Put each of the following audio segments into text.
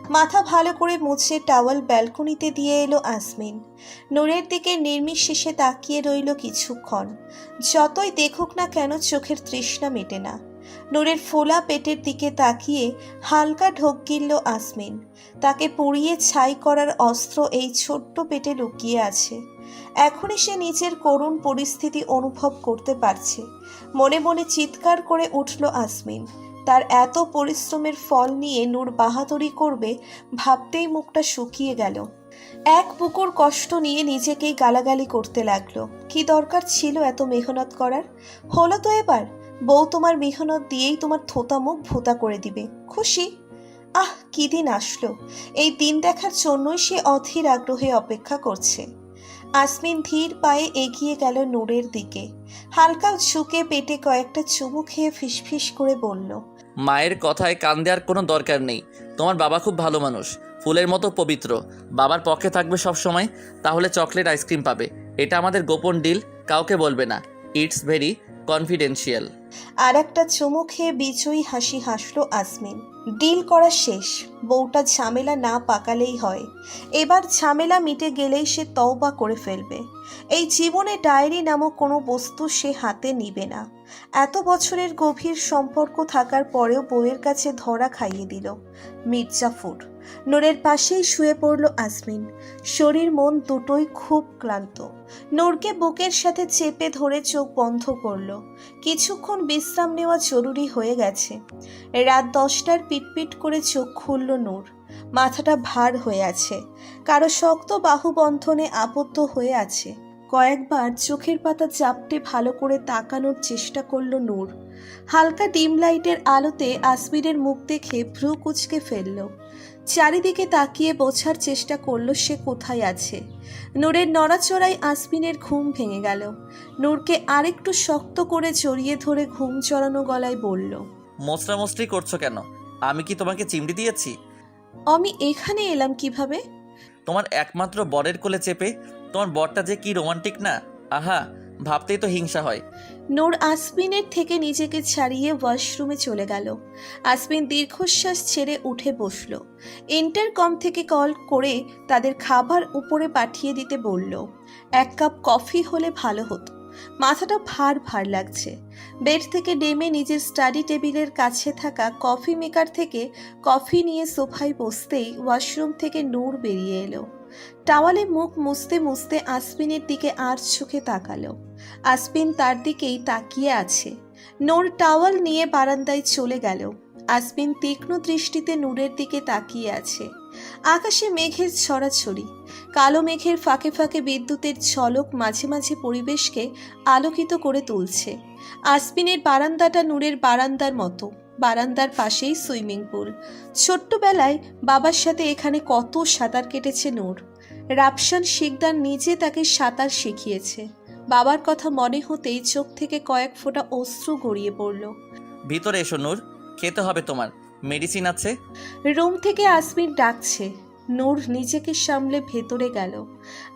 মাথা ভালো করে মুছে টাওয়াল ব্যালকনিতে দিয়ে এলো আসমিন। নূরের দিকে নির্বিশেষে তাকিয়ে রইল কিছুক্ষণ। যতই দেখুক না কেন চোখের তৃষ্ণা মেটে না। নূরের ফোলা পেটের দিকে তাকিয়ে হালকা ঢোক গিলল আসমিন। তাকে পুড়িয়ে ছাই করার অস্ত্র এই ছোট্ট পেটে লুকিয়ে আছে। এখনই সে নিজের করুণ পরিস্থিতি অনুভব করতে পারছে। মনে মনে চিৎকার করে উঠল আসমিন। তার এত পরিশ্রমের ফল নিয়ে নূর বাহাদুরি করবে ভাবতেই মুখটা শুকিয়ে গেল। এক বুকুর কষ্ট নিয়ে নিজেকেই গালাগালি করতে লাগলো। কি দরকার ছিল এত মেহনত করার? হলো তো এবার, বউ তোমার মেহনত দিয়েই তোমার থোতা মুখ ভোতা করে দিবে। খুশি? আহ, কি দিন আসলো! এই দিন দেখার জন্যই সে অধীর আগ্রহে অপেক্ষা করছে। আসমিন ধীর পায়ে এগিয়ে গেল নূরের দিকে। হালকা ঝুঁকে পেটে কয়েকটা চুমু খেয়ে ফিসফিস করে বলল, মায়ের কথায় কান দেওয়ার কোনো দরকার নেই। তোমার বাবা খুব ভালো মানুষ, ফুলের মতো পবিত্র। বাবার পক্ষে থাকবে সব সময়। তাহলে চকলেট আইসক্রিম পাবে। এটা আমাদের গোপন ডিল, কাউকে বলবে না। It's very confidential. আর একটা চুমু খেয়ে বিজয়ী হাসি হাসলো আসমিন। ডিল করা শেষ। বউটা ঝামেলা না পাকালেই হয়। এবার ঝামেলা মিটে গেলেই সে তওবা করে ফেলবে। এই জীবনে ডায়েরি নামক কোনো বস্তু সে হাতে নিবে না। এত বছরের গভীর সম্পর্ক থাকার পরেও বউয়ের কাছে ধরা খাইয়ে দিল মির্জাফর। নূরের পাশেই শুয়ে পড়ল আসমিন। শরীর মন দুটোই খুব ক্লান্ত। নূরকে বুকের সাথে চেপে ধরে চোখ বন্ধ করলো। কিছুক্ষণ বিশ্রাম নেওয়া জরুরি হয়ে গেছে। রাত 10টার পিটপিট করে চোখ খুলল নূর। মাথাটা ভার হয়ে আছে। কারো শক্ত বাহুবন্ধনে আবদ্ধ হয়ে আছে। কয়েকবার চোখের পাতা চাপটে ভালো করে তাকানোর চেষ্টা করল নূর। হালকা ডিম লাইটের আলোতে আসমিনের মুখ দেখে ভ্রু কুঁচকে ফেলল। চারিদিকে তাকিয়ে বোঝার চেষ্টা করলো সে কোথায় আছে। নূরের নড়াচড়ায় আসমিনের ঘুম ভেঙে গেল। নূরকে আরেকটু শক্ত করে জড়িয়ে ধরে ঘুম চড়ানো গলায় বলল, মোস্টামোস্টি করছো কেন? আমি কি তোমাকে চিমটি দিয়েছি? আমি এখানে এলাম কিভাবে? তোমার একমাত্র বরের কোলে চেপে। তোমার বরটা যে কি রোমান্টিক না! আহা, ভাবতেই তো হিংসা হয়। নূর আসমিনের থেকে নিজেকে ছাড়িয়ে ওয়াশরুমে চলে গেল। আসমিন দীর্ঘশ্বাস ছেড়ে উঠে বসল। ইন্টারকম থেকে কল করে তাদের খাবার উপরে পাঠিয়ে দিতে বলল। 1 কাপ কফি হলে ভালো হতো। মাথাটা ভার ভার লাগছে। বেড থেকে নেমে নিজের স্টাডি টেবিলের কাছে থাকা কফি মেকার থেকে কফি নিয়ে সোফায় বসতেই ওয়াশরুম থেকে নূর বেরিয়ে এলো। টাওয়ালে মুখ মুছতে মুছতে আসমিনের দিকে আর চোখে তাকালো। আসমিন তার দিকেই তাকিয়ে আছে। নূর টাওয়াল নিয়ে বারান্দায় চলে গেল। আসমিন তীক্ষ্ণ দৃষ্টিতে নূরের দিকে তাকিয়ে আছে। আকাশে মেঘের ছড়াছড়ি। কালো মেঘের ফাঁকে ফাঁকে বিদ্যুতের ঝলক মাঝে মাঝে পরিবেশকে আলোকিত করে তুলছে। আসমিনের বারান্দাটা নূরের বারান্দার মতো। বারান্দার পাশেই সুইমিং পুল। ছোট্টবেলায় বাবার সাথে এখানে কত সাঁতার কেটেছে নূর। রাপসান শিকদার নিজে তাকে সাঁতার শিখিয়েছে। বাবার কথা মনে হতেই চোখ থেকে কয়েক ফোঁটা অশ্রু গড়িয়ে পড়ল। ভিতরে এসো নূর, খেতে হবে তোমার। মেডিসিন আছে। রুম থেকে আসমিন ডাকছে। নূর নিজেকে সামলে ভেতরে গেল।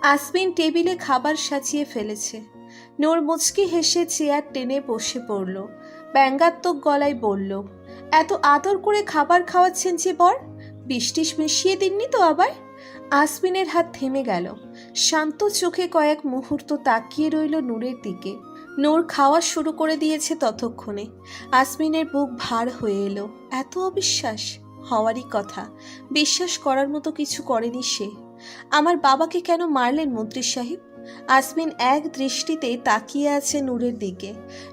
আসমিন টেবিলে খাবার সাজিয়ে ফেলেছে। নূর মুচকি হেসে চেয়ার টেনে বসে পড়ল। ব্যঙ্গাত্মক গলায় বলল, এত আদর করে খাবার খাওয়াচ্ছেন যে বর, বিষ-টিস মিশিয়ে দিননি তো আবার? আসমিনের হাত থেমে গেল। শান্ত চোখে কয়েক মুহূর্ত তাকিয়ে রইল নূরের দিকে। নূর খাওয়া শুরু করে দিয়েছে ততক্ষণে। আসমিনের বুক ভার হয়ে এলো। এত অবিশ্বাস হওয়ারই কথা। বিশ্বাস করার মতো কিছু করেনি সে। আমার বাবাকে কেন মারলেন মন্ত্রী সাহেব? আসমিন এক দৃষ্টিতে তাকিয়ে আছে নূরের দিকে।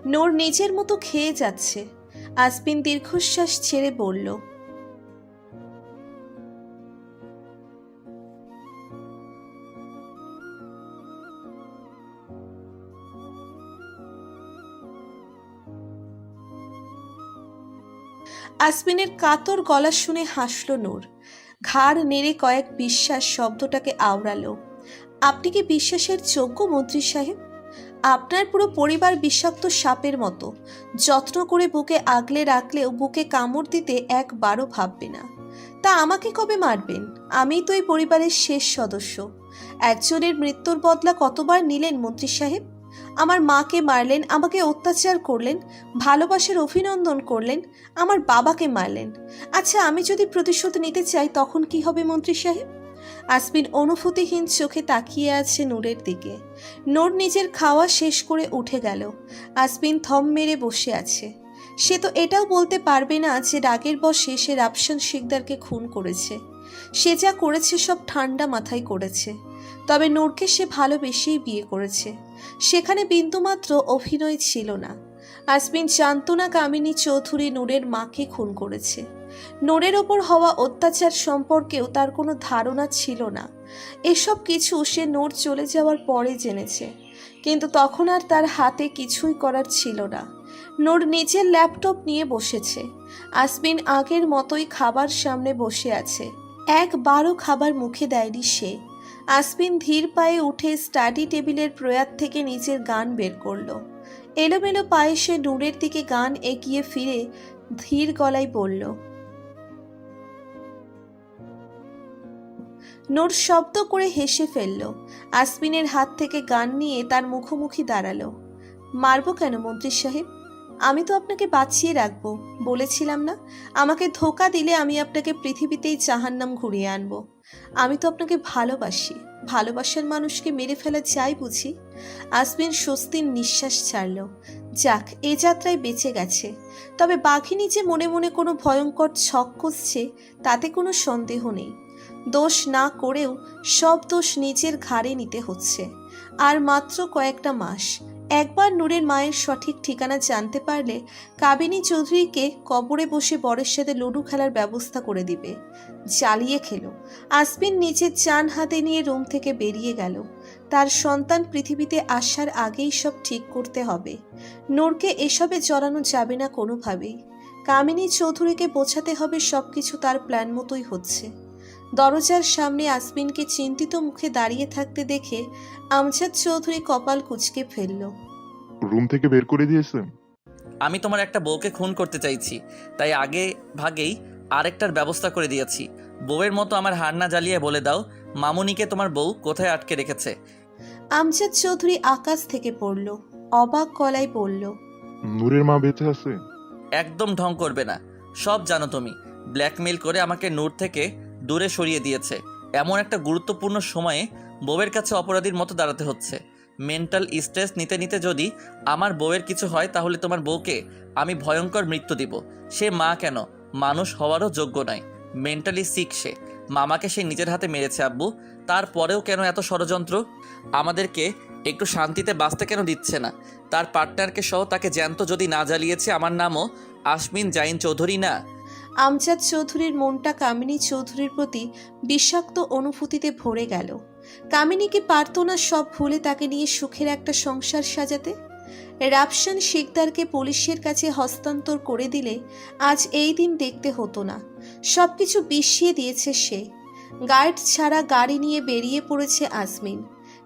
নূর নিজের মতো খেয়ে যাচ্ছে। আসমিন দীর্ঘশ্বাস ছেড়ে বলল, আসমিনের কাতর গলা শুনে হাসল নূর। ঘাড় নেড়ে কয়েক বিশ্বাস শব্দটাকে আওড়ালো। আপনি কি বিশ্বাসের যোগ্য মন্ত্রী সাহেব? আপনার পুরো পরিবার বিষাক্ত সাপের মতো। যত্ন করে বুকে আগলে রাখলেও বুকে কামড় দিতে একবারও ভাববে না। তা আমাকে কবে মারবেন? আমিই তো এই পরিবারের শেষ সদস্য। একজনের মৃত্যুর বদলা কতবার নিলেন মন্ত্রী সাহেব? আমার মাকে মারলেন, আমাকে অত্যাচার করলেন, ভালোবাসার অভিনন্দন করলেন, আমার বাবাকে মারলেন। আচ্ছা, আমি যদি প্রতিশোধ নিতে চাই তখন কি হবে মন্ত্রী সাহেব? আসমিন অনুভূতিহীন চোখে তাকিয়ে আছে নূরের দিকে। নূর নিজের খাওয়া শেষ করে উঠে গেল। আসমিন থম মেরে বসে আছে। সে তো এটাও বলতে পারবে না যে রাগের বশে সে রাফসান শিকদারকে খুন করেছে। সে যা করেছে সব ঠান্ডা মাথায় করেছে। তবে নূরকে সে ভালোবেসেই বিয়ে করেছে। সেখানে বিন্দুমাত্র অভিনয় ছিল না। আসমিন জানত না কামিনী চৌধুরী নূরের মাকে খুন করেছে। নূরের ওপর হওয়া অত্যাচার সম্পর্কেও তার কোনো ধারণা ছিল না। এসব কিছু সে নূর চলে যাওয়ার পরে জেনেছে। কিন্তু তখন আর তার হাতে কিছুই করার ছিল না। নূর নিজের ল্যাপটপ নিয়ে বসেছে। আসমিন আগের মতোই খাবার সামনে বসে আছে। একবারও খাবার মুখে দেয়নি সে। আসমিন ধীর পায়ে উঠে স্টাডি টেবিলের প্রয়াত থেকে নিজের গান বের করলো। এলোমেলো পায়ে সে নূরের দিকে গান এগিয়ে ফিরে ধীর গলায় বলল। নূর শব্দ করে হেসে ফেলল। আসমিনের হাত থেকে গান নিয়ে তার মুখোমুখি দাঁড়ালো। মারবো কেন মন্ত্রী সাহেব? আমি তো আপনাকে বাঁচিয়ে রাখবো বলেছিলাম না? আমাকে ধোঁকা দিলে আমি আপনাকে পৃথিবীতেই জাহান্নাম ঘুরিয়ে আনবো। আমি তো আপনাকে ভালোবাসি। ভালোবাসার মানুষকে মেরে ফেলা যায় বুঝি? আসমিন স্বস্তির নিঃশ্বাস ছাড়ল। যাক, এ যাত্রায় বেঁচে গেছে। তবে বাঘিনী যে মনে মনে কোনো ভয়ঙ্কর ছক কষছে তাতে কোনো সন্দেহ নেই। দোষ না করেও সব দোষ নিজের ঘাড়ে নিতে হচ্ছে। আর মাত্র কয়েকটা মাস। একবার নূরের মায়ের সঠিক ঠিকানা জানতে পারলে কামিনী চৌধুরীকে কবরে বসে বরের সাথে লুডু খেলার ব্যবস্থা করে দিবে। জ্বালিয়ে খেলো। আসমিন নিজের চান হাতে নিয়ে রুম থেকে বেরিয়ে গেল। তার সন্তান পৃথিবীতে আসার আগেই সব ঠিক করতে হবে। নূরকে এসবে জড়ানো যাবে না কোনোভাবেই। কামিনী চৌধুরীকে বোঝাতে হবে সবকিছু তার প্ল্যান মতোই হচ্ছে। দরজার সামনে আসমিনকে চিন্তিত মুখে দাঁড়িয়ে থাকতে দেখে আমজাদ চৌধুরী কপাল কুঁচকে ফেলল। রুম থেকে বের করে দিয়েছেন? আমি তোমার একটা বউকে খুন করতে চাইছি, তাই আগে ভাগেই আরেকটার ব্যবস্থা করে দিয়েছি। বউয়ের মতো আমার হার না জ্বালিয়ে বলে দাও মামুনিকে তোমার বউ কোথায় আটকে রেখেছে। আমজাদ চৌধুরী আকাশ থেকে পড়ল। অবাক গলায় বলল, নূরের মা বেঁচে আছে? একদম ঢং করবে না। সব জানো তুমি। ব্ল্যাকমেল করে আমাকে নূর থেকে দূরে সরিয়ে দিয়েছে। এমন একটা গুরুত্বপূর্ণ সময়ে বউয়ের কাছে অপরাধীর মতো দাঁড়াতে হচ্ছে। মেন্টাল স্ট্রেস নিতে নিতে যদি আমার বউয়ের কিছু হয় তাহলে তোমার বউকে আমি ভয়ঙ্কর মৃত্যু দিব। সে মা কেন, মানুষ হওয়ারও যোগ্য নয়। মেন্টালি সিক সে। মামাকে সে নিজের হাতে মেরেছে আব্বু। তারপরেও কেন এত ষড়যন্ত্র? আমাদেরকে একটু শান্তিতে বাঁচতে কেন দিচ্ছে না? তার পার্টনারকে সহ তাকে জ্যান্ত যদি না জ্বালিয়েছে আমার নামও আসমিন জাইন চৌধুরী না। আমজাদ চৌধুরীর মনটা কামিনী চৌধুরীর প্রতি বিষাক্ত অনুভূতিতে ভরে গেল। কামিনী কি পারত না সব ভুলে তাকে নিয়ে সুখের একটা সংসার সাজাতে? রাফসান শিকদারকে পুলিশের কাছে হস্তান্তর করে দিলে আজ এই দিন দেখতে হতো না। সবকিছু বিষিয়ে দিয়েছে সে। গার্ড ছাড়া গাড়ি নিয়ে বেরিয়ে পড়েছে আসমিন।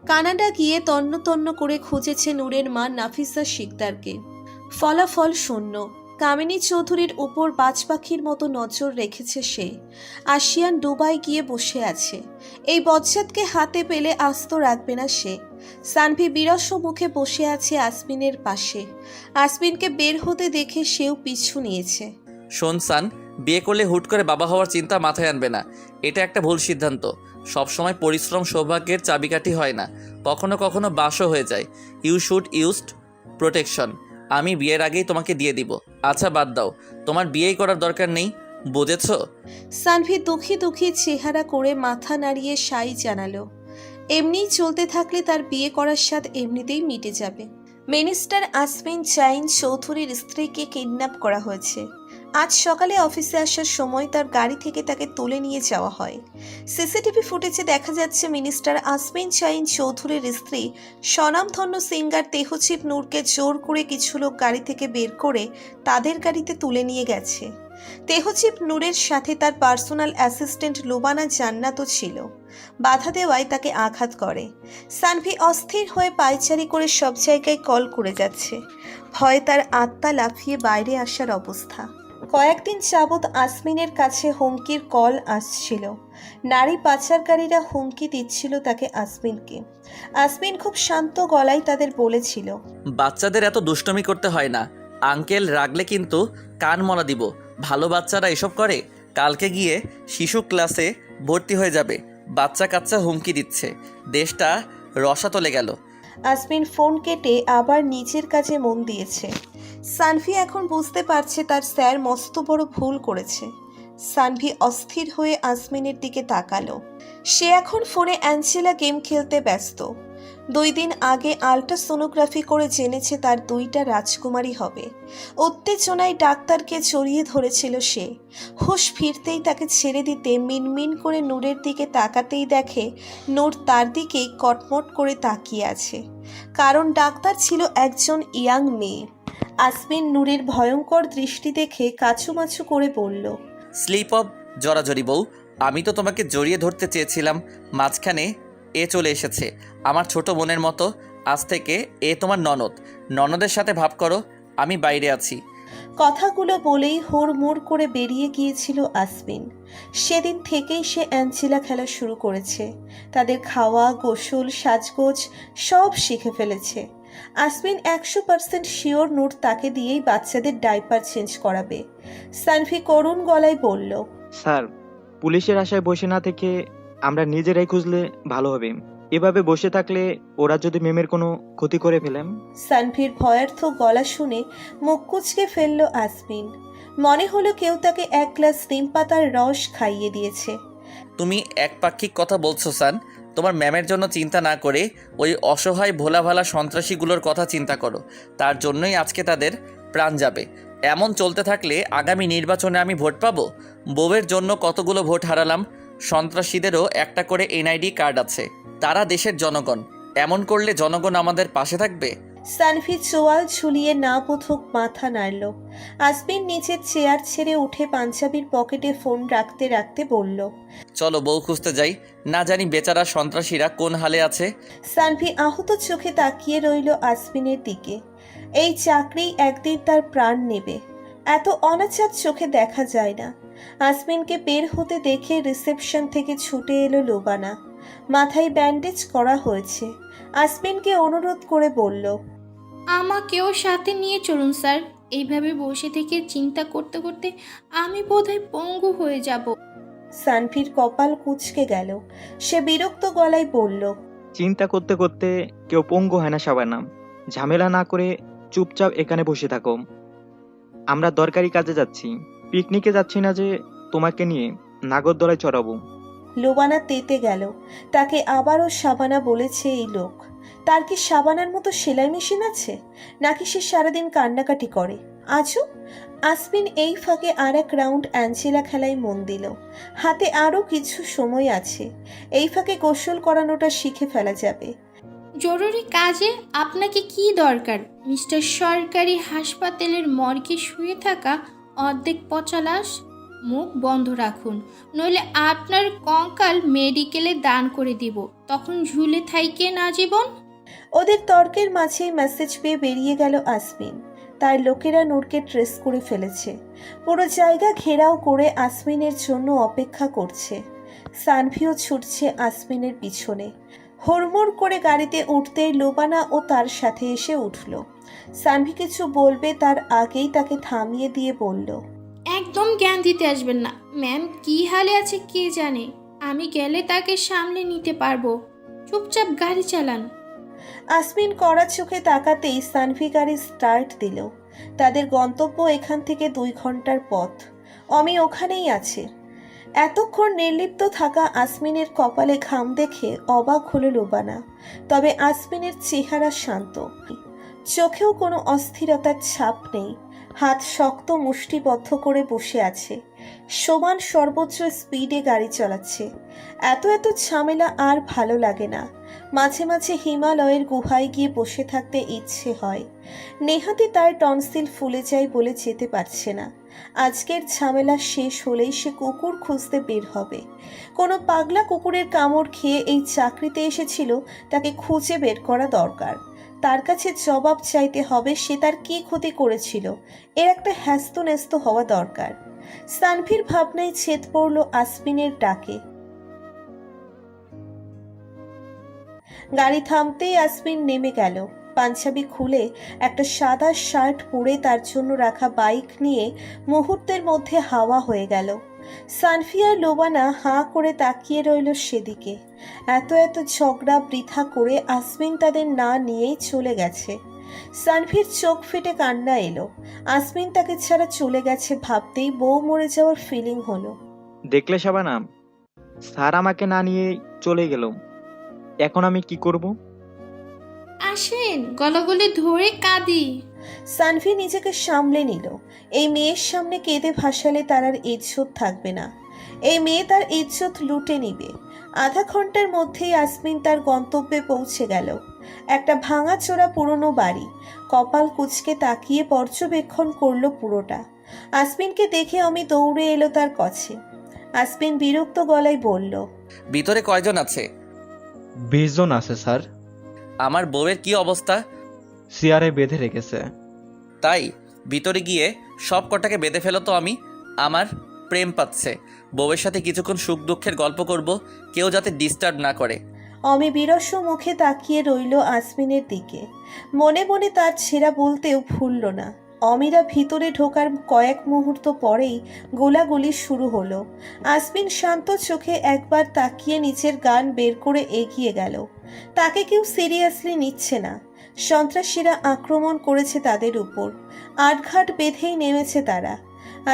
কানাডা গিয়ে তন্ন তন্ন করে খুঁজেছে নূরের মা নাফিসা শিকদারকে। ফলাফল শূন্য। কামিনী চৌধুরীর উপর বাজ পাখির মতো নজর রেখেছে সে। আসিয়ান দুবাই গিয়ে বসে আছে। এই বজ্জাতকে হাতে পেলে আস্ত রাখবে না সে। সানভি বিরস মুখে বসে আছে আসমিনের পাশে। আসমিনকে বের হতে দেখে সেও পিছু নিয়েছে। শোন সান, বিয়ে করলে হুট করে বাবা হওয়ার চিন্তা মাথায় আনবে না। এটা একটা ভুল সিদ্ধান্ত। সবসময় পরিশ্রম সৌভাগ্যের চাবিকাঠি হয় না, কখনো কখনো বাসও হয়ে যায়। You should used protection. আমি বিয়ের আগেই তোমাকে দিয়ে দিব। আচ্ছা বাদ দাও, তোমার বিয়েই করার দরকার নেই, বুঝেছ? সানভি দুঃখী দুঃখী চেহারা করে মাথা নাড়িয়ে সাই জানালো। এমনিই চলতে থাকলে তার বিয়ে করার স্বাদ এমনিতেই মিটে যাবে। মিনিস্টার আসমিন জাইন চৌধুরীর স্ত্রীকে কিডন্যাপ করা হয়েছে। আজ সকালে অফিসে আসার সময় তার গাড়ি থেকে তাকে তুলে নিয়ে যাওয়া হয়। সিসিটিভি ফুটেজে দেখা যাচ্ছে মিনিস্টার আসমিন জাইন চৌধুরীর স্ত্রী স্বনামধন্য সিঙ্গার তেহচিব নূরকে জোর করে কিছু লোক গাড়ি থেকে বের করে তাদের গাড়িতে তুলে নিয়ে গেছে। তেহচিব নূরের সাথে তার পার্সোনাল অ্যাসিস্ট্যান্ট লোবানা জান্নাতও ছিল। বাধা দেওয়ায় তাকে আঘাত করে। সানভি অস্থির হয়ে পায়চারি করে সব জায়গায় কল করে যাচ্ছে। ভয়ে তার আত্মা লাফিয়ে বাইরে আসার অবস্থা। কয়েকদিন যাবৎ আসমিনের কাছে হুমকির কল আসছিল। নারী পাচারকারীরা হুমকি দিচ্ছিল তাকে আসমিনকে। আসমিন খুব শান্ত গলায় তাদের বলেছিল, বাচ্চাদের এত দুষ্টমি করতে হয় না। আঙ্কেল রাগলে কিন্তু কান মরা দিব। ভালো বাচ্চারা এসব করে। কালকে গিয়ে শিশু ক্লাসে ভর্তি হয়ে যাবে। বাচ্চা কাচ্চা হুমকি দিচ্ছে। দেশটা রসাতলে গেল। আসমিন ফোন কেটে আবার নিজের কাজে মন দিয়েছে। সানভি এখন বুঝতে পারছে তার স্যার মস্ত বড় ভুল করেছে। সানভি অস্থির হয়ে আসমিনের দিকে তাকালো। সে এখন ফোনে অ্যাঞ্জেলা গেম খেলতে ব্যস্ত। 2 দিন আগে আল্ট্রাসোনোগ্রাফি করে জেনেছে তার 2টা রাজকুমারী হবে। উত্তেজনায় ডাক্তারকে জড়িয়ে ধরেছিল সে। হুঁশ ফিরতেই তাকে ছেড়ে দিতে মিনমিন করে নূরের দিকে তাকাতেই দেখে নূর তার দিকেই কটমট করে তাকিয়ে আছে। কারণ ডাক্তার ছিল একজন ইয়াং মেয়ে। আসমিন নূরের ভয়ঙ্কর দৃষ্টি দেখে কাছুমাছু করে বলল, স্লিপ অফ জড়াজড়ি বউ। আমি তো তোমাকে জড়িয়ে ধরতে চেয়েছিলাম, মাঝখানে এ চলে এসেছে। আমার ছোট বোনের মতো। আজ থেকে এ তোমার ননদ। ননদের সাথে ভাব করো আমি বাইরে আছি। কথাগুলো বলেই হুড়মুড় করে বেরিয়ে গিয়েছিল আসমিন। সেদিন থেকেই সে অ্যাঞ্জেলা খেলা শুরু করেছে। তাদের খাওয়া, গোসল, সাজগোজ সব শিখে ফেলেছে। আসমিন 100% শিওর নূর তাকে দিয়েই বাচ্চাদের ডাইপার চেঞ্জ করাবে। সানভি করুণ গলায় বলল, স্যার, পুলিশের আশায় বসে না থেকে আমরা নিজেরাই খুঁজলে ভালো হবে। এভাবে বসে থাকলে ওরা যদি মেমের কোনো ক্ষতি করে ফেলেন। সানভির ভয়ার্থ গলা শুনে মুখ কুঁচকে ফেলল আসমিন। মনে হলো কেউ তাকে 1 গ্লাস নিম পাতার রস খাইয়ে দিয়েছে। তুমি একপাক্ষিক কথা বলছো সান। তোমার ম্যামের জন্য চিন্তা না করে ওই অসহায় ভোলাভালা সন্ত্রাসীগুলোর কথা চিন্তা করো। তার জন্যই আজকে তাদের প্রাণ যাবে। এমন চলতে থাকলে আগামী নির্বাচনে আমি ভোট পাবো? বউয়ের জন্য কতগুলো ভোট হারালাম। সন্ত্রাসীদেরও একটা করে এনআইডি কার্ড আছে। তারা দেশের জনগণ। এমন করলে জনগণ আমাদের পাশে থাকবে? সানভি চোয়াল ঝুলিয়ে না বোধক মাথা নাড়ল। আসমিন নিচের চেয়ার ছেড়ে উঠে পাঞ্জাবির পকেটে ফোন রাখতে রাখতে বলল, চলো বউ খুঁজতে যাই। না জানি বেচারা সন্ত্রাসীরা কোন হালে আছে। সানভি আহত চোখে তাকিয়ে রইল আসমিনের দিকে। এই চাকরি একদিন তার প্রাণ নেবে। এত অনাচার চোখে দেখা যায় না। আসমিনকে বের হতে দেখে রিসেপশন থেকে ছুটে এলো লোবানা। মাথায় ব্যান্ডেজ করা হয়েছে। আসমিনকে অনুরোধ করে বলল, আমাকেও সাথে নিয়ে চলুন স্যার। এইভাবে বসে থেকে চিন্তা করতে করতে আমি বোধহয় পঙ্গু হয়ে যাব। সানভির কপাল কুঁচকে গেল। সে বিরক্ত গলায় বলল, চিন্তা করতে করতে কেউ পঙ্গু হয় না সাবানা। ঝামেলা না করে চুপচাপ এখানে বসে থাকো। আমরা দরকারি কাজে যাচ্ছি, পিকনিকে যাচ্ছি না যে তোমাকে নিয়ে নাগরদোলায় চড়াবো। লোবানা তেতে গেল। তাকে আবারও সাবানা বলেছে এই লোক। তার কি সাবানার মতো সেলাই মেশিন আছে, নাকি সে সারাদিন কান্নাকাটি করে? আজও আসমিন এই ফাঁকে আর এক রাউন্ড অ্যাঞ্জেলা খেলায় মন দিল। হাতে আরও কিছু সময় আছে। এই ফাঁকে গোসল করানোটা শিখে ফেলা যাবে। জরুরি কাজে আপনাকে কি দরকার? মিস্টার সরকারি হাসপাতালের মর্গে শুয়ে থাকা অর্ধেক পচা লাশ। মুখ বন্ধ রাখুন, নইলে আপনার কঙ্কাল মেডিকেলে দান করে দিব। তখন ঝুলে থাইকে না জীবন। ওদের তর্কের মাঝেই মেসেজ পেয়ে বেরিয়ে গেল আসমিন। তার লোকেরা নূরকে ট্রেস করে ফেলেছে। পুরো জায়গা ঘেরাও করে আসমিনের জন্য অপেক্ষা করছে। সানভিও ছুটছে আসমিনের পিছনে। হুড়মুড় করে গাড়িতে উঠতেই লোবানা ও তার সাথে এসে উঠল। সানভি কিছু বলবে তার আগেই তাকে থামিয়ে দিয়ে বলল, একদম জ্ঞান দিতে আসবেন না। ম্যাম কি হালে আছে কে জানে। আমি গেলে তাকে সামলে নিতে পারবো। চুপচাপ গাড়ি চালান। আসমিন কড়া চোখে তাকাতেই সানভি গাড়ি স্টার্ট দিল। তাদের গন্তব্য এখান থেকে 2 ঘন্টার পথ। অমি ওখানেই আছে। এতক্ষণ নির্লিপ্ত থাকা আসমিনের কপালে ঘাম দেখে অবাক হলো লোবানা। তবে আসমিনের চেহারা শান্ত, চোখেও কোনো অস্থিরতার ছাপ নেই। হাত শক্ত মুষ্টিবদ্ধ করে বসে আছে। সমান সর্বোচ্চ স্পিডে গাড়ি চালাচ্ছে। এত ঝামেলা আর ভালো লাগে না। মাঝে মাঝে হিমালয়ের গুহায় গিয়ে বসে থাকতে ইচ্ছে হয়। নেহাতি তার টনসিল ফুলে যায় বলে যেতে পারছে না। আজকের ঝামেলা শেষ হলেই সে কুকুর খুঁজতে বের হবে। কোনো পাগলা কুকুরের কামড় খেয়ে এই চাকরিতে এসেছিল, তাকে খুঁজে বের করা দরকার। তার কাছে জবাব চাইতে হবে সে তার কী ক্ষতি করেছিল। এর একটা হ্যাস্ত হওয়া দরকার। সানভীর ভাবনায় ছেদ পড়ল আসমিনের ডাকে। গাড়ি থামতেই আসমিন নেমে গেল। পাঞ্জাবি খুলে একটা সাদা শার্ট পরে তার জন্য রাখা বাইক নিয়ে মুহূর্তের মধ্যে হাওয়া হয়ে গেল। সানভি আর লোবানা হাঁ করে তাকিয়ে রইল সেদিকে। এত ঝগড়া বৃথা করে আসমিন তাদের না নিয়েই চলে গেছে। সানভির চোখ ফেটে কান্না এলো। আসমিন তাকে ছাড়া চলে গেছে ভাবতেই বউ মরে যাওয়ার ফিলিং হলো। দেখলে শাবানা, স্যার আমাকে না নিয়ে চলে গেল। এখন আমি কি করব? আসেন, গলাগলে ধরে কাঁদি। সানভি নিজেকে সামলে নিল। এই মেয়ের সামনে কেঁদে ভাসালে তার আর ইজ্জত থাকবে না। এই মেয়ে তার ইজ্জত লুটে নিবে। আধা ঘন্টার মধ্যেই আসমিন তার গন্তব্যে পৌঁছে গেল। একটা ভাঙাচোরা পুরনো বাড়ি। কপাল কুঁচকে তাকিয়ে পর্যবেক্ষণ করলো পুরোটা। আসমিনকে দেখে আমি দৌড়ে এলো তার কাছে। আসমিন বিরক্ত গলায় বলল, ভিতরে কয়জন আছে? 20 জন আছে স্যার। আমার বউয়ের কি অবস্থা? চেয়ারে বেঁধে রেখেছে। তাই ভিতরে গিয়ে সব কটাকে বেঁধে ফেলো তো। আমার প্রেম পাচ্ছে। বউয়ের সাথে কিছুক্ষণ সুখ দুঃখের গল্প করব, কেউ যাতে ডিস্টার্ব না করে। অমি বিরস মুখে তাকিয়ে রইল আসমিনের দিকে। মনে মনে তার ছেঁড়া বলতেও ভুলল না। অমিরা ভিতরে ঢোকার কয়েক মুহূর্ত পরেই গোলাগুলি শুরু হলো। আসমিন শান্ত চোখে একবার তাকিয়ে নিচের গান বের করে এগিয়ে গেল। তাকে কেউ সিরিয়াসলি নিচ্ছে না। সন্ত্রাসীরা আক্রমণ করেছে তাদের উপর। আটঘাট বেঁধেই নেমেছে তারা।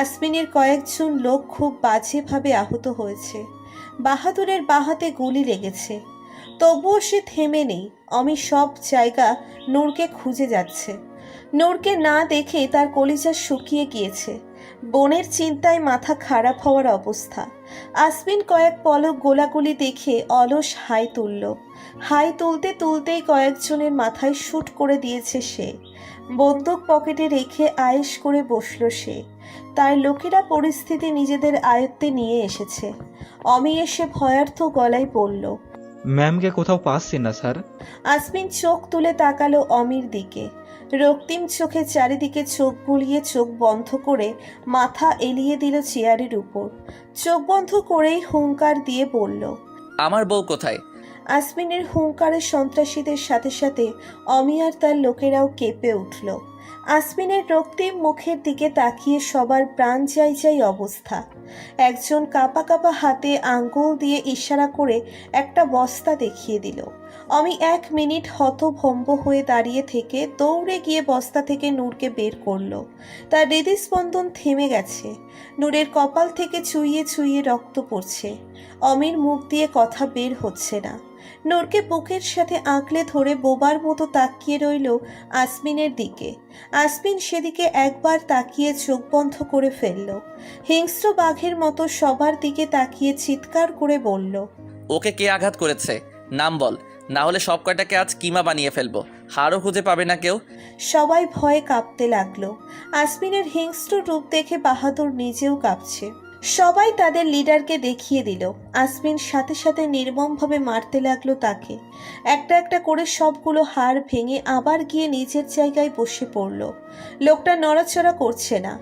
আসমিনের কয়েকজন লোক খুব বাজেভাবে আহত হয়েছে। বাহাদুরের বাহাতে গুলি লেগেছে। তবুও সে থেমে নেই। অমি সব জায়গা নূরকে খুঁজে যাচ্ছে। নূরকে না দেখে তার কলিজা শুকিয়ে গিয়েছে। বোনের চিন্তায় মাথা খারাপ হওয়ার অবস্থা। আসমিন কয়েক পলক গোলাগুলি দেখে অলস হাই তুলল। হাই তুলতে তুলতেই কয়েকজনের মাথায় শুট করে দিয়েছে সে। বন্দুক পকেটে রেখে আয়েশ করে বসল সে। তার লোকেরা পরিস্থিতি নিজেদের আয়ত্তে নিয়ে এসেছে। অমি এসে ভয়ার্থ গলায় বলল, ম্যামকে কোথাও পাচ্ছি না স্যার। আসমিন চোখ তুলে তাকালো অমির দিকে। রক্তিম চোখে চারিদিকে চোখ বুলিয়ে চোখ বন্ধ করে মাথা এলিয়ে দিল চেয়ারের উপর। চোখ বন্ধ করেই হুঙ্কার দিয়ে বলল, আমার বউ কোথায়? আসমিনের হুঙ্কারের সন্ত্রাসীদের সাথে সাথে অমি আর তার লোকেরাও কেঁপে উঠল। আসমিনের রক্তিম মুখের দিকে তাকিয়ে সবার প্রাণ যাই অবস্থা। একজন কাঁপা কাঁপা হাতে আঙ্গুল দিয়ে ইশারা করে একটা বস্তা দেখিয়ে দিল। অমি 1 মিনিট হতভম্ব হয়ে দাঁড়িয়ে থেকে দৌড়ে গিয়ে বস্তা থেকে নূরকে বের করলো। তার হৃদস্পন্দন থেমে গেছে। নূরের কপাল থেকে চুইয়ে চুইয়ে রক্ত পড়ছে। অমির মুখ দিয়ে কথা বের হচ্ছে না। নূরকে বুকের সাথে আঁকলে ধরে বোবার মতো তাকিয়ে রইল আসমিনের দিকে। আসমিন সেদিকে একবার তাকিয়ে চোখ বন্ধ করে ফেলল। হিংস্র বাঘের মতো সবার দিকে তাকিয়ে চিৎকার করে বলল, ওকে কে আঘাত করেছে? নাম বল, না হলে সব কয়টাকে আজ কিমা বানিয়ে ফেলবো। হাড়ও খুঁজে পাবে না কেউ। সবাই ভয়ে কাঁপতে লাগলো। আসমিনের হিংস্র রূপ দেখে বাহাদুর নিজেও কাঁপছে। সবাই তাদের লিডারকে দেখিয়ে দিল। আসমিন সাথে সাথে নির্মমভাবে মারতে লাগলো তাকে। একটা একটা করে সবগুলো হাড় ভেঙে আবার গিয়ে নিজের জায়গায় বসে পড়ল। লোকটা নড়াচড়া করছে না।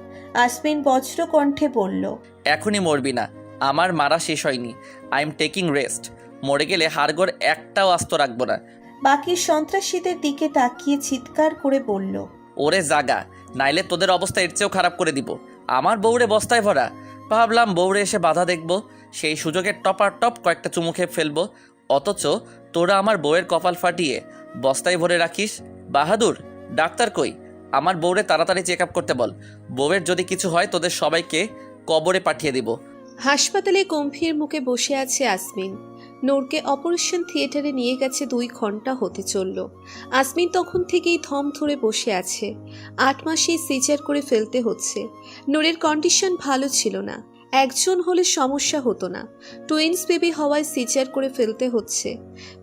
আসমিন বজ্র কণ্ঠে বলল, এখনই মরবি না, আমার মারা শেষ হয়নি। I am taking rest. মরে গেলে হাড়গোড় একটাও আস্ত রাখবো না। বাকি সন্ত্রাসীদের দিকে তাকিয়ে চিৎকার করে বলল, ওরে জাগা, নাইলে তোদের অবস্থা এর চেয়েও খারাপ করে দিব। আমার বউরে বস্তায় ভরা। ভাবলাম বউরে এসে বাধা দেখবো, সেই সুযোগে টপ কয়েকটা চুমু খেয়ে ফেলবো। অথচ তোরা আমার বউয়ের কপাল ফাটিয়ে বস্তায় ভরে রাখিস। বাহাদুর, ডাক্তার কই? আমার বউরে তাড়াতাড়ি চেক আপ করতে বল। বউয়ের যদি কিছু হয় তোদের সবাইকে কবরে পাঠিয়ে দিব। হাসপাতালে গম্ভীর মুখে বসে আছে আসমিন। নূরকে অপারেশন থিয়েটারে নিয়ে গেছে 2 ঘন্টা হতে চলল। আসমিন তখন থেকেই থম ধরে বসে আছে। 8 মাসেই সিজার করে ফেলতে হচ্ছে। নূরের কন্ডিশন ভালো ছিল না। একজন হলে সমস্যা হতো না। টুইন্স বেবি হওয়ায় সিজার করে ফেলতে হচ্ছে।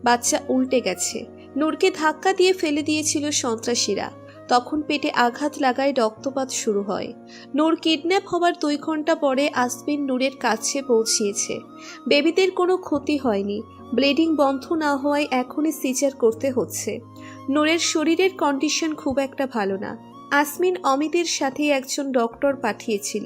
বাচ্চা উল্টে গেছে। নূরকে ধাক্কা দিয়ে ফেলে দিয়েছিল সন্ত্রাসীরা। তখন পেটে আঘাত লাগায় রক্তপাত শুরু হয়। নূর কিডন্যাপ হওয়ার 2 ঘন্টা পরে আসমিন নূরের কাছে পৌঁছিয়েছে। বেবিদের কোনো ক্ষতি হয়নি, ব্লিডিং বন্ধ না হওয়ায় এখনই সিজার করতে হচ্ছে। নূরের শরীরের কন্ডিশন খুব একটা ভালো না। আসমিন অমিতের সাথে একজন ডক্টর পাঠিয়েছিল।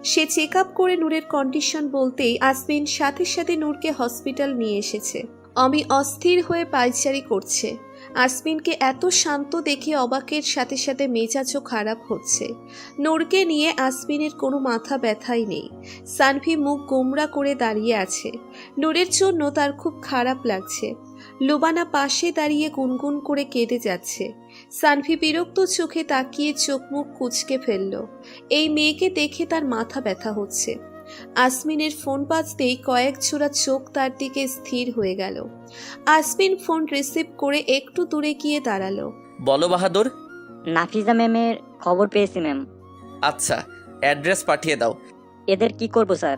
সে চেক আপ করে নূরের কন্ডিশন বলতেই আসমিন সাথে সাথে নূরকে হসপিটাল নিয়ে এসেছে। অমি অস্থির হয়ে পায়চারি করছে। আসমিনকে এত শান্ত দেখে অবাকের সাথে সাথে মেজাজও খারাপ হচ্ছে। নূরকে নিয়ে আসমিনের কোনো মাথা ব্যথাই নেই। সানভি মুখ গোমরা করে দাঁড়িয়ে আছে। নূরের জন্য তার খুব খারাপ লাগছে। লুবানা পাশে দাঁড়িয়ে গুনগুন করে কেঁদে যাচ্ছে। সানভি বিরক্ত চোখে তাকিয়ে চোখ মুখ কুঁচকে ফেলল। এই মেয়েকে দেখে তার মাথা ব্যথা হচ্ছে। আসমিনের ফোন বাজতেই কয়েক জোড়া চোখ তার দিকে স্থির হয়ে গেল। আসমিন ফোন রিসিভ করে একটু দূরে গিয়ে দাঁড়ালো। বলো বাহাদুর। নাফিজা ম্যামের খবর পেয়েছি ম্যাম। আচ্ছা, অ্যাড্রেস পাঠিয়ে দাও। এদের কি করব স্যার?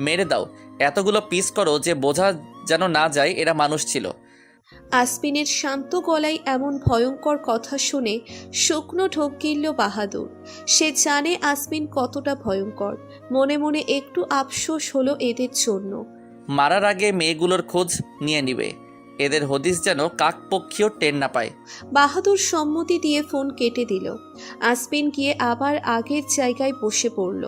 মেরে দাও, এতগুলো পিস করো যে বোঝা যেন না যায় এরা মানুষ ছিল। আসমিনের শান্ত গলায় এমন ভয়ঙ্কর কথা শুনে শুকনো ঢোক গিলল বাহাদুর। সে জানে আসমিন কতটা ভয়ঙ্কর। মনে মনে একটু আফসোস হলো এদের জন্য। মারার আগে মেয়েগুলোর খোঁজ নিয়ে নিবে, এদের হদিস যেন কাকপক্ষীয় টের না পায়। বাহাদুর সম্মতি দিয়ে ফোন কেটে দিল। আসমিন গিয়ে আবার আগের জায়গায় বসে পড়ল।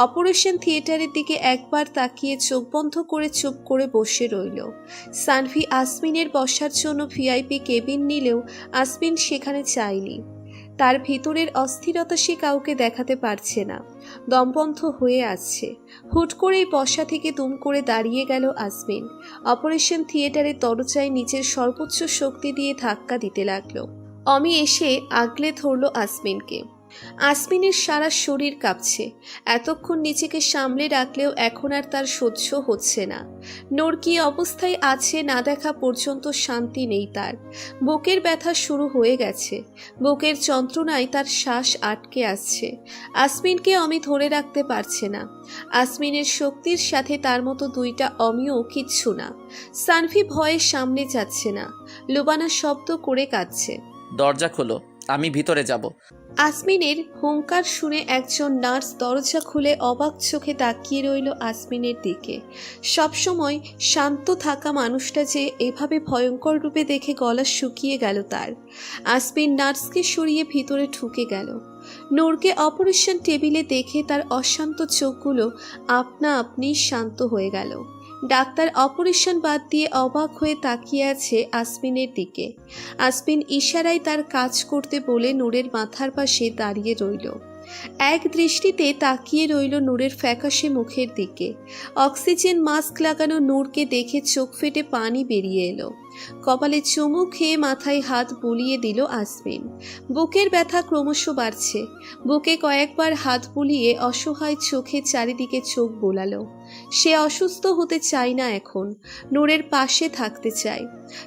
অপারেশন থিয়েটারের দিকে একবার তাকিয়ে চোখ বন্ধ করে চুপ করে বসে রইল। সানভি আসমিনের বসার জন্য ভিআইপি কেবিন নিলেও আসমিন সেখানে চায়নি। তার ভিতরের অস্থিরতা সে কাউকে দেখাতে পারছে না। দমবন্ধ হয়ে আসছে। হুট করেই বসা থেকে দুম করে দাঁড়িয়ে গেল আসমিন। অপারেশন থিয়েটারের দরজায় নিজের সর্বোচ্চ শক্তি দিয়ে ধাক্কা দিতে লাগলো। অমি এসে আগলে ধরল আসমিনকে। আসমিনের সারা শরীর কাঁপছে। এতক্ষণ নিজেকে সামলে রাখলেও এখন আর তার সহ্য হচ্ছে না। নূর কি অবস্থায় আছে না দেখা পর্যন্ত শান্তি নেই তার। বুকের ব্যথা শুরু হয়ে গেছে। বুকের যন্ত্রণায় তার শ্বাস আটকে আসছে। আসমিনকে অমি ধরে রাখতে পারছে না। আসমিনের শক্তির সাথে তার মতো 2টা অমিও কিচ্ছু না। সানভি ভয়ে সামনে যাচ্ছে না। লুবানা শব্দ করে কাঁদছে। দরজা খোলো, আমি ভিতরে যাব। আসমিনের হুঙ্কার শুনে একজন নার্স দরজা খুলে অবাক চোখে তাকিয়ে রইল আসমিনের দিকে। সবসময় শান্ত থাকা মানুষটা যে এভাবে ভয়ঙ্কর রূপে দেখে গলা শুকিয়ে গেল তার। আসমিন নার্সকে সরিয়ে ভিতরে ঢুকে গেল। নূরকে অপারেশন টেবিলে দেখে তার অশান্ত চোখগুলো আপনা আপনি শান্ত হয়ে গেল। ডাক্তার অপারেশন বাদ দিয়ে অবাক হয়ে তাকিয়ে আছে আসমিনের দিকে। আসমিন ইশারায় তার কাজ করতে বলে নূরের মাথার পাশে দাঁড়িয়ে রইল। এক দৃষ্টিতে তাকিয়ে রইল নূরের ফ্যাকাশে মুখের দিকে। অক্সিজেন মাস্ক লাগানো নূরকে দেখে চোখ ফেটে পানি বেরিয়ে এলো। কপালে চুমু খেয়ে মাথায় হাত বুলিয়ে দিল আসমিন। বুকের ব্যথা ক্রমশ বাড়ছে। বুকে কয়েকবার হাত বুলিয়ে অসহায় চোখে চারিদিকে চোখ বোলালো। সে অসুস্থ হতে চায় না এখন, নূরের পাশে থাকতে চায়,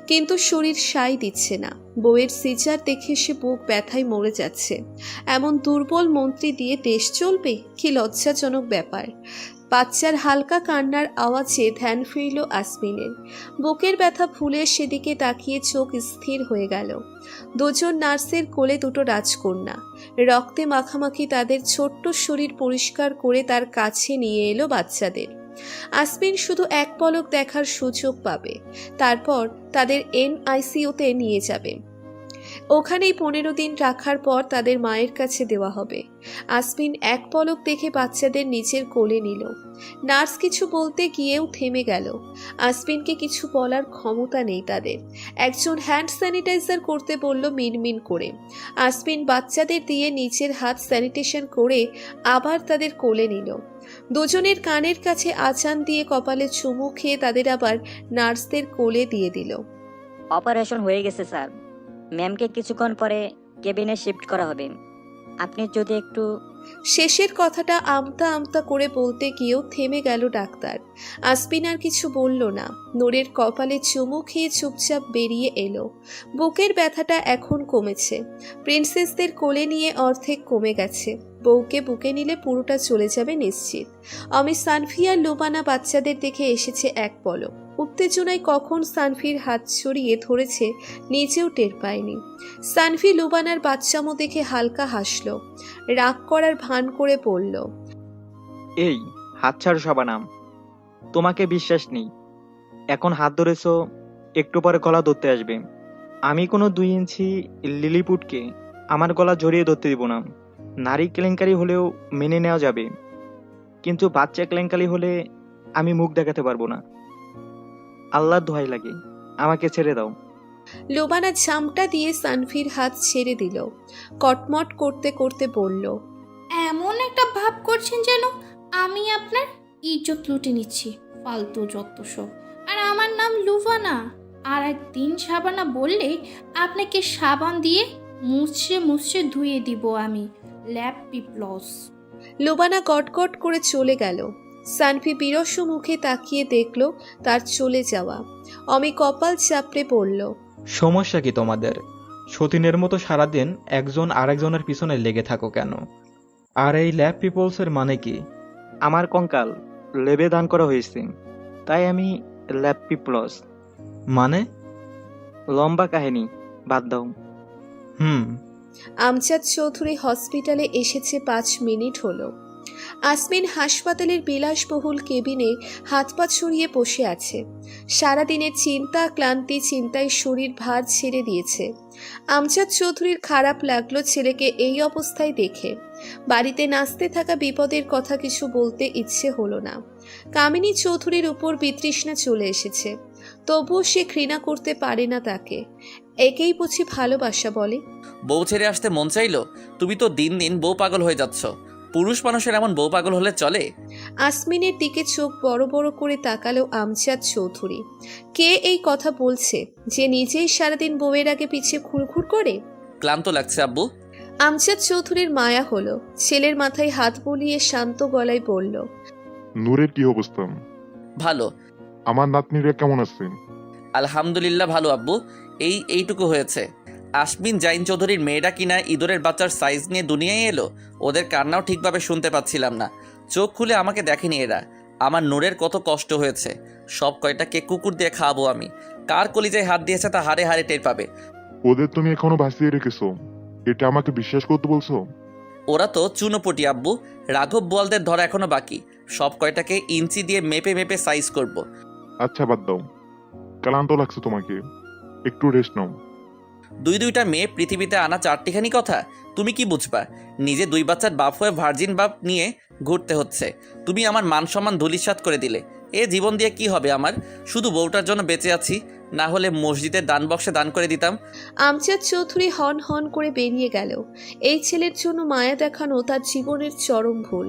কিন্তু শরীর সায় দিচ্ছে না। বউয়ের সিজার দেখে সে বুক ব্যথায় মরে যাচ্ছে। এমন দুর্বল মন্ত্রী দিয়ে দেশ চলবে? কি লজ্জাজনক ব্যাপার। বাচ্চার হালকা কান্নার আওয়াজে ধ্যান ফিরল আসমিনের। বুকের ব্যথা ভুলে সেদিকে তাকিয়ে চোখ স্থির হয়ে গেল। 2জন নার্সের কোলে 2টো রাজকন্যা। রক্তে মাখামাখি তাদের ছোট্ট শরীর পরিষ্কার করে তার কাছে নিয়ে এলো বাচ্চাদের। আসমিন শুধু এক পলক দেখার সুযোগ পাবে, তারপর তাদের NICUতে নিয়ে যাবে। ওখানেই 15 দিন রাখার পর তাদের মায়ের কাছে দেওয়া হবে। আসমিন এক পলক দেখে বাচ্চাদের নিজের কোলে নিল। নার্স কিছু বলতে গিয়েও থেমে গেল। আসমিনকে কিছু বলার ক্ষমতা নেই তাদের। একজন হ্যান্ড স্যানিটাইজার করতে বলল মিনমিন করে। আসমিন বাচ্চাদের দিয়ে নিজের হাত স্যানিটেশন করে আবার তাদের কোলে নিল। 2জনের কানের কাছে আচান দিয়ে কপালে চুমু খেয়ে তাদের আবার নার্সদের কোলে দিয়ে দিল। অপারেশন হয়ে গেছে স্যার। ম্যামকে কিছুক্ষণ পরে কেবিনে শিফট করা হবে। আপনি যদি একটু... শেষের কথাটা আমতা আমতা করে বলতে গিয়েও থেমে গেল ডাক্তার। আসমিন আর কিছু বলল না। নূরের কপালে চুমু খেয়ে চুপচাপ বেরিয়ে এলো। বুকের ব্যথাটা এখন কমেছে। প্রিন্সেসদের কোলে নিয়ে অর্ধেক কমে গেছে। বউকে বুকে নিলে পুরোটা চলে যাবে নিশ্চিত। অমি সানভি আর লুবানা বাচ্চাদের দেখে এসেছে এক পলক। উত্তেজনায় কখন সানভির হাত ছড়িয়ে ধরেছে নিজেও টের পায়নি। সানভি লুবানার বাচ্চামো দেখে হালকা হাসল, রাগ করার ভান করে বলল, এই হাত ছাড়ো শাবানাম, তোমাকে বিশ্বাস নেই। এখন হাত ধরেছো, একটু পরে গলা ধরতে আসবে। আমি কোনো 2 ইঞ্চি লিলিপুটকে আমার গলা জড়িয়ে ধরতে দিব না। নারী কেলেঙ্কারি হলেও মেনে নেওয়া যাবে, কিন্তু বাচ্চা কেলেঙ্কারি হলে আমি মুখ দেখাতে পারবো না। আল্লাহর দোহাই লাগে, আমাকে ছেড়ে দাও। লুবানা ঝামটা দিয়ে সানভির হাত ছেড়ে দিল। কটমট করতে করতে বলল, এমন একটা ভাব করছেন যেন আমি আপনার ইজ্জত লুটে নিচ্ছি। ফালতু যত সব। আর আমার নাম লুভানা। আর একদিন সাবানা বললে আপনাকে সাবান দিয়ে মুছড়ে মুছড়ে ধুয়ে দিব আমি। ল্যাপ পিপলস। লুবানা গটগট করে চলে গেল। সানভি বিরস মুখে তাকিয়ে দেখল তার চলে যাওয়া। অমি কপাল চাপড়ে পড়ল, সমস্যা কি তোমাদের? সতীনের মতো সারাদিন একজন আরেকজনের পিছনে লেগে থাকো কেন? আর এই ল্যাব পিপলসের মানে কি? আমার কঙ্কাল লেবে দান করা হয়েছে, তাই আমি ল্যাব পিপলস। মানে? লম্বা কাহিনী, বাদ দাও। আমজাদ চৌধুরী হসপিটালে এসেছে 5 মিনিট হলো। আসমিন হাসপাতালের বিলাসবহুল কেবিনে হাত পা ছড়িয়ে বসে আছে। সারাদিনের চিন্তা ক্লান্তি চিন্তায় শরীর ভার ছেড়ে দিয়েছে। আমজাদ চৌধুরীর খারাপ লাগলো ছেলেকে এই অবস্থায় দেখে। বাড়িতে নাচতে থাকা বিপদের কথা কিছু বলতে ইচ্ছে হলো না। কামিনী চৌধুরীর উপর বিতৃষ্ণা চলে এসেছে, তবুও সে ঘৃণা করতে পারে না তাকে। একেই বুঝি ভালোবাসা বলে। বউ ছেড়ে আসতে মন চাইলো? তুমি তো দিন দিন বউ পাগল হয়ে যাচ্ছ। পুরুষ মানুষের এমন বউ পাগল হলে চলে? আসমিনের দিকে চোখ বড় বড় করে তাকালো আমজাদ চৌধুরী। কে এই কথা বলছে যে নিজেই সারাদিন বউয়ের আগে পিছিয়ে ঘুরঘুর করে? ক্লান্ত লাগছে আব্বু। আমজাদ চৌধুরীর মায়া হলো, ছেলের মাথায় হাত বুলিয়ে শান্ত গলায় বলল, নূরের কি অবস্থা? ভালো। আমার নাতনিরা কেমন আছে? আলহামদুলিল্লাহ ভালো আব্বু। এইটুকু হয়েছে। আসমিন জাইন চৌধুরীর মেয়েটা কিনা ইঁদুরের বাচ্চার সাইজ নিয়ে দুনিয়ায় এলো। ওদের কান্নাও ঠিকভাবে শুনতে পাচ্ছিলাম না। চোখ খুলে আমাকে দেখেনি এরা। আমার নূরের কত কষ্ট হয়েছে। সব কয়টাকে কুকুর দিয়ে খাওয়াবো আমি। কার কলিজায় হাত দিয়েছে তা হারে হারে টের পাবে। ওদের তুমি এখনো বাঁচিয়ে রেখেছো, এটা আমাকে বিশ্বাস করতে বলছো? ওরা তো চুনোপটি আব্বু। রাঘব বোয়ালদের ধরা এখনো বাকি। সব কয়টাকে ইঞ্চি দিয়ে মেপে মেপে সাইজ করব। আচ্ছা বাদ দাও, ক্লান্ত লাগছে তোমাকে, একটু রেস্ট নাও। 2টা মেয়ে পৃথিবীতে আনা 4টিখানি কথা। তুমি কি বুঝবা? নিজে 2 বাচ্চার বাপ হয়ে ভার্জিন বাপ নিয়ে ঘুরতে হচ্ছে। তুমি আমার মান সম্মান ধূলিসাৎ করে দিলে। এ জীবন দিয়ে কি হবে আমার? শুধু বউটার জন্য বেঁচে আছি, না হলে মসজিদের দান বক্সে দান করে দিতাম। আমজাদ চৌধুরী হন হন করে বেরিয়ে গেল। এই ছেলের জন্য মায়া দেখানো তার জীবনের চরম ভুল।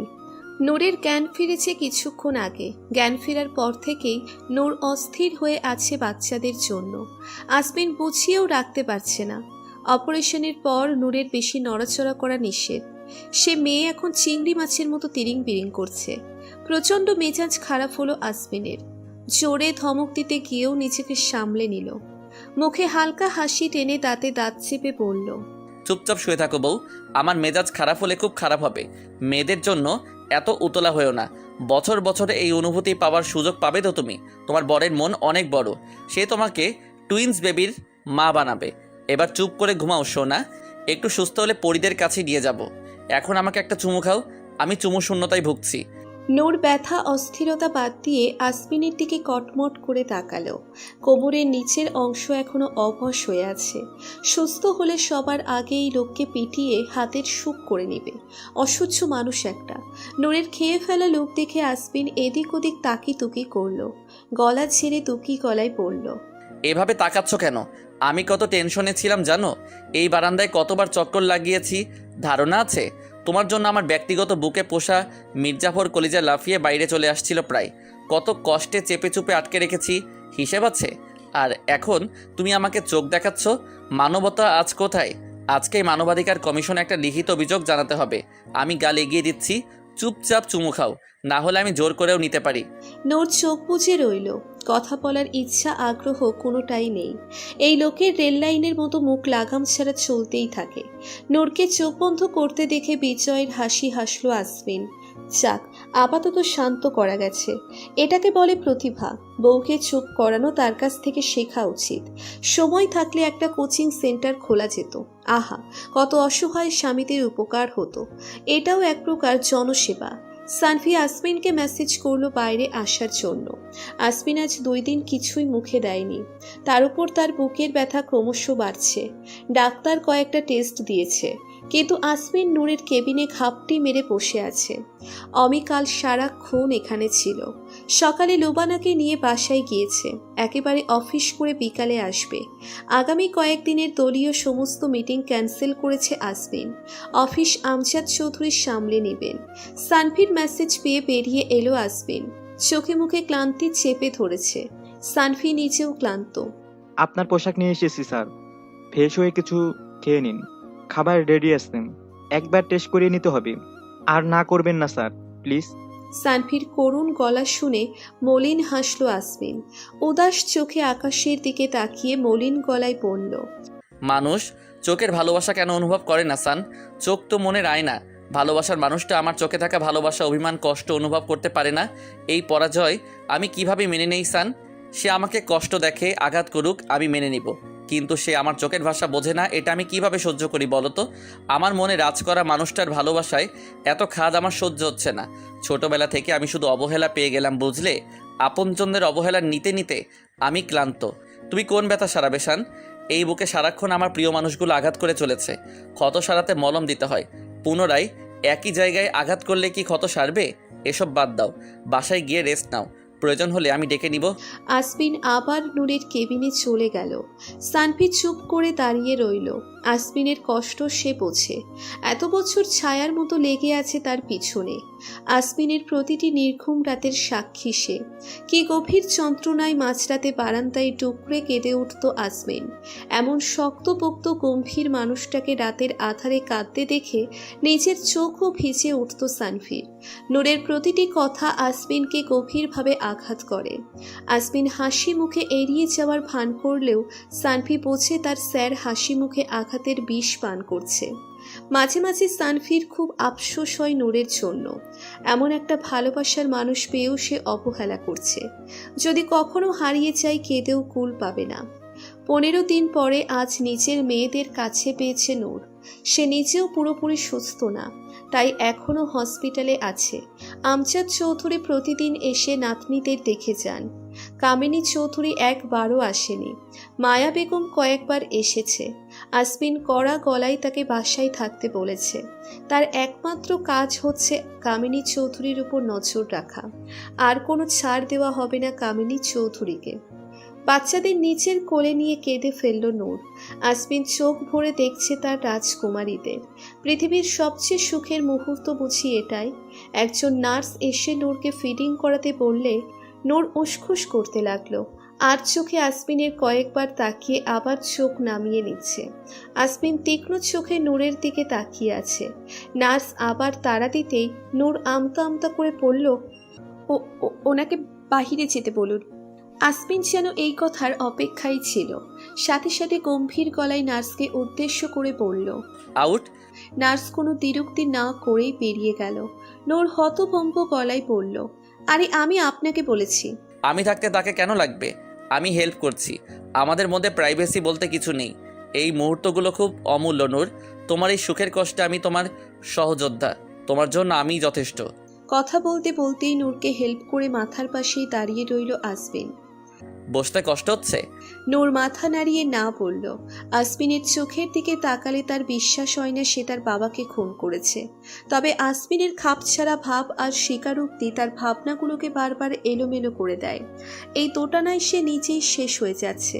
নূরের জ্ঞান ফিরেছে কিছুক্ষণ আগে। জ্ঞান ফেরার পর থেকেই নূর অস্থির হয়ে আছে বাচ্চাদের জন্য। আসমিন বুঝিয়েও রাখতে পারছে না। অপারেশনের পর নূরের বেশি নড়াচড়া করা নিষেধ। সে মেয়ে এখন চিংড়ি মাছের মতো তিরিং বিরিং করছে। প্রচণ্ড মেজাজ খারাপ হলো আসমিনের। জোরে ধমক দিতে গিয়েও নিজেকে সামলে নিল। মুখে হালকা হাসি টেনে দাঁতে দাঁত চেপে বলল, চুপচাপ শুয়ে থাকো বউ। আমার মেজাজ খারাপ হলে খুব খারাপ হবে। মেয়েদের জন্য এত উতলা হয়েও না। বছর বছরে এই অনুভূতি পাওয়ার সুযোগ পাবে তো তুমি। তোমার বরের মন অনেক বড়, সে তোমাকে টুইন্স বেবির মা বানাবে। এবার চুপ করে ঘুমাও সোনা। একটু সুস্থ হলে পরিদের কাছে নিয়ে যাব। এখন আমাকে একটা চুমু খাও, আমি চুমু শূন্যতায় ভুগছি। নূর ব্যথা অস্থিরতা বাদ দিয়ে আসমিনের দিকে কটমট করে তাকালো। কোমরের নিচের অংশ এখনো অবশ হয়ে আছে। সুস্থ হলে সবার আগে এই লোককে পিটিয়ে হাতের সুখ করে নেবে। অসহ্য মানুষ একটা। নূরের খেয়ে ফেলা লোক দেখে আসমিন এদিক ওদিক তাকিতুকি করলো। গলা ছেড়ে তুকি গলায় পড়ল, এভাবে তাকাচ্ছ কেন? আমি কত টেনশনে ছিলাম জানো? এই বারান্দায় কতবার চক্কর লাগিয়েছি ধারণা আছে? তোমার জন্য আমার ব্যক্তিগত বুকে পোষা মির্জাফর কলিজা লাফিয়ে বাইরে চলে আসছিল প্রায়। কত কষ্টে চেপে চুপে আটকে রেখেছি, হিসেব আছে? আর এখন তুমি আমাকে চোখ দেখাচ্ছ? মানবতা আজ কোথায়? আজকেই মানবাধিকার কমিশনে একটা লিখিত অভিযোগ জানাতে হবে। আমি গাল এগিয়ে দিচ্ছি, চুপচাপ চুমু খাও, না হলে আমি জোর করেও নিতে পারি। নূর চোখ বুজে রইল। কথা বলার ইচ্ছা আগ্রহ কোনোটাই নেই। এই লোকের রেল লাইনের মতো মুখ লাগাম ছাড়া চলতেই থাকে। নূরকে চোখ বন্ধ করতে দেখে বিজয়ের হাসি হাসলো আসমিন। যাক, আপাতত শান্ত করা গেছে। এটাকে বলে প্রতিভা। বউকে চুপ করানো তার কাছ থেকে শেখা উচিত। সময় থাকলে একটা কোচিং সেন্টার খোলা যেত। আহা, কত অসহায় স্বামীদের উপকার হতো। এটাও এক প্রকার জনসেবা। সানভি আসমিনকে মেসেজ করলো বাইরে আসার জন্য। আসমিন আজ 2 দিন কিছুই মুখে দেয়নি। তার উপর তার বুকের ব্যথা ক্রমশ বাড়ছে। ডাক্তার কয়েকটা টেস্ট দিয়েছে, কিন্তু আসমিন নূরের কেবিনে ঘাপটি মেরে বসে আছে। অমি কাল সারাক্ষণ এখানে ছিল। সকালে লোবানাকে নিয়ে বাসায় গিয়েছে। একেবারে অফিস করে বিকালে আসবে। আগামী কয়েকদিনের দলীয় সমস্ত মিটিং ক্যান্সেল করেছে আসমিন। অফিস আমজাদ চৌধুরী সামলে নেবেন। সানভির মেসেজ পেয়ে বেরিয়ে এলো আসমিন। চোখে মুখে ক্লান্তি চেপে ধরেছে। সানভি নিজেও ক্লান্ত। আপনার পোশাক নিয়ে এসেছি স্যার, ফ্রেশ হয়ে কিছু খেয়ে নিন। খাবার রেডি আসতেন, একবার টেস্ট করিয়ে নিতে হবে। আর না করবেন না স্যার, প্লিজ। সানভির করুণ গলা শুনে মলিন হাসল আসমিন। উদাস চোখে আকাশের দিকে তাকিয়ে মলিন গলায় বলল, মানুষ চোখের ভালোবাসা কেন অনুভব করে না সান? চোখ তো মনের আয়না। ভালোবাসার মানুষটা আমার চোখে থাকা ভালোবাসা, অভিমান, কষ্ট অনুভব করতে পারে না। এই পরাজয় আমি কিভাবে মেনে নেই সান? সে আমাকে কষ্ট দেখে, আঘাত করুক, আমি মেনে নিব, কিন্তু সে আমার চোখের ভাষা বোঝে না। এটা আমি কিভাবে সহ্য করি বলো তো? আমার মনে রাজ করা মানুষটার ভালোবাসায় এত খাদ আমার সহ্য হচ্ছে না। ছোটবেলা থেকে আমি শুধু অবহেলা পেয়ে গেলাম, বুঝলে? আপনজনদের অবহেলা নিতে নিতে আমি ক্লান্ত। তুমি কোন ব্যথা সারাবে শান? এই বুকে সারাক্ষণ আমার প্রিয় মানুষগুলো আঘাত করে চলেছে। ক্ষত সারাতে মলম দিতে হয়। পুনরায় একই জায়গায় আঘাত করলে কি ক্ষত সারবে? এসব বাদ দাও, বাসায় গিয়ে রেস্ট নাও। প্রয়োজন হলে আমি ডেকে নিব। আসমিন আবার নূরের কেবিনে চলে গেল। সানভি চুপ করে দাঁড়িয়ে রইল। আসমিনের কষ্ট সে বোঝে। এত বছর ছায়ার মতো লেগে আছে তার পিছনে। আসমিনের প্রতিটি নির্ঘুম রাতের সাক্ষী সে। কি গভীর যন্ত্রণায় মাঝরাতে বারান্দায় টুকরে কেঁদে উঠত আসমিন। এমন শক্তপোক্ত গম্ভীর মানুষটাকে রাতের আধারে কাঁদতে দেখে নিজের চোখও ভিজে উঠত সানভির। নূরের প্রতিটি কথা আসমিনকে গভীরভাবে আঘাত করে। আসমিন হাসি মুখে এড়িয়ে যাওয়ার ভান করলেও সানভি বোঝে তার স্যার হাসি মুখে আঘাতের বিষ পান করছে। মাঝে মাঝে সানভির খুব আফসোস হয় নূরের জন্য। এমন একটা ভালোবাসার মানুষ পেয়েও সে অবহেলা করছে। যদি কখনো হারিয়ে যায় কেঁদেও কুল পাবে না। 15 দিন পরে আজ নিজের মেয়েদের কাছে পেয়েছে নূর। সে নিজেও পুরোপুরি সুস্থ না, তাই এখনো হসপিটালে আছে। আমজাদ চৌধুরী প্রতিদিন এসে নাতনিদের দেখে যান। কামিনী চৌধুরী একবারও আসেনি। মায়া বেগম কয়েকবার এসেছে। আসমিন কড়া গলায় তাকে বাসায় থাকতে বলেছে। তার একমাত্র কাজ হচ্ছে কামিনী চৌধুরীর উপর নজর রাখা। আর কোনো ছাড় দেওয়া হবে না কামিনী চৌধুরীকে। বাচ্চাদের নিচের কোলে নিয়ে কেঁদে ফেলল নূর। আসমিন চোখ ভরে দেখছে তার রাজকুমারীদের। পৃথিবীর সবচেয়ে সুখের মুহূর্ত বুঝি এটাই। একজন নার্স এসে নূরকে ফিডিং করাতে বললে নূর উসখুস করতে লাগলো। আর চোখে আসমিনের কয়েকবার তাকিয়ে আবার চোখ নামিয়ে নিচ্ছে। আসমিন তীক্ষ্ণ চোখে নূরের দিকে তাকিয়ে আছে। নার্স আবার তাড়া দিতেই নূর আমতা আমতা করে পড়ল, ওনাকে বাহিরে যেতে বলুন। আসমিন যেন এই কথার অপেক্ষায় ছিল। সাথে সাথে গম্ভীর গলায় নার্সকে উদ্দেশ্য করে বলল, আউট। নার্স কোনো দ্বিরুক্তি না করেই বেরিয়ে গেল। নূর হতভম্ব গলায় বলল, আরে আমি আপনাকে বলেছি। আমি থাকতে তাকে কেন লাগবে? আমি হেল্প করছি। আমাদের মধ্যে প্রাইভেসি বলতে কিছু নেই। এই মুহূর্তগুলো খুব অমূল্য নূর। তোমার এই সুখের কষ্টে আমি তোমার সহযোদ্ধা। তোমার জন্য আমিই যথেষ্ট। কথা বলতে বলতেই নূরকে হেল্প করে মাথার পাশেই দাঁড়িয়ে রইল আসমিন। বসতে কষ্ট হচ্ছে? নূর মাথা নাড়িয়ে না বলল। আসমিনের চোখের দিকে তাকালে তার বিশ্বাস হয় না সে তার বাবাকে খুন করেছে। তবে আসমিনের খাপছাড়া ভাব আর স্বীকারোক্তি তার ভাবনাগুলোকে বারবার এলোমেলো করে দেয়। এই দোটানায় সে নিজেই শেষ হয়ে যাচ্ছে।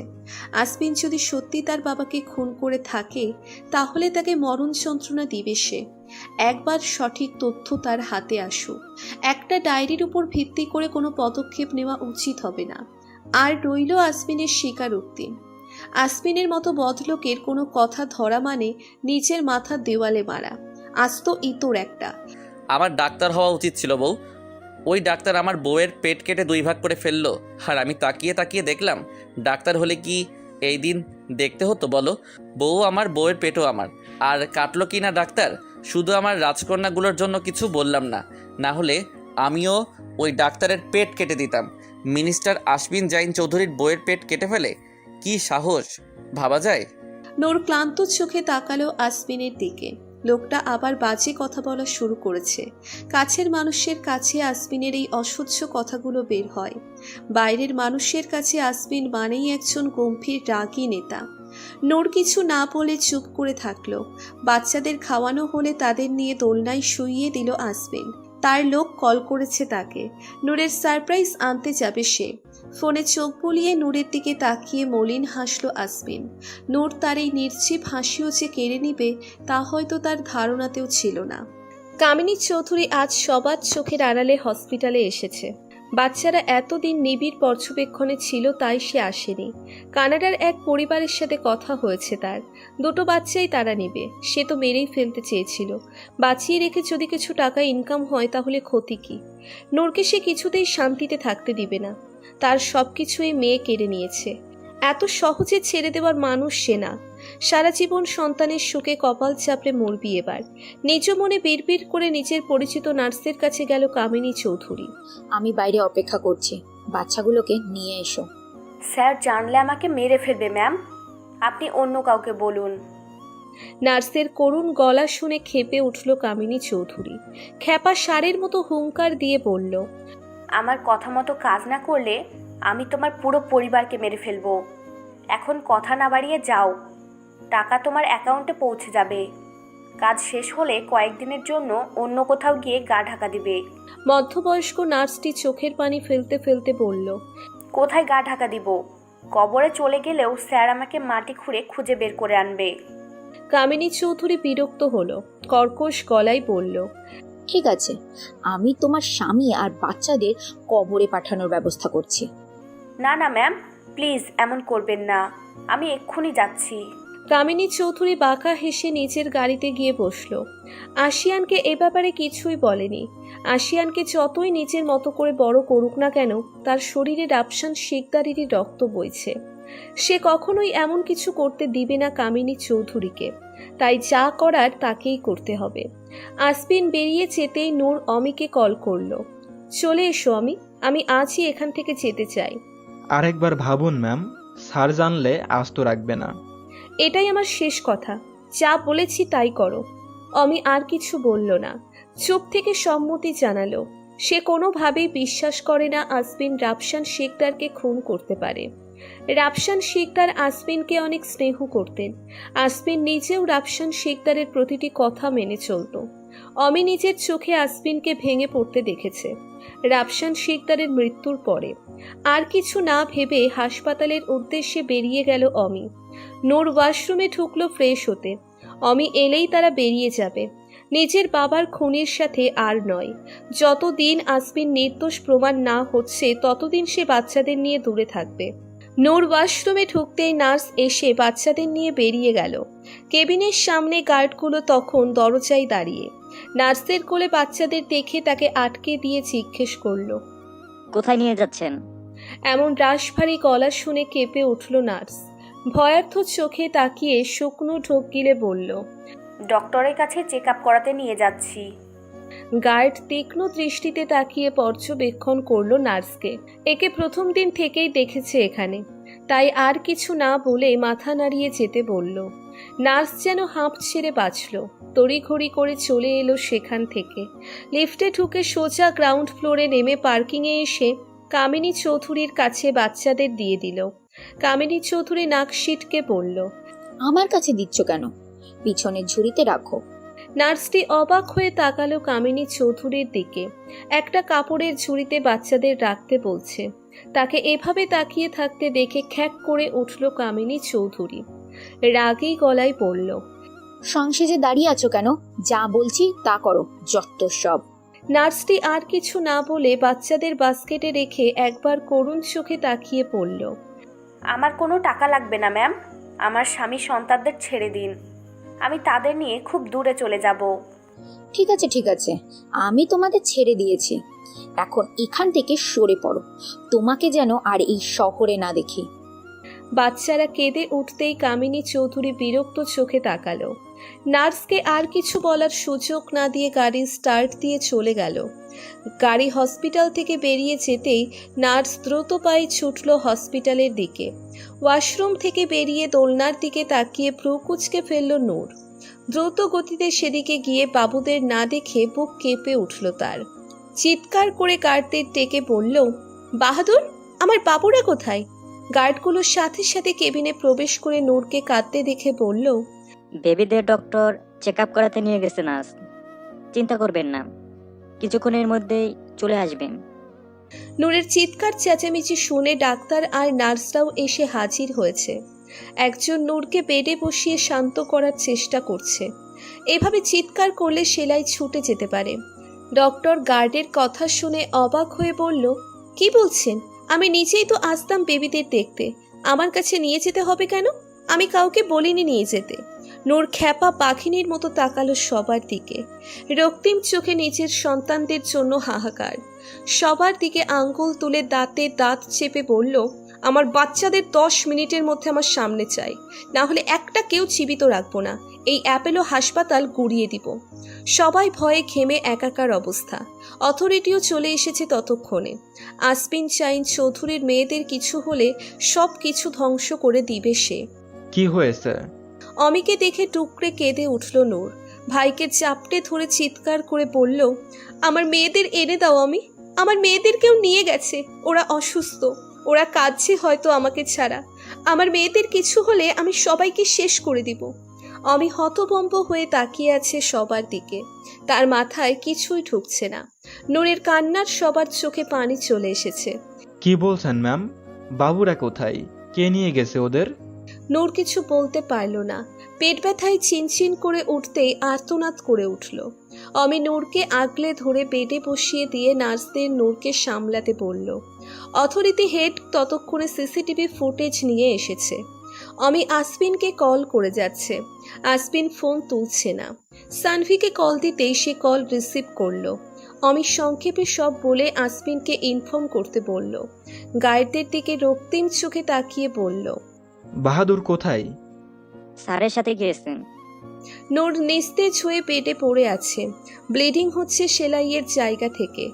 আসমিন যদি সত্যি তার বাবাকে খুন করে থাকে, তাহলে তাকে মরণ যন্ত্রণা দিবে সে। একবার সঠিক তথ্য তার হাতে আসুক। একটা ডায়েরির উপর ভিত্তি করে কোনো পদক্ষেপ নেওয়া উচিত হবে না। আর রইল আসমিনের স্বীকারোক্তি। আসমিনের মতো বদলোকের কোনো কথা ধরা মানে নিজের মাথা দেওয়ালে মারা। আস্ত ইতর একটা। আমার ডাক্তার হওয়া উচিত ছিল বউ। ওই ডাক্তার আমার বউয়ের পেট কেটে 2 ভাগ করে ফেললো, আর আমি তাকিয়ে তাকিয়ে দেখলাম। ডাক্তার হলে কি এই দিন দেখতে হতো বলো? বউ আমার, বউয়ের পেটও আমার। আর কাটলো কি না ডাক্তার? শুধু আমার রাজকন্যাগুলোর জন্য কিছু বললাম না, না হলে আমিও ওই ডাক্তারের পেট কেটে দিতাম। মিনিস্টার আশবিন জাইন চৌধুরীর বইয়ের পেট কেটে ফেলে, কি সাহস, ভাবা যায়? নূর ক্লান্ত চোখে তাকালো আসমিনের দিকে। লোকটা আবার বাজে কথা বলা শুরু করেছে। কাছের মানুষের কাছে আসমিনের এই অসহ্য কথাগুলো বের হয়। বাইরের মানুষের কাছে আসমিন মানেই একজন গম্ভীর রাগী নেতা। নূর কিছু না বলে চুপ করে থাকলো। বাচ্চাদের খাওয়ানো হলে তাদের নিয়ে দোলনায় শুইয়ে দিল আসমিন। তার লোক কল করেছে তাকে। নূরের সারপ্রাইজ আনতে যাবে সে। ফোনে চোখ বুলিয়ে নূরের দিকে তাকিয়ে মলিন হাসলো আসমিন। নূর তার এই নির্জীব হাসিও যে কেড়ে নিবে তা হয়তো তার ধারণাতেও ছিল না। কামিনী চৌধুরী আজ সবার চোখের আড়ালে হসপিটালে এসেছে। বাচ্চারা এতদিন নিবিড় পর্যবেক্ষণে ছিল তাই সে আসেনি। কানাডার এক পরিবারের সাথে কথা হয়েছে তার। দুটো বাচ্চাই তারা নেবে। সে তো মেরেই ফেলতে চেয়েছিল। বাঁচিয়ে রেখে যদি কিছু টাকা ইনকাম হয় তাহলে ক্ষতি কি? নূরকে সে কিছুতেই শান্তিতে থাকতে দিবে না। তার সবকিছুই মেয়ে কেড়ে নিয়েছে। এত সহজে ছেড়ে দেওয়ার মানুষ সে না। সারা জীবন সন্তানের সুখে কপাল চাপড়ে মরবি এবার। নিজ মনে বিড়বিড় করে নিজের পরিচিত নার্সের কাছে গেল কামিনী চৌধুরী। আমি বাইরে অপেক্ষা করছি, বাচ্চাগুলোকে নিয়ে এসো। স্যার জানলে আমাকে মেরে ফেলবে ম্যাম, আপনি অন্য কাউকে বলুন। নার্সের করুণ গলা শুনে ক্ষেপে উঠল কামিনী চৌধুরী। খ্যাপা ষাঁড়ের মতো হুঙ্কার দিয়ে বলল, আমার কথা মতো কাজ না করলে আমি তোমার পুরো পরিবারকে মেরে ফেলবো। এখন কথা না বাড়িয়ে যাও, টাকা তোমার অ্যাকাউন্টে পৌঁছে যাবে। কাজ শেষ হলে কয়েকদিনের জন্য অন্য কোথাও গিয়ে গা ঢাকা দিবে। মধ্যবয়স্ক নার্সটি চোখের পানি ফেলতে ফেলতে বলল, কোথায় গা ঢাকা দিব? কবরে চলে গেলেও স্যার আমাকে মাটি খুঁড়ে খুঁজে বের করে আনবে। কামিনী চৌধুরী বিরক্ত হলো, কর্কশ গলায় বলল, ঠিক আছে, আমি তোমার স্বামী আর বাচ্চাদের কবরে পাঠানোর ব্যবস্থা করছি। না না ম্যাম, প্লিজ এমন করবেন না, আমি এক্ষুনি যাচ্ছি। কামিনী চৌধুরী বাঁকা হেসে নিজের গাড়িতে গিয়ে বসল। আশিয়ানকে এ ব্যাপারে কিছুই বলেনি। আশিয়ানকে যতই নিজের মতো করে বড় করুক না কেন, তার শরীরে রাফসান শিকদারেরই রক্ত বইছে। সে কখনোই এমন কিছু করতে দিবে না কামিনী চৌধুরীকে। তাই যা করার তাকেই করতে হবে। আসবিন বেরিয়ে যেতেই নূর অমিকে কল করলো। চলে এসো আমি আজই এখান থেকে যেতে চাই। আরেকবার ভাবুন ম্যাম, স্যার জানলে আস্ত রাখবে না। এটাই আমার শেষ কথা, যা বলেছি তাই করো। অমি আর কিছু বলল না, চুপ থেকে সম্মতি জানালো। সে কোনোভাবেই বিশ্বাস করে না আসবিন রাফসান শিকদারকে খুন করতে পারে। রাফসান শিকদার আসবিনকে অনেক স্নেহ করতেন। আসবিন নিজেও রাফসান শিকদারের প্রতিটি কথা মেনে চলত। অমি নিজের চোখে আসবিনকে ভেঙে পড়তে দেখেছে রাফসান শিকদারের মৃত্যুর পরে। আর কিছু না ভেবে হাসপাতালের উদ্দেশ্যে বেরিয়ে গেল অমি। নূর ওয়াশরুমে ঢুকলো ফ্রেশ হতে। অমি এলেই তারা বেরিয়ে যাবে। নিজের বাবার খুনির সাথে আর নয়। যতদিন আসবিন নির্দোষ প্রমাণ না হচ্ছে ততদিন সে বাচ্চাদের নিয়ে দূরে থাকবে। নূর ওয়াশরুমে ঢুকতেই নার্স এসে বাচ্চাদের নিয়ে বেরিয়ে গেল। কেবিনের সামনে গার্ডগুলো তখন দরজায় দাঁড়িয়ে। নার্সের কোলে বাচ্চাদের দেখে তাকে আটকে দিয়ে জিজ্ঞেস করলো, কোথায় নিয়ে যাচ্ছেন? এমন রাশভারী গলা শুনে কেঁপে উঠল নার্স। ভয়ার্থ চোখে তাকিয়ে শুকনো ঢোক গিলে বলল, ডক্টরের কাছে চেক আপ করাতে নিয়ে যাচ্ছি। গার্ড তীক্ষ্ণ দৃষ্টিতে তাকিয়ে পর্যবেক্ষণ করলো নার্সকে। একে প্রথম দিন থেকেই দেখেছে এখানে, তাই আর কিছু না বলে মাথা নাড়িয়ে যেতে বলল। নার্স যেন হাঁপ ছেড়ে বাঁচল। তড়িঘড়ি করে চলে এলো সেখান থেকে। লিফটে ঢুকে সোজা গ্রাউন্ড ফ্লোরে নেমে পার্কিংয়ে এসে কামিনী চৌধুরীর কাছে বাচ্চাদের দিয়ে দিল। কামিনী চৌধুরী নাক সিটকে বলল, আমার কাছে দিচ্ছ কেন? পিছনের ঝুড়িতে রাখো। নার্সটি অবাক হয়ে তাকালো কামিনী চৌধুরীর দিকে। একটা কাপড়ের ঝুড়িতে বাচ্চাদের রাখতে বলছে। তাকে এভাবে তাকিয়ে থাকতে দেখে খ্যাক করে উঠল কামিনী চৌধুরী। রাগী গলায় বলল, সংসেজে দাঁড়িয়ে আছো কেন? যা বলছি তা করো, যত সব। নার্সটি আর কিছু না বলে বাচ্চাদের বাস্কেটে রেখে একবার করুণ চোখে তাকিয়ে পড়ল। আমার কোনো টাকা লাগবে না ম্যাম, আমার স্বামী সন্তানদের ছেড়ে দিন, আমি তাদের নিয়ে খুব দূরে চলে যাব। ঠিক আছে ঠিক আছে, আমি তোমাদের ছেড়ে দিয়েছি, এখন এখান থেকে সরে পড়ো, তোমাকে যেন আর এই শহরে না দেখি। বাচ্চারা কেঁদে উঠতেই কামিনী চৌধুরী বিরক্ত চোখে তাকালো। নার্সকে আর কিছু বলার সুযোগ না দিয়ে গাড়ি স্টার্ট দিয়ে চলে গেল। গাড়ি হসপিটাল থেকে বেরিয়ে যেতেই নার্স দ্রুত পায়ে ছুটল হসপিটালের দিকে। ওয়াশরুম থেকে বেরিয়ে দোলনার দিকে তাকিয়ে ভ্রু কুঁচকে ফেলল নূর। দ্রুত গতিতে সেদিকে গিয়ে বাবুদের না দেখে বুক কেঁপে উঠল তার। চিৎকার করে গার্ডদের ডেকে বলল, বাহাদুর, আমার বাবুরা কোথায়? গার্ডগুলোর সাথে সাথে কেবিনে প্রবেশ করে নূরকে কাঁদতে দেখে বলল, বেবিদের ডক্টর চেক আপ করাতে নিয়ে গেছে নার্স, চিন্তা করবেন না, কিছুক্ষণের মধ্যেই চলে আসবেন। নূরের চিৎকার চেঁচামেচি শুনে ডাক্তার আর নার্সরাও এসে হাজির হয়েছে। একজন নূরকে বেডে বসিয়ে শান্ত করার চেষ্টা করছে। এভাবে চিৎকার করলে সেলাই ছুটে যেতে পারে। ডক্টর গার্ডের কথা শুনে অবাক হয়ে বলল, কি বলছেন? আমি নিজেই তো আসতাম বেবিদের দেখতে, আমার কাছে নিয়ে যেতে হবে কেন? আমি কাউকে বলিনি নিয়ে যেতে। নূর খ্যাপা পাখিনীর মতো তাকালো সবার দিকে। রক্তিম চোখে নিজের সন্তানদের জন্য হাহাকার। সবার দিকে আঙ্গুল তুলে দাঁতে দাঁত চেপে বলল, আমার বাচ্চাদের 10 মিনিটের মধ্যে আমার সামনে চাই, না হলে একটা কেউ জীবিত রাখবো না। এই অ্যাপেলো হাসপাতাল গুড়িয়ে দিব। সবাই ভয়ে ঘেমে একাকার অবস্থা। অথরিটিও চলে এসেছে ততক্ষণে। আসপিন চাইন চৌধুরীর মেয়েদের কিছু হলে সব কিছু ধ্বংস করে দিবে সে। কি হয়েছে? অমিকে দেখে টুকরে কেঁদে উঠল নূর। ভাইকে চাপটে ধরে চিৎকার করে বলল, আমার মেয়েদের এনে দাও অমি, আমার মেয়েদের কেউ নিয়ে গেছে, ওরা অসুস্থ, ওরা কাঁদছে হয়তো আমাকে ছাড়া। আমার মেয়েদের কিছু হলে আমি সবাইকে শেষ করে দিব। অমি হতভম্ব হয়ে তাকিয়ে আছে সবার দিকে, তার মাথায় কিছুই ঢুকছে না। নূরের কান্নার সবার চোখে পানি চলে এসেছে। কি বলছেন ম্যাম? বাবুরা কোথায়? কে নিয়ে গেছে ওদের? নূর কিছু বলতে পারল না। পেট ব্যথায় চিনচিন করে উঠতেই আর্তনাদ করে উঠল। অমি নূরকে আগলে ধরে বেডে বসিয়ে দিয়ে নার্সদের নূরকে সামলাতে বলল। অথরিটি হেড ততক্ষণে সিসিটিভি ফুটেজ নিয়ে এসেছে। অমি আসপিনকে কল করে যাচ্ছে। আসপিন ফোন তুলছে না। সানভিকে কল দিতেই সে কল রিসিভ করলো। অমি সংক্ষেপে সব বলে আসপিনকে ইনফর্ম করতে বলল। গাইডদের দিকে রক্তিম চোখে তাকিয়ে বলল, বাহাদুর কোথায়? স্যারের সাথে গিয়েছেন। নূর নিস্তেজ হয়ে পেটে পড়ে আছে। ব্লিডিং হচ্ছে সেলাইয়ের জায়গা থেকে।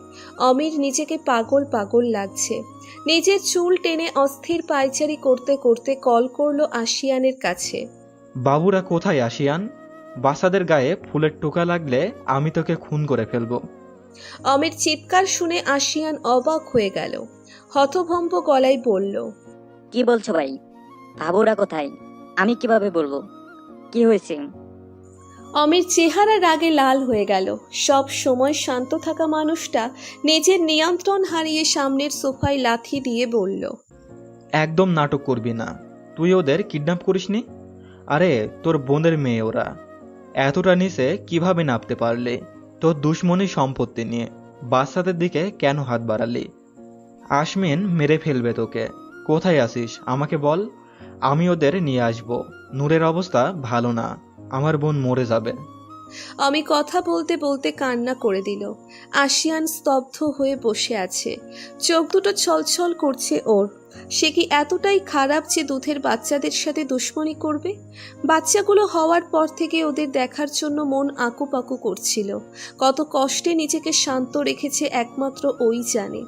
অমির নিজেকে পাগল পাগল লাগছে। নিজের চুল টেনে অস্থির পায়চারি করতে করতে কল করলো আশিয়ানের কাছে। বাবুরা কোথায় আশিয়ান? বাচ্চাদের গায়ে ফুলের টোকা লাগলে আমি তোকে খুন করে ফেলবো। অমির চিৎকার শুনে আশিয়ান অবাক হয়ে গেল। হতভম্ব গলায় বলল, কি বলছো ভাই? বাবুরা কোথায়? আমি কিভাবে বলবো? কি হয়েছে? অমির চেহারা রাগে লাল হয়ে গেল। সব সময় শান্ত থাকা মানুষটা নিজের নিয়ন্ত্রণ হারিয়ে সামনের সোফায় লাথি দিয়ে বলল, একদম নাটক করবি না। তুই ওদের কিডন্যাপ করিসনি? আরে তোর বোনের মেয়ে ওরা। এতটা নিচে কিভাবে নামতে পারলি? তোর দুশ্মনী সম্পত্তি নিয়ে বাচ্চাদের দিকে কেন হাত বাড়ালি? আসমিন মেরে ফেলবে তোকে। কোথায় আছিস আমাকে বল, আমি ওদের নিয়ে আসব। নূরের অবস্থা ভালো না, আমার বোন মরে যাবে। আমি কথা বলতে বলতে কান্না করে দিল। আশিয়ান স্তব্ধ হয়ে বসে আছে। চোখ দুটো ছলছল করছে ওর। সে কি এতটাই খারাপ যে দুধের বাচ্চাদের সাথে দুশ্মনী করবে? বাচ্চাগুলো হওয়ার পর থেকে ওদের দেখার জন্য মন আকুপাকু করছিল। কত কষ্টে নিজেকে শান্ত রেখেছে একমাত্র ওই জানে।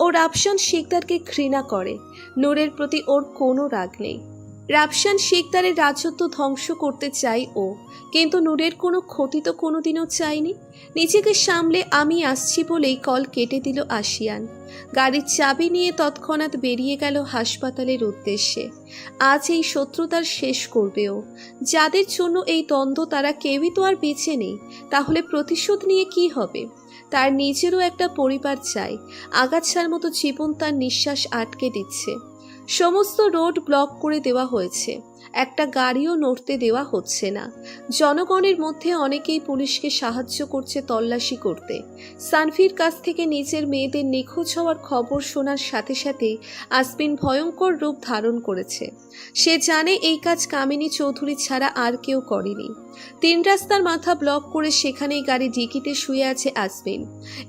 ও রাফসান শিকদারকে ঘৃণা করে। নূরের প্রতি ওর কোনো রাগ নেই। রাফসান শিকদারের রাজত্ব ধ্বংস করতে চাই ও, কিন্তু নূরের কোনো ক্ষতি তো কোনোদিনও চাইনি। নিজেকে সামলে আমি আসছি বলেই কল কেটে দিল আশিয়ান। গাড়ির চাবি নিয়ে তৎক্ষণাৎ বেরিয়ে গেল হাসপাতালের উদ্দেশ্যে। আজ এই শত্রুতার শেষ করবে ও। যাদের জন্য এই দ্বন্দ্ব তারা কেউই তো আর বেঁচে নেই, তাহলে প্রতিশোধ নিয়ে কি হবে? তার নিজেরও একটা পরিবার চাই। আগাছার মতো জীবন তার নিঃশ্বাস আটকে দিচ্ছে। সমস্ত রোড ব্লক করে দেওয়া হয়েছে। একটা গাড়িও নড়তে দেওয়া হচ্ছে না। জনগণের মধ্যে অনেকেই পুলিশকে সাহায্য করছে তল্লাশি করতে। সানভির কাছ থেকে নিজের মেয়েদের নিখোঁজ হওয়ার খবর শোনার সাথে সাথে আসবিন ভয়ঙ্কর রূপ ধারণ করেছে। সে জানে এই কাজ কামিনী চৌধুরী ছাড়া আর কেউ করেনি। 3 রাস্তার মাথা ব্লক করে সেখানেই গাড়ি ডিকিতে শুয়ে আছে আসবিন।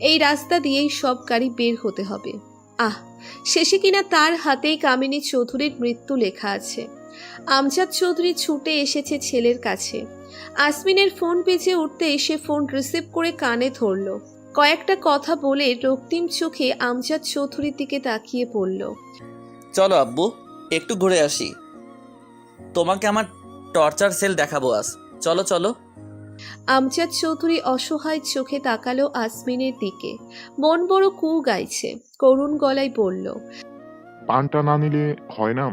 এই রাস্তা দিয়েই সব গাড়ি বের হতে হবে। শেষে কিনা তার হাতেই কামিনী চৌধুরীর মৃত্যু লেখা আছে। আমজাদ চৌধুরী ছুটে এসেছে ছেলের কাছে। আসমিনের ফোন বেজে উঠতে সে ফোন রিসিভ করে কানে ধরল। কয়েকটা কথা বলে রক্তিম চোখে আমজাদ চৌধুরীর দিকে তাকিয়ে পড়ল। চলো আব্বু, একটু ঘুরে আসি। তোমাকে আমার টর্চার সেল দেখাবো আজ। চলো চলো। আমজাদ চৌধুরী অসহায় চোখে তাকালো আসমিনের দিকে। মন বড় কু গাইছে, করুণ গলায় বলল, পানটা না নিলে হয় না?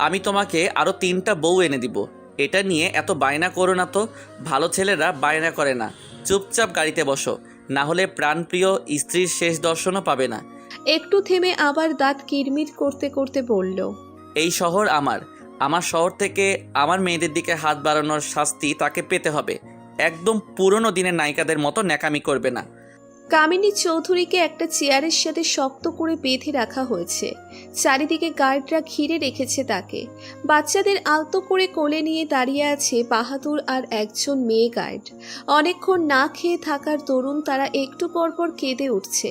আমি তোমাকে আরো 3টা বউ এনে দিব। এটা নিয়ে এত বায়না করো না তো। ভালো ছেলেরা বায়না করে না। চুপচাপ গাড়িতে বসো, না হলে প্রাণপ্রিয় স্ত্রীর শেষ দর্শনও পাবে না। একটু থেমে আবার দাঁত কিরমির করতে করতে বলল, এই শহর আমার শহর থেকে আমার মেয়েদের দিকে হাত বাড়ানোর শাস্তি তাকে পেতে হবে। একদম পুরনো দিনের নায়িকাদের মতো ন্যাকামি করবে না। কামিনী চৌধুরীকে একটা চেয়ারের সাথে শক্ত করে বেঁধে রাখা হয়েছে। চারিদিকে গার্ডরা ঘিরে রেখেছে তাকে। বাচ্চাদের আলতো করে কোলে নিয়ে দাঁড়িয়ে আছে বাহাদুর আর একজন মেয়ে গার্ড। অনেকক্ষণ না খেয়ে থাকার দরুন তারা একটু পরপর কেঁদে উঠছে।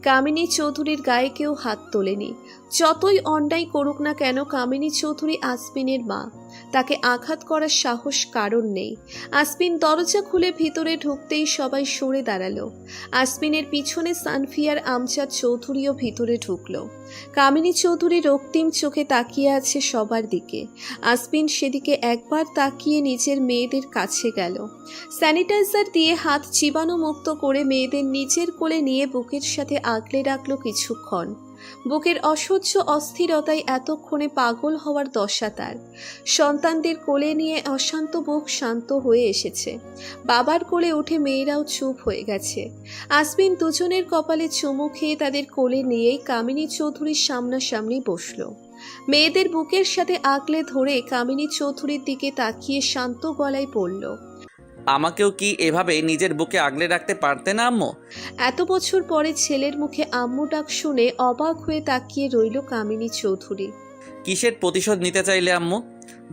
কামিনী চৌধুরীর গায়ে কেউ হাত তোলেনি। যতই অন্যায় করুক না কেন, কামিনী চৌধুরী আসমিনের মা। তাকে আঘাত করার সাহস কারণ নেই। আসমিন দরজা খুলে ভিতরে ঢুকতেই সবাই সরে দাঁড়ালো। আসমিনের পিছনে সানফিয়ার আমজাদ চৌধুরীও ভিতরে ঢুকলো। কামিনী চৌধুরী রক্তিম চোখে তাকিয়ে আছে সবার দিকে। আসমিন সেদিকে একবার তাকিয়ে নিজের মেয়েদের কাছে গেল। স্যানিটাইজার দিয়ে হাত জীবাণুমুক্ত করে মেয়েদের নিজের কোলে নিয়ে বুকের সাথে আগলে রাখলো কিছুক্ষণ। বুকের অসহ্য অস্থিরতায় এতক্ষণে পাগল হওয়ার দশা তার। সন্তানদের কোলে নিয়ে অশান্ত বুক শান্ত হয়ে এসেছে। বাবার কোলে উঠে মেয়েরাও চুপ হয়ে গেছে। আসমিন দুজনের কপালে চুমু খেয়ে তাদের কোলে নিয়েই কামিনী চৌধুরীর সামনাসামনি বসল। মেয়েদের বুকের সাথে আগলে ধরে কামিনী চৌধুরীর দিকে তাকিয়ে শান্ত গলায় বলল, আমাকেও কি এভাবে নিজের বুকে আগলে রাখতে পারতে না আম্মু? এত বছর পরে ছেলের মুখে আম্মু ডাক শুনে অবাক হয়ে তাকিয়ে রইল কামিনী চৌধুরী। কিসের প্রতিশোধ নিতে চাইলে আম্মু?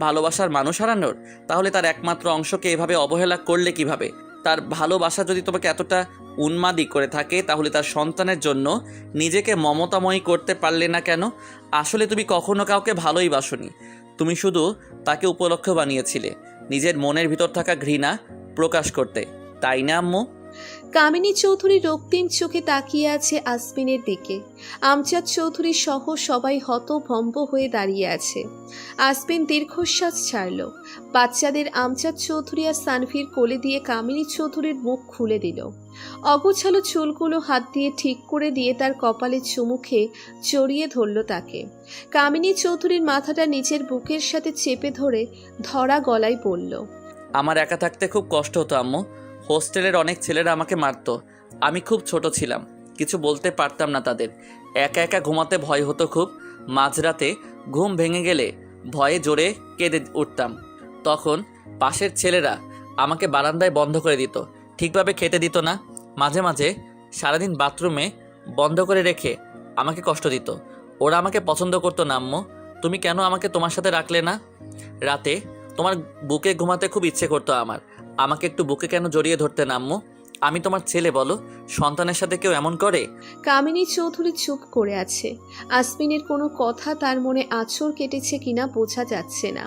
ভালোবাসার মানুষ হারানোর? তাহলে তার একমাত্র অংশকে এভাবে অবহেলা করলে কিভাবে? তার ভালোবাসা যদি তোমাকে এতটা উন্মাদী করে থাকে, তাহলে তার সন্তানের জন্য নিজেকে মমতাময়ী করতে পারলে না কেন? আসলে তুমি কখনো কাউকে ভালোই বাসনি। তুমি শুধু তাকে উপলক্ষ বানিয়েছিলে নিজের মনের ভিতর থাকা ঘৃণা প্রকাশ করতে, তাই না আম্মু? কামিনী চৌধুরী রক্তিম চোখে তাকিয়ে আছে আসমিনের দিকে। আমজাদ চৌধুরী সহ সবাই হতভম্ব হয়ে দাঁড়িয়ে আছে। আসমিন দীর্ঘশ্বাস ছাড়ল। বাচ্চাদের আমজাদ চৌধুরী আর সানভীর কোলে দিয়ে কামিনী চৌধুরীর মুখ খুলে দিল। অগোছালো চুলগুলো হাত দিয়ে ঠিক করে দিয়ে তার কপালে চুমু খেয়ে জড়িয়ে ধরল তাকে। কামিনী চৌধুরীর মাথাটা নিজের বুকের সাথে চেপে ধরে ধরা গলায় বলল, আমার একা থাকতে খুব কষ্ট হতো আম্মু। হোস্টেলের অনেক ছেলেরা আমাকে মারতো। আমি খুব ছোট ছিলাম, কিছু বলতে পারতাম না তাদের। একা একা ঘুমাতে ভয় হতো খুব। মাঝরাতে ঘুম ভেঙে গেলে ভয়ে জোরে কেঁদে উঠতাম। তখন পাশের ছেলেরা আমাকে বারান্দায় বন্ধ করে দিত, ঠিকভাবে খেতে দিত না। মাঝে মাঝে সারাদিন বাথরুমে বন্ধ করে রেখে আমাকে কষ্ট দিত। ওরা আমাকে পছন্দ করতো না আম্মু। তুমি কেন আমাকে তোমার সাথে রাখলে না? রাতে তোমার বুকে ঘুমাতে খুব ইচ্ছে করতো আমার। আমাকে একটু বুকে কেন জড়িয়ে ধরতে না আম্মু? আমি তোমার ছেলে, বলো, সন্তানের সাথে কেউ এমন করে? কামিনী চৌধুরী চুপ করে আছে। আসমিনের কোনো কথা তার মনে আঁচড় কেটেছে কিনা বোঝা যাচ্ছে না।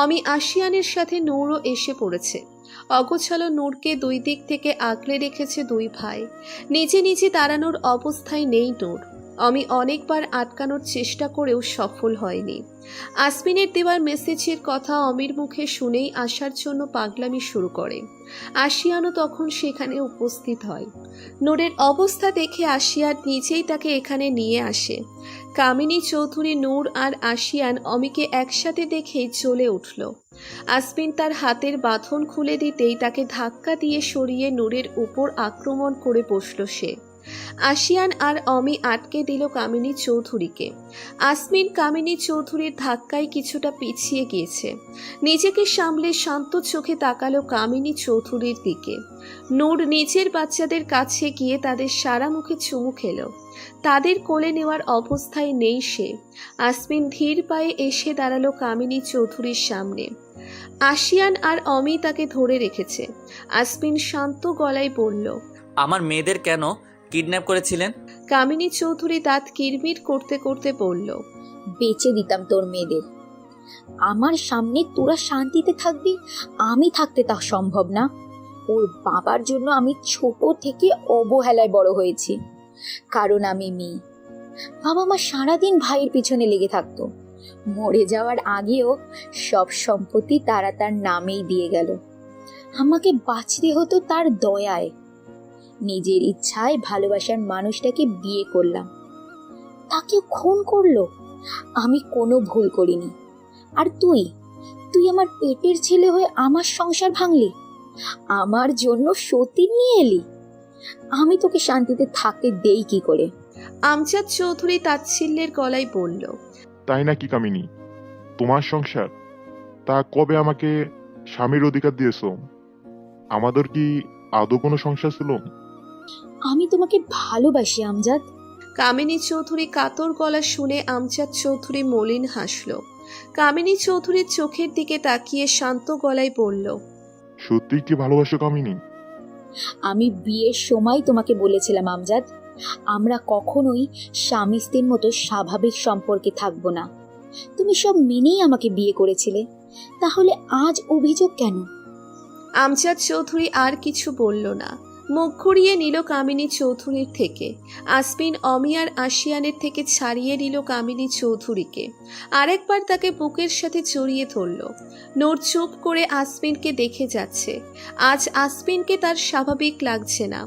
অমি আশিয়ানের সাথে নূরও এসে পড়েছে। অগোছালো নূরকে দুই দিক থেকে আগলে রেখেছে দুই ভাই। নিজে নিজে দাঁড়ানোর অবস্থায় নেই নূর। অমি অনেকবার আটকানোর চেষ্টা করেও সফল হয়নি। আসমিনের দেওয়ার মেসেজের কথা অমির মুখে শুনেই আসার জন্য পাগলামি শুরু করে। আশিয়ানও তখন সেখানে উপস্থিত হয়। নূরের অবস্থা দেখে আশিয়ান নিজেই তাকে এখানে নিয়ে আসে। কামিনী চৌধুরী, নূর আর আশিয়ান অমিকে একসাথে দেখেই জ্বলে উঠল। আসমিন তার হাতের বাঁধন খুলে দিতেই তাকে ধাক্কা দিয়ে সরিয়ে নূরের উপর আক্রমণ করে বসল সে। আশিয়ান আর অমি আটকে দিল কামিনী চৌধুরীকে। আসমিন কামিনী চৌধুরীর ধাক্কায় কিছুটা পিছিয়ে গিয়েছে। নিজেকে সামলে শান্ত চোখে তাকালো কামিনী চৌধুরীর দিকে। নূর নিজের বাচ্চাদের কাছে গিয়ে তাদের সারা মুখে চুমু খেল। তাদের কোলে নেওয়ার অবস্থায় নেই সে। আসমিন ধীর পায়ে এসে দাঁড়ালো কামিনী চৌধুরীর সামনে। আশিয়ান আর অমি তাকে ধরে রেখেছে। আসমিন শান্ত গলায় বলল, আমার মেয়েদের কেন কিডন্যাপ করেছিলেন? কামিনী চৌধুরী দাঁত কিরমির করতে করতে বলল, বেঁচে দিতাম তোর মেয়েদের। আমার সামনে তোরা শান্তিতে থাকবি, আমি থাকতে তা সম্ভব না। ওর বাবার জন্য আমি ছোট থেকে অবহেলায় বড় হয়েছি, কারণ আমি মেয়ে। বাবা মা সারাদিন ভাইয়ের পিছনে লেগে থাকতো, মরে যাওয়ার আগেও সব সম্পত্তি তারা তার নামেই দিয়ে গেল। আমাকে বাঁচতে হতো তার দয়ায়। নিজের ইচ্ছায় ভালোবাসার মানুষটাকে বিয়ে করলাম, তাকে খুন করলো। আমি কোনো ভুল করিনি। আর তুই আমার পেটের ছেলে হয়ে আমার সংসার ভাঙলি, আমার জন্য সতীন নিয়ে এলি। আমি তোকে শান্তিতে থাকতে দেই কি করে? আমজাদ চৌধুরী তাচ্ছিল্যের গলায় বলল। তাই নাকি কামিনী? তোমার সংসার? তা কবে আমাকে স্বামীর অধিকার দিয়েছো? আমাদের কি আদৌ কোনো সংসার ছিল? আমি তোমাকে ভালোবাসি আমজাদ। কামিনী চৌধুরী কাতর গলা শুনে আমজাদ চৌধুরী মলিন হাসল। কামিনী চৌধুরীর চোখের দিকে তাকিয়ে শান্ত গলায় বলল, সত্যি কি ভালোবাসো কামিনী? আমি বিয়ের সময় তোমাকে বলেছিলাম আমজাদ, আমরা কখনোই স্বামী স্ত্রীর মতো স্বাভাবিক সম্পর্কে থাকবো না। তুমি সব মেনেই আমাকে বিয়ে করেছিলে, তাহলে আজ অভিযোগ কেন? আমজাদ চৌধুরী আর কিছু বলল না, মুখ ঘুরিয়ে নিল কামিনী চৌধুরীর থেকে। আসমিন অমিয়ার আশিয়ানের থেকে ছাড়িয়ে নিল কামিনী চৌধুরীকে। আরেকবার তাকে বুকের সাথে জড়িয়ে ধরল। নূর চুপ করে আসমিনকে দেখে যাচ্ছে। আজ আসমিনকে তার স্বাভাবিক লাগছে না।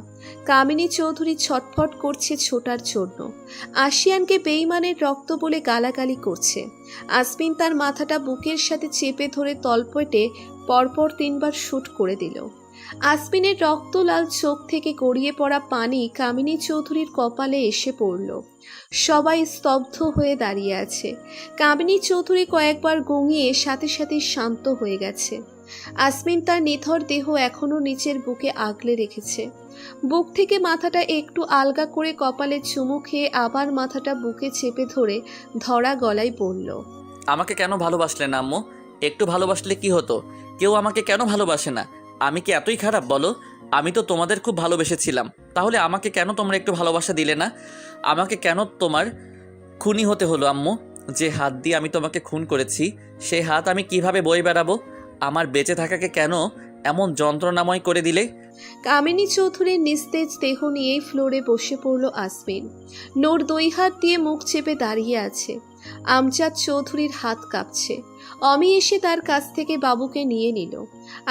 কামিনী চৌধুরী ছটফট করছে ছোটার জন্য। আশিয়ানকে বেঈমানের রক্ত বলে গালাগালি করছে। আসমিন তার মাথাটা বুকের সাথে চেপে ধরে তলপেটে পরপর 3 বার শুট করে দিল। আসমিনের রক্ত লাল চোখ থেকে গড়িয়ে পড়া পানি কামিনী চৌধুরীর কপালে এসে পড়ল। সবাই স্তব্ধ হয়ে দাঁড়িয়ে আছে। কামিনী চৌধুরী কয়েকবার গঙিয়ে সাথে সাথে শান্ত হয়ে গেছে। আসমিন তার নিথর দেহ এখনো নিচের বুকে আগলে রেখেছে। বুক থেকে মাথাটা একটু আলগা করে কপালে চুমু খেয়ে আবার মাথাটা বুকে চেপে ধরে ধরা গলায় বলল, আমাকে কেন ভালোবাসলে না আম্মু? একটু ভালোবাসলে কি হতো? কেউ আমাকে কেন ভালোবাসে না? আমি কি এতই খারাপ বলো? আমি তো তোমাদের খুব ভালোবেসেছিলাম। তাহলে আমাকে কেন তোমরা একটু ভালোবাসা দিলে না? আমাকে কেন তোমার খুনি হতে হলো আম্মু? যে হাত দিয়ে আমি তোমাকে খুন করেছি, সেই হাত আমি কিভাবে বয়ে বেড়াবো? আমার বেঁচে থাকাকে কেন এমন যন্ত্রণাময় করে দিলে? কামিনী চৌধুরীর নিস্তেজ দেহ নিয়েই ফ্লোরে বসে পড়ল আসমিন। নূর 2 হাত দিয়ে মুখ চেপে দাঁড়িয়ে আছে। আমজাদ চৌধুরীর হাত কাঁপছে। অমি এসে তার কাছ থেকে বাবুকে নিয়ে নিল।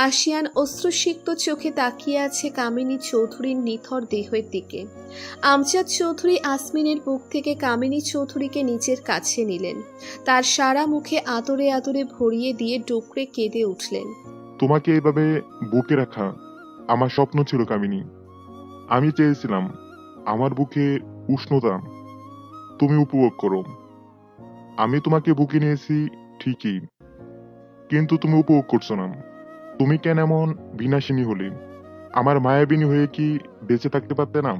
আশিয়ান অশ্রুসিক্ত চোখে তাকিয়ে আছে কামিনী চৌধুরীর নিথর দেহের দিকে। আমজাদ চৌধুরী আসমিনের বুক থেকে কামিনী চৌধুরীকে নিজের কাছে নিলেন। তার সারা মুখে আদরে আদরে ভরিয়ে দিয়ে ডুকরে কেঁদে উঠলেন। তোমাকে এইভাবে বুকে রাখা আমার স্বপ্ন ছিল কামিনী। আমি চেয়েছিলাম আমার বুকে উষ্ণতা তুমি উপভোগ করো। আমি তোমাকে বুকে নিয়েছি ঠিকই, কিন্তু তুমি উপভোগ করছো না। তুমি কেন এমন বিনাশিনী হলে? আমার মায়াবিনী হয়ে কি বেঁচে থাকতে পারতে না?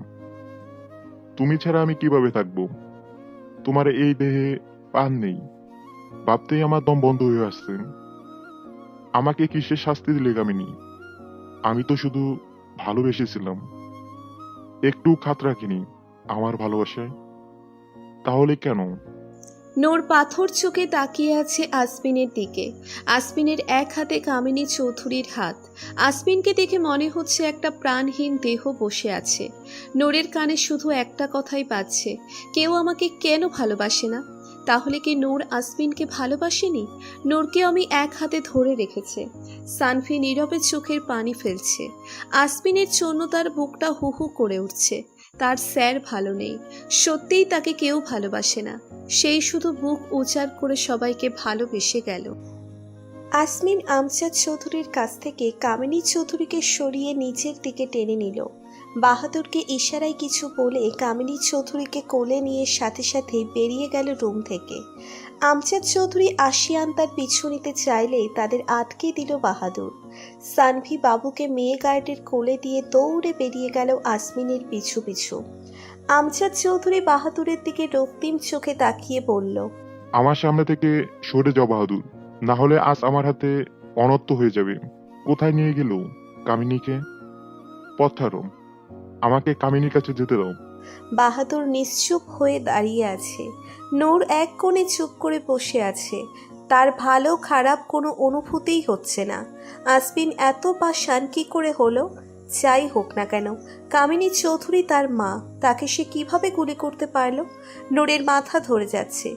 তুমি ছাড়া আমি কিভাবে থাকবো? তোমার এই দেহে প্রাণ নেই, ভাবতেই আমার দম বন্ধ হয়ে আসছে। আমাকে কিসের শাস্তি দিলে কামিনী? আমি তো শুধু ভালোবেসেছিলাম, একটু খাত রাখিনি আমার ভালোবাসায়। তাহলে কেন? নূর পাথর চোখে তাকিয়ে আছে আসমিনের দিকে। আসমিনের এক হাতে কামিনী চৌধুরীর হাত। আসমিনকে দেখে মনে হচ্ছে একটা প্রাণহীন দেহ বসে আছে। নূরের কানে শুধু একটা কথাই বাজছে, কেউ আমাকে কেন ভালোবাসে না? তাহলে কি নূর আসমিনকে ভালোবাসেনি? নূরকে আমি এক হাতে ধরে রেখেছে। সানভি নীরবে চোখের পানি ফেলছে। আসমিনের জন্য তার বুকটা হু হু করে উঠছে। তার স্যার ভালো নেই, সত্যিই তাকে কেউ ভালোবাসে না। সেই শুধু বুক উজাড় করে সবাইকে ভালোবেসে গেল। আসমিন আমজাদ চৌধুরীর কাছ থেকে কামিনী চৌধুরীকে সরিয়ে নিচের দিকে টেনে নিল। বাহাদুরকে ইশারায় কিছু বলে কামিনী চৌধুরীকে কোলে নিয়ে সাথে সাথে বেরিয়ে গেল রুম থেকে। আমজাদ চৌধুরী আশিয়ান তার পিছু নিতে চাইলে তাদের আটকে দিল বাহাদুর। সানভি বাবুকে মেয়ে গার্ডের কোলে দিয়ে দৌড়ে বেরিয়ে গেল আসমিনের পিছু পিছু। আমজাদ চৌধুরী বাহাদুরের দিকে রক্তিম চোখে তাকিয়ে বলল, আমার সামনে থেকে সরে যাও বাহাদুর, না হলে আজ আমার হাতে অনর্থ হয়ে যাবে। কোথায় নিয়ে গেল কামিনীকে? পথ ছাড়ো, আমাকে কামিনীর কাছে যেতে দাও। বাহাদুর নিশ্চুপ হয়ে দাঁড়িয়ে আছে। নূর এক কোণে চুপ করে বসে আছে। তার ভালো খারাপ কোনো অনুভূতিই হচ্ছে না। আসবিন এত পাষাণ কি করে হলো? যাই হোক না কেন, কামিনী চৌধুরী তার মা, তাকে সে কিভাবে গুলি করতে পারল? নূরের মাথা ধরে যাচ্ছে।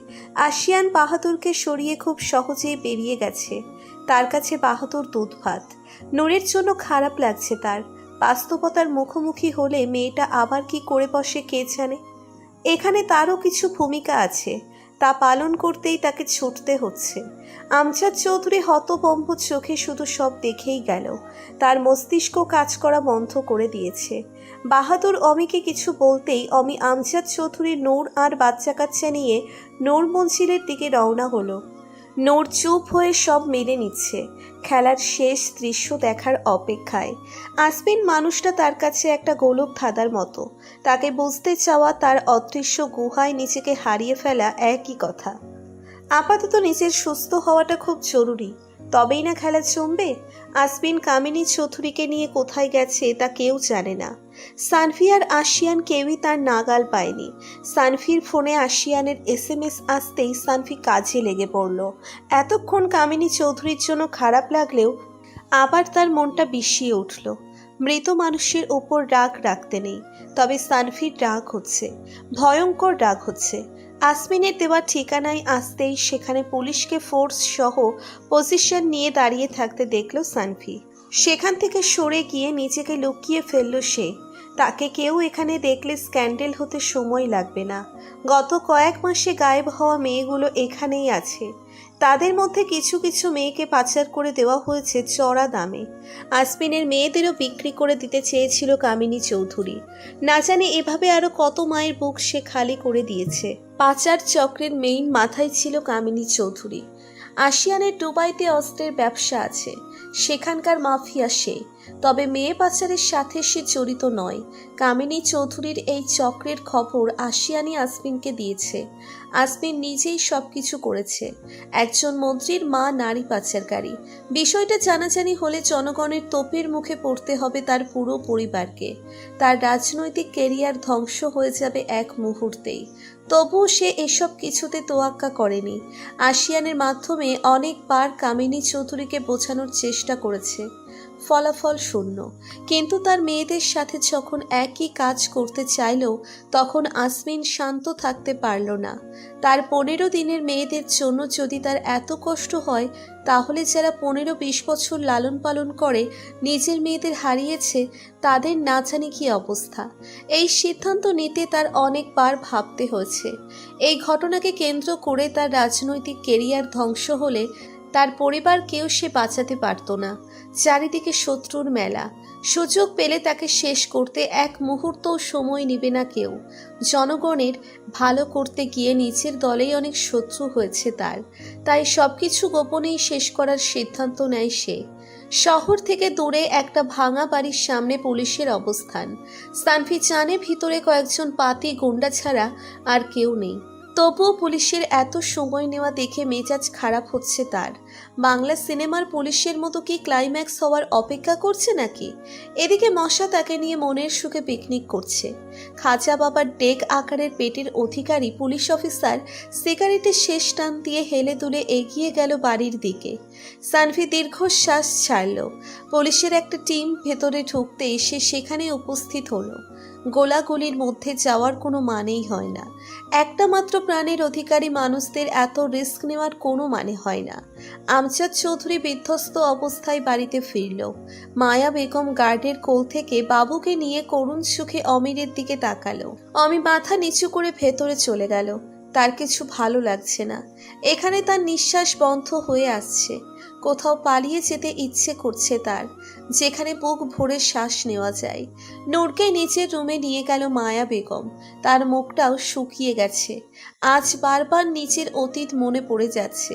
আশিয়ান বাহাদুরকে সরিয়ে খুব সহজেই বেরিয়ে গেছে। তার কাছে বাহাদুর দুধ ভাত। নূরের জন্য খারাপ লাগছে তার। বাস্তবতার মুখোমুখি হলে মেয়েটা আবার কি করে বসে কে জানে। এখানে তারও কিছু ভূমিকা আছে, তা পালন করতেই তাকে ছুটতে হচ্ছে। আমজাদ চৌধুরী হতভম্ব চোখে শুধু সব দেখেই গেল। তার মস্তিষ্ক কাজ করা বন্ধ করে দিয়েছে। বাহাদুর অমিকে কিছু বলতেই অমি আমজাদ চৌধুরী নূর আর বাচ্চা কাচ্চা নিয়ে নূর মঞ্জিলের দিকে রওনা হলো। নূর চুপ হয়ে সব মেনে নিচ্ছে, খেলার শেষ দৃশ্য দেখার অপেক্ষায়। আসবিন মানুষটা তার কাছে একটা গোলক ধাঁধার মতো। তাকে বুঝতে চাওয়া, তার অদৃশ্য গুহায় নিজেকে হারিয়ে ফেলা একই কথা। আপাতত নিজের সুস্থ হওয়াটা খুব জরুরি, তবেই না খেলা জমবে। আসবিন কামিনী চৌধুরীকে নিয়ে কোথায় গেছে তা কেউ জানে না। সানভি আর আশিয়ান কেউই তার নাগাল পায়নি। সানভির ফোনে আশিয়ানের SMS আসতেই সানভি কাজে লেগে পড়ল। এতক্ষণ কামিনী চৌধুরীর জন্য খারাপ লাগলেও আবার তার মনটা বিষিয়ে উঠল। মৃত মানুষের ওপর রাগ রাখতে নেই, তবে সানভির রাগ হচ্ছে, ভয়ঙ্কর রাগ হচ্ছে। আসমিনের দেওয়া ঠিকানায় আসতেই সেখানে পুলিশকে ফোর্স সহ পজিশন নিয়ে দাঁড়িয়ে থাকতে দেখল সানভি। সেখান থেকে সরে গিয়ে নিজেকে লুকিয়ে ফেলল সে। তাকে কেউ এখানে দেখলে স্ক্যান্ডেল হতে সময় লাগবে না। গত কয়েক মাসে গায়েব হওয়া মেয়েগুলো এখানেই আছে। তাদের মধ্যে কিছু কিছু মেয়েকে পাচার করে দেওয়া হয়েছে চড়া দামে। আসমিনের মেয়েদেরও বিক্রি করে দিতে চেয়েছিল কামিনী চৌধুরী। না জানে এভাবে আরো কত মায়ের বুক সে খালি করে দিয়েছে। পাচার চক্রের মেইন মাথায় ছিল কামিনী চৌধুরী। আশিয়ানের দুবাইতে অস্ত্রের ব্যবসা আছে, সেখানকার মাফিয়া সে। তবে মেয়ে পাচারের সাথে সে জড়িত নয়। কামিনী চৌধুরীর এই চক্রের খবর আশিয়ানি আসমিনকে দিয়েছে। আসমিন নিজেই সবকিছু করেছে। একজন মন্ত্রীর মা নারী পাচারকারী। বিষয়টা জানাজানি হলে জনগণের তোপের মুখে পড়তে হবে তার পুরো পরিবারকে। তার রাজনৈতিক কেরিয়ার ধ্বংস হয়ে যাবে এক মুহূর্তেই। তবুও সে এসব কিছুতে তোয়াক্কা করেনি। আশিয়ানের মাধ্যমে অনেকবার কামিনী চৌধুরীকে বোঝানোর চেষ্টা করেছে, ফলাফল শূন্য। কিন্তু তার মেয়েদের সাথে যখন একই কাজ করতে চাইল, তখন আসমিন শান্ত থাকতে পারল না। তার 15 দিনের মেয়েদের জন্য যদি তার এত কষ্ট হয়, তাহলে যারা 15-20 বছর লালন পালন করে নিজের মেয়েদের হারিয়েছে, তাদের না জানি কি অবস্থা। এই সিদ্ধান্ত নিতে তার অনেকবার ভাবতে হয়েছে। এই ঘটনাকে কেন্দ্র করে তার রাজনৈতিক কেরিয়ার ধ্বংস হলে তার পরিবারকেও সে বাঁচাতে পারত না। চারিদিকে শত্রুর মেলা। সুযোগ পেলে তাকে শেষ করতে এক মুহূর্তও সময় নেবে না কেউ। জনগণের ভালো করতে গিয়ে নিজের দলেই অনেক শত্রু হয়েছে তার। তাই সবকিছু গোপনেই শেষ করার সিদ্ধান্ত নেয় সে। শহর থেকে দূরে একটা ভাঙা বাড়ির সামনে পুলিশের অবস্থান। সানভি জানে ভিতরে কয়েকজন পাতি গুন্ডা ছাড়া আর কেউ নেই। তবুও পুলিশের এত সময় নেওয়া দেখে মেজাজ খারাপ হচ্ছে তার। বাংলা সিনেমার পুলিশের মতো কি ক্লাইম্যাক্স হওয়ার অপেক্ষা করছে নাকি? এদিকে মশা তাকে নিয়ে মনের সুখে পিকনিক করছে। খাজা বাবার ডেক আকারের পেটের অধিকারী পুলিশ অফিসার সিগারেটের শেষ টান দিয়ে হেলে দুলে এগিয়ে গেল বাড়ির দিকে। সানভি দীর্ঘশ্বাস ছাড়ল। পুলিশের একটা টিম ভেতরে ঢুকতে এসে সেখানে উপস্থিত হলো। গোলাগুলির মধ্যে যাওয়ার কোনো মানেই হয় না। একটা মাত্র প্রাণের অধিকারী মানুষদের এত রিস্ক নেওয়ার কোনো মানে হয় না। আমজাদ চৌধুরী বিধ্বস্ত অবস্থায় বাড়িতে ফিরল। মায়া বেগম গার্ডের কোল থেকে বাবুকে নিয়ে করুণ সুখে অমিরের দিকে তাকালো। অমি মাথা নিচু করে ভেতরে চলে গেল। তার কিছু ভালো লাগছে না। এখানে তার নিঃশ্বাস বন্ধ হয়ে আসছে। কোথাও পালিয়ে যেতে ইচ্ছে করছে তার, যেখানে বুক ভরে শ্বাস নেওয়া যায়। নূরকে নিচের রুমে নিয়ে গেল মায়া বেগম। তার মুখটাও শুকিয়ে গেছে। আজ বারবার নিচের অতীত মনে পড়ে যাচ্ছে।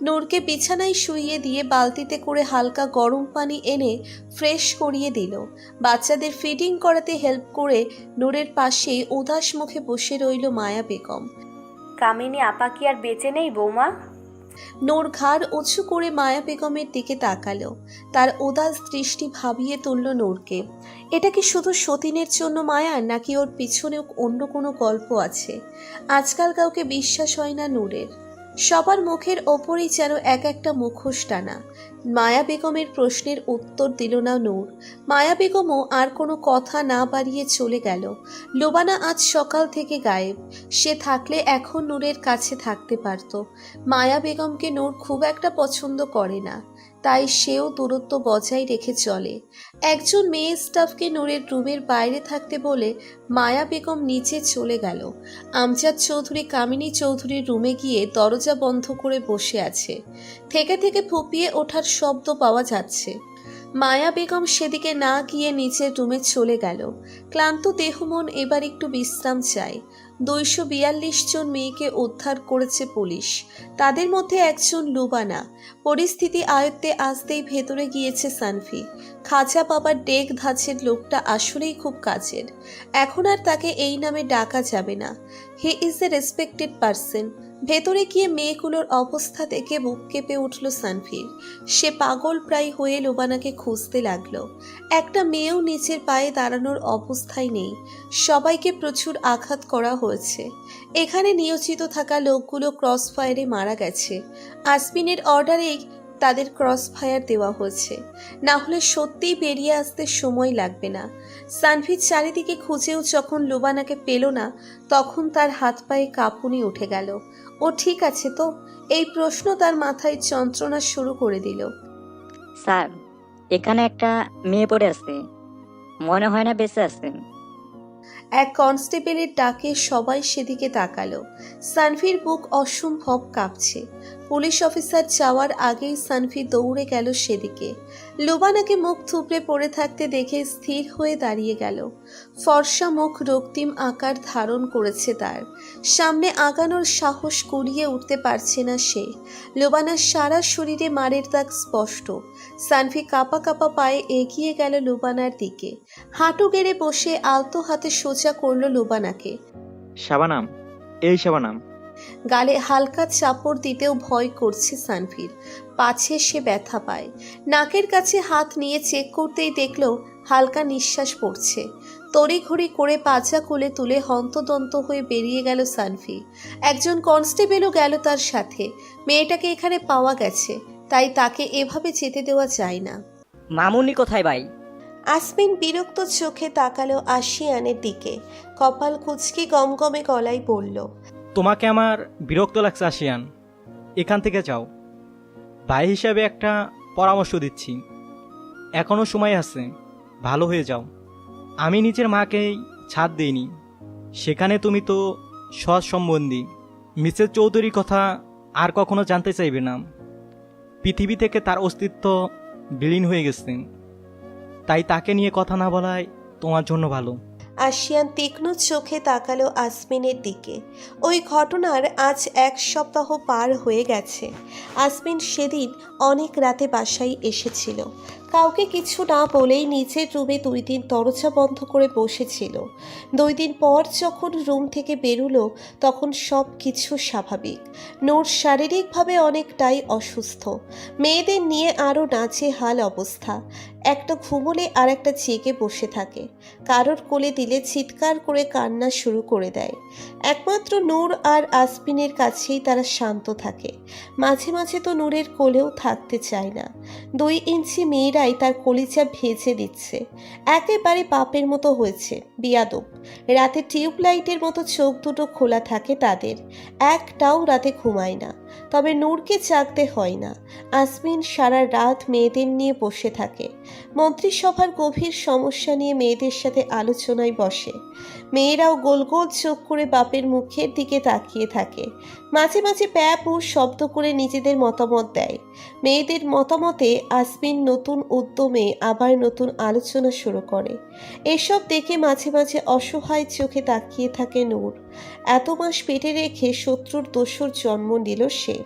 নূরকে বিছানায় শুইয়ে দিয়ে বালতিতে করে হালকা গরম পানি এনে ফ্রেশ করিয়ে দিল। বাচ্চাদের ফিডিং করাতে হেল্প করে নূরের পাশে উদাস মুখে বসে রইল মায়া বেগম। কামিনী আপা কি আর বেঁচে নেই বৌমা? নূর ঘাড় উঁচু করে মায়া বেগমের দিকে তাকালো। তার উদাস দৃষ্টি ভাবিয়ে তুলল নূরকে। এটা কি শুধু সতীনের জন্য মায়া, নাকি ওর পিছনে অন্য কোনো গল্প আছে? আজকাল কাউকে বিশ্বাস হয় না নূরের। সবার মুখের ওপরেই যেন এক একটা মুখোশ টানা। মায়া বেগমের প্রশ্নের উত্তর দিল না নূর। মায়া বেগমও আর কোনো কথা না বাড়িয়ে চলে গেল। লোবানা আজ সকাল থেকে গায়েব। সে থাকলে এখন নূরের কাছে থাকতে পারত। মায়া বেগমকে নূর খুব একটা পছন্দ করে না, তাই সেও দূরত্ব বজায় রেখে চলে। একজন মেয়ে স্টাফকে নূরের রুমের বাইরে থাকতে বলে মায়া বেগম নিচে চলে গেল। আমজাদ চৌধুরী কামিনী চৌধুরীর রুমে গিয়ে দরজা বন্ধ করে বসে আছে। থেকে থেকে ফুপিয়ে ওঠার শব্দ পাওয়া যাচ্ছে। মায়া বেগম সেদিকে না গিয়ে নিচের রুমে চলে গেল। ক্লান্ত দেহ মন এবার একটু বিশ্রাম চায়। 242 জন মেয়েকে উদ্ধার করেছে পুলিশ, তাদের মধ্যে একজন লুবানা। পরিস্থিতি আয়ত্তে আসতেই ভেতরে গিয়েছে সানভি। খাজা বাবার ডেক ধাঁচের লোকটা আসলেই খুব কাজের। এখন আর তাকে এই নামে ডাকা যাবে না। He is a respected person. ভেতরে গিয়ে মেয়েগুলোর অবস্থা দেখে বুক কেঁপে উঠল সানভির। সে পাগল প্রায় হয়ে লোবানাকে খুঁজতে লাগলো। একটা মেয়েও নিচের পায়ে দাঁড়ানোর অবস্থায় নেই। সবাইকে প্রচুর আঘাত করা হয়েছে। এখানে নিয়োজিত থাকা লোকগুলো ক্রস ফায়ারে মারা গেছে। আসমিনের অর্ডারেই তাদের ক্রস ফায়ার দেওয়া হয়েছে, না হলে সত্যিই বেরিয়ে আসতে সময় লাগবে না। সানভির চারিদিকে খুঁজেও যখন লোবানাকে পেল না, তখন তার হাত পায়ে কাঁপুনি উঠে গেল। ও ঠিক আছে তো? এই প্রশ্ন তার মাথায় যন্ত্রণা শুরু করে দিল। স্যার, এখানে একটা মেয়ে পড়ে আছে, মনে হয় না বেঁচে আছে। এক কনস্টেবলের ডাকে সবাই সেদিকে তাকালো। সানভির বুক অসম্ভব কাঁপছে। পুলিশ অফিসার যাওয়ার আগেই সানভি দৌড়ে গেল সেদিকে। লোবানাকে মুখ থুবড়ে পড়ে থাকতে দেখে স্থির হয়ে দাঁড়িয়ে গেল। ফর্সা মুখ রক্তিম আকার ধারণ করেছে তার। সামনে আগানোর সাহস কুড়িয়ে উঠতে পারছে না সে। লোবানার সারা শরীরে মারের দাগ স্পষ্ট। সানভি কাঁপা কাঁপা পায়ে এগিয়ে গেল লোবানার দিকে। হাঁটু গেড়ে বসে আলতো হাতে সোজা করল লোবানাকে। শাবানাম, এই শাবানাম। গালে হালকা চাপড় দিতেও ভয় করছে সানভির। পাছে সে ব্যথা পায়। নাকের কাছে হাত নিয়ে চেক করতেই দেখল হালকা নিঃশ্বাস পড়ছে। তড়িঘড়ি করে পাজা কোলে তুলে হন্তদন্ত হয়ে বেরিয়ে গেল সানভি। একজন কনস্টেবলও গেল তার সাথে। মেয়েটাকে এখানে পাওয়া গেছে, তাই তাকে এভাবে যেতে দেওয়া যায় না। মামুনি কোথায় ভাই? আসমিন বিরক্ত চোখে তাকালো আশিয়ানের দিকে। কপাল কুঁচকি গমগমে গলায় বলল, তোমাকে আমার বিরক্ত লাগছে আশিয়ান, এখান থেকে যাও। ভাই হিসাবে একটা পরামর্শ দিচ্ছি, এখনও সময় আছে, ভালো হয়ে যাও। আমি নিজের মাকেই ছাড় দিইনি, সেখানে তুমি তো সৎ সম্বন্ধী। মিসেস চৌধুরীর কথা আর কখনো জানতে চাইবে না। পৃথিবী থেকে তার অস্তিত্ব বিলীন হয়ে গেছে, তাই তাকে নিয়ে কথা না বলাই তোমার জন্য ভালো। আশিয়ান তীক্ষ্ণ চোখে তাকালো আসমিনের দিকে। ওই ঘটনার আজ 1 সপ্তাহ পার হয়ে গেছে। আসমিন সেদিন অনেক রাতে বাসায় এসেছিল। কাউকে কিছু না বলেই নিজের রুমে 2 দিন দরজা বন্ধ করে বসেছিল। 2 দিন পর যখন রুম থেকে বেরুলো, তখন সব কিছু স্বাভাবিক। নূর শারীরিকভাবে অনেকটাই অসুস্থ। মেয়েদের নিয়ে আরও নাজেহাল অবস্থা। একটা ঘুমোলে আর একটা জেগে বসে থাকে। কারোর কোলে দিলে চিৎকার করে কান্না শুরু করে দেয়। একমাত্র নূর আর আসমিনের কাছেই তারা শান্ত থাকে। মাঝে মাঝে তো নূরের কোলেও থাকতে চায় না। 2 ইঞ্চি মেয়েরাই তার কলিজা ভেজে দিচ্ছে। একেবারে বাপের মতো হয়েছে, বিয়াদব। রাতে টিউবলাইটের মতো চোখ দুটো খোলা থাকে তাদের। একটাও রাতে ঘুমায় না। তবে নূরকে জাগতে হয় না। আসমিন সারা রাত মেয়েদের নিয়ে বসে থাকে। মন্ত্রিসভার গভীর সমস্যা নিয়ে মেয়েদের সাথে আলোচনায় বসে। মেয়েরাও গোল গোল চোখ করে বাপের মুখের দিকে তাকিয়ে থাকে। মাঝে মাঝে প্যাপ ও শব্দ করে নিজেদের মতামত দেয়। মেয়েদের মতামতে আসমিন নতুন উদ্যমে আবার নতুন আলোচনা শুরু করে। এসব দেখে মাঝে মাঝে অসহায় চোখে তাকিয়ে থাকে নূর। এত মাস পেটে রেখে শত্রুর দোসর জন্ম নিল সে।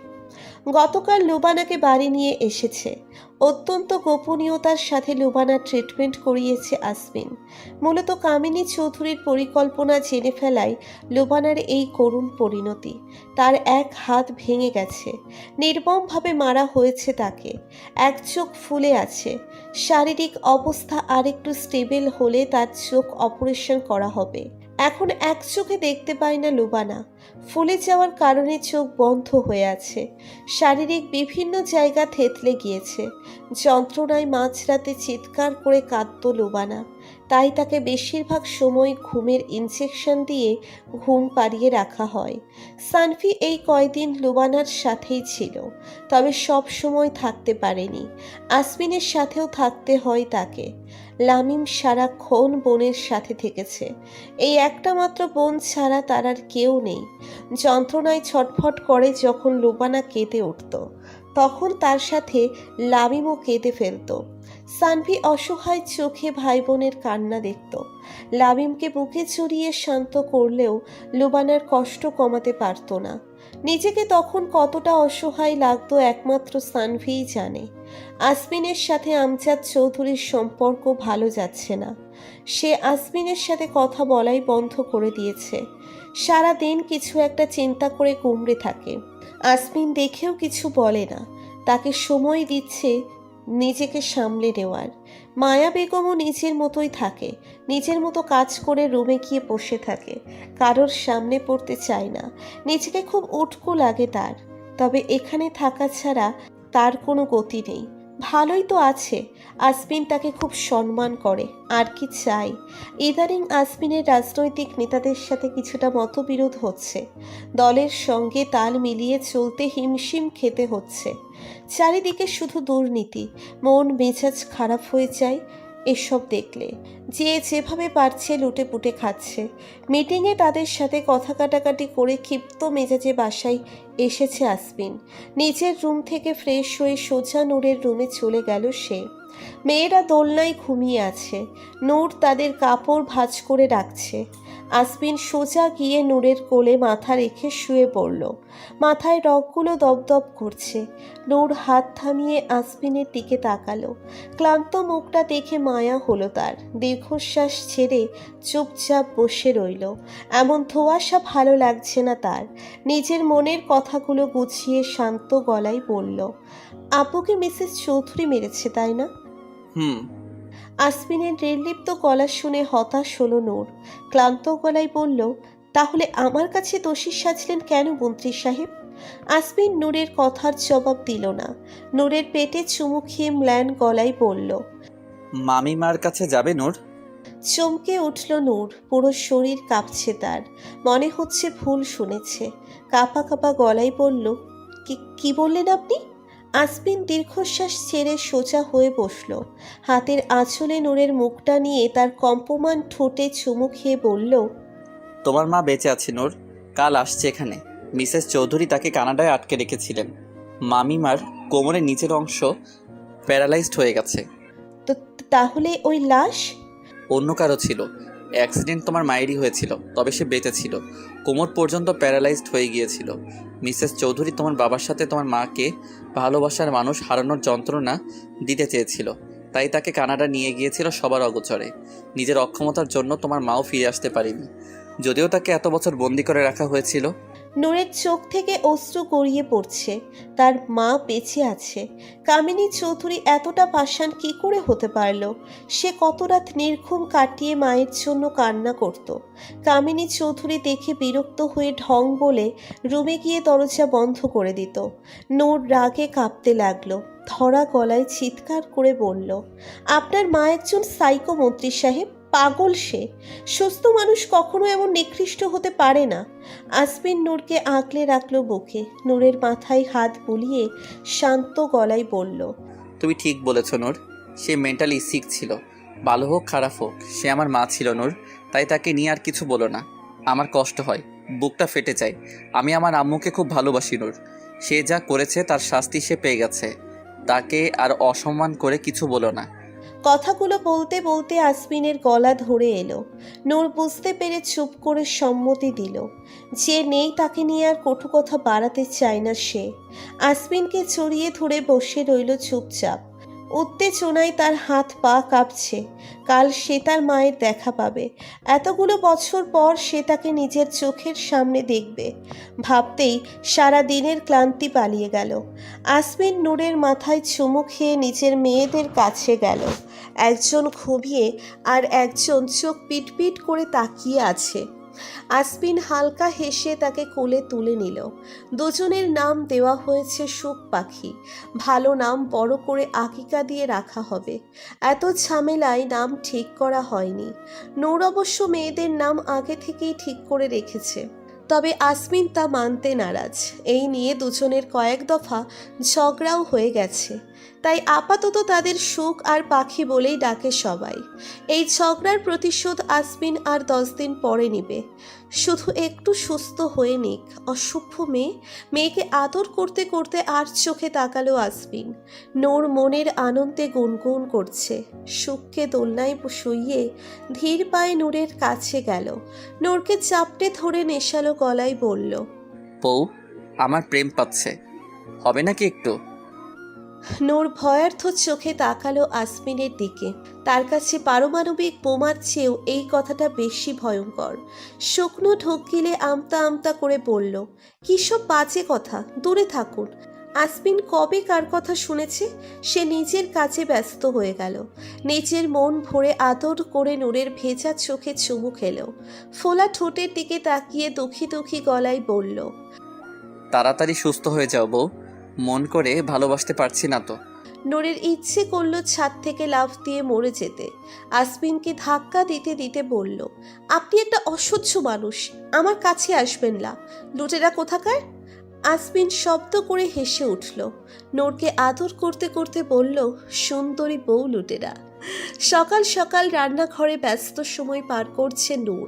গতকাল লুবানাকে বাড়ি নিয়ে এসেছে। অত্যন্ত গোপনীয়তার সাথে লুবানার ট্রিটমেন্ট করিয়েছে আসমিন। মূলত কামিনী চৌধুরীর পরিকল্পনা জেনে ফেলায় লুবানার এই করুণ পরিণতি। তার 1 হাত ভেঙে গেছে। নির্মমভাবে মারা হয়েছে তাকে। 1 চোখ ফুলে আছে। শারীরিক অবস্থা আরেকটু স্টেবল হলে তার চোখ অপারেশন করা হবে। এখন এক চোখে দেখতে পায় না লুবানা। ফুলে যাওয়ার কারণে চোখ বন্ধ হয়ে আছে, শারীরিক বিভিন্ন জায়গা থেতলে গিয়েছে। যন্ত্রণায় মাঝরাতে চিৎকার করে কাঁদত লুবানা, তাই তাকে বেশিরভাগ সময় ঘুমের ইনজেকশন দিয়ে ঘুম পাড়িয়ে রাখা হয়। সানভি এই কয়দিন লুবানার সাথেই ছিল, তবে সব সময় থাকতে পারেনি। আসমিনের সাথেও থাকতে হয় তাকে। লামিম সারাক্ষণ বোনের সাথে থেকেছে, এই একটা মাত্র বোন ছাড়া তার আর কেউ নেই। যন্ত্রণায় ছটফট করে যখন লুবানা কেঁদে উঠত, তখন তার সাথে লামিমও কেঁদে ফেলত। সানভি অসহায় চোখে ভাই বোনের কান্না দেখত। লামিমকে বুকে জড়িয়ে শান্ত করলেও লুবানার কষ্ট কমাতে পারত না। নিজেকে তখন কতটা অসহায় লাগতো একমাত্র সানভিই জানে। আসমিনের সাথে আমজাদ চৌধুরীর সম্পর্ক ভালো যাচ্ছে না। সে আসমিনের সাথে কথা বলাই বন্ধ করে দিয়েছে। সারা দিন কিছু একটা চিন্তা করে কুমড়ে থাকে। আসমিন দেখেও কিছু বলে না, তাকে সময় দিচ্ছে নিজেকে সামলে নেওয়ার। মায়া বেগমও নিজের মতোই থাকে, নিজের মতো কাজ করে রুমে গিয়ে বসে থাকে, কারোর সামনে পড়তে চায় না। নিজেকে খুব উটকো লাগে তার, তবে এখানে থাকা ছাড়া তার কোনো গতি নেই। ভালোই তো আছে, আসমিন তাকে খুব সম্মান করে, আর কি চাই। ইদানিং আসমিনের রাজনৈতিক নেতাদের সাথে কিছুটা মতবিরোধ হচ্ছে, দলের সঙ্গে তাল মিলিয়ে চলতে হিমশিম খেতে হচ্ছে। চারিদিকে শুধু দুর্নীতি, মন মেজাজ খারাপ হয়ে যায় এসব দেখলে। যে যেভাবে পারছে লুটে পুটে খাচ্ছে। মিটিংয়ে তাদের সাথে কথা কাটাকাটি করে ক্ষিপ্ত মেজাজে বাসায় এসেছে আসমিন। নিজের রুম থেকে ফ্রেশ হয়ে সোজা নূরের রুমে চলে গেল সে। মেয়েরা দোলনায় ঘুমিয়ে আছে, নূর তাদের কাপড় ভাঁজ করে রাখছে। আসমিন সোজা গিয়ে নূরের কোলে মাথা রেখে শুয়ে পড়ল। মাথায় রগগুলো দপদপ করছে। নূর হাত থামিয়ে আসমিনের দিকে তাকালো। ক্লান্ত মুখটা দেখে মায়া হলো তার। দীর্ঘশ্বাস ছেড়ে চুপচাপ বসে রইল। এমন ধোঁয়াশা ভালো লাগছে না তার। নিজের মনের কথাগুলো গুছিয়ে শান্ত গলায় বলল, আপুকে মিসেস চৌধুরী মেরেছে তাই না? হুম। আসমিনের নির্লিপ্ত গলা শুনে হতাশ হলো নূর। ক্লান্ত গলায় বলল, তাহলে আমার কাছে দোষী সাজলেন কেন মন্ত্রী সাহেব? আসমিন নূরের কথার জবাব দিল না। নূরের পেটে চুমু খেয়ে ম্লান গলায় বলল, মামিমার কাছে যাবে নূর? চমকে উঠল নূর, পুরো শরীর কাঁপছে তার। মনে হচ্ছে ভুল শুনেছে। কাঁপা কাঁপা গলায় বলল, কি বললেন আপনি? আসমিন দীর্ঘশ্বাস ছেড়ে সোজা হয়ে বসল। হাতের আঁচলে নূরের মুখটা নিয়ে তার কম্পমান ঠোঁটে চুমু খেয়ে বলল, তোমার মা বেঁচে আছে নূর, কাল আসছে এখানে। মিসেস চৌধুরী তাকে কানাডায় আটকে রেখেছিলেন। মামিমার কোমরের নিচের অংশ প্যারালাইজড হয়ে গেছে। তো তাহলে ওই লাশ? অন্য কারো ছিল। অ্যাক্সিডেন্ট তোমার মায়েরই হয়েছিল, তবে সে বেঁচে ছিল। কোমর পর্যন্ত প্যারালাইজড হয়ে গিয়েছিল। মিসেস চৌধুরী তোমার বাবার সাথে তোমার মাকে ভালোবাসার মানুষ হারানোর যন্ত্রণা দিতে চেয়েছিল, তাই তাকে কানাডা নিয়ে গিয়েছিল সবার অগোচরে। নিজের অক্ষমতার জন্য তোমার মাও ফিরে আসতে পারেনি, যদিও তাকে এত বছর বন্দি করে রাখা হয়েছিল। নূরের চোখ থেকে অশ্রু গড়িয়ে পড়ছে। তার মা বেঁচে আছে। কামিনী চৌধুরী এতটা পাষাণ কি করে হতে পারল? সে কত রাত নির্ঘুম কাটিয়ে মায়ের জন্য কান্না করত। কামিনী চৌধুরী দেখে বিরক্ত হয়ে ঢং বলে রুমে গিয়ে দরজা বন্ধ করে দিত। নূর রাগে কাঁপতে লাগলো, ধরা গলায় চিৎকার করে বলল, আপনার মা একজন সাইকো মন্ত্রী সাহেব, পাগল সে। সুস্থ মানুষ কখনো এমন নিকৃষ্ট হতে পারে না। আসমিন নূরকে আঁকলে রাখলো বুকে। নূরের মাথায় হাত বুলিয়ে শান্ত গলায় বলল, তুমি ঠিক বলেছ নূর, সে মেন্টালি সিক ছিল। ভালো হোক খারাপ হোক, সে আমার মা ছিল নূর, তাই তাকে নিয়ে আর কিছু বলো না। আমার কষ্ট হয়, বুকটা ফেটে যায়। আমি আমার আম্মুকে খুব ভালোবাসি নূর। সে যা করেছে তার শাস্তি সে পেয়ে গেছে, তাকে আর অসম্মান করে কিছু বলো না। কথাগুলো বলতে বলতে আসমিনের গলা ধরে এলো। নূর বুঝতে পেরে চুপ করে সম্মতি দিল। যে নেই তাকে নিয়ে আর কটু কথা বাড়াতে চায় না সে। আসমিনকে জড়িয়ে ধরে বসে রইল চুপচাপ। উত্তেজনায় তার হাত পা কাঁপছে। কাল সে তার মায়ের দেখা পাবে, এতগুলো বছর পর সে তাকে নিজের চোখের সামনে দেখবে। ভাবতেই সারা দিনের ক্লান্তি পালিয়ে গেল। আসমিন নূরের মাথায় চুমু খেয়ে নিজের মেয়েদের কাছে গেল। একজন ঘুমিয়ে আর একজন চোখ পিটপিট করে তাকিয়ে আছে। আসমিন হালকা হেসে তাকে কোলে তুলে নিল। দুজনের নাম দেওয়া হয়েছে সুখ পাখি। ভালো নাম বড় করে আকিকা দিয়ে রাখা হবে। এত ঝামেলায় নাম ঠিক করা হয়নি। নূর অবশ্য মেয়েদের নাম আগে থেকেই ঠিক করে রেখেছে, তবে আসমিন তা মানতে নারাজ। এই নিয়ে দুজনের কয়েক দফা ঝগড়াও হয়ে গেছে, তাই আপাতত তাদের সুখ আর পাখি বলেই ডাকে সবাই। এই ঝগড়ার প্রতিশোধ আসমিন আর 10 দিন পরে নিবে। শুধু একটু সুস্থ হয়ে নিক। অসভ্য মেয়েকে আদর করতে করতে আর চোখে তাকালো আসমিন। নূর মনের আনন্দে গুনগুন করছে। সুখকে দোলনায় শুইয়ে ধীর পায়ে নূরের কাছে গেল। নূরকে চাপটে ধরে নেশালো গলায় বলল, বউ, আমার প্রেম পাচ্ছে, হবে নাকি একটু? নূর ভয়ার্থ চোখে তাকালো আসমিনের দিকে। তার কাছে পারমাণবিক বোমার চেয়েও এই কথাটা বেশি ভয়ঙ্কর। শুকনো ঢোক গিলে আমতা আমতা করে বলল, কী সব বাজে কথা, দূরে থাকুন। আসমিন কবে কার কথা শুনেছে? সে নিজের কাজে ব্যস্ত হয়ে গেল। নিজের মন ভরে আদর করে নূরের ভেজা চোখে চুমু খেল। ফোলা ঠোঁটের দিকে তাকিয়ে দুঃখী দুঃখী গলায় বলল, তাড়াতাড়ি সুস্থ হয়ে যাও বউ, মন করে ভালোবাসতে পারছি না তো। নূরের ইচ্ছে করলো ছাদ থেকে লাফ দিয়ে মরে যেতে। আসমিনকে ধাক্কা দিতে দিতে বলল, আপনি একটা অসহ্য মানুষ, আমার কাছে আসবেন না, লুটেরা কোথাকার। আসমিন শব্দ করে হেসে উঠল। নূরকে আদর করতে করতে বলল, সুন্দরী বউ লুটেরা। সকাল সকাল রান্নাঘরে ব্যস্ত সময় পার করছে নূর।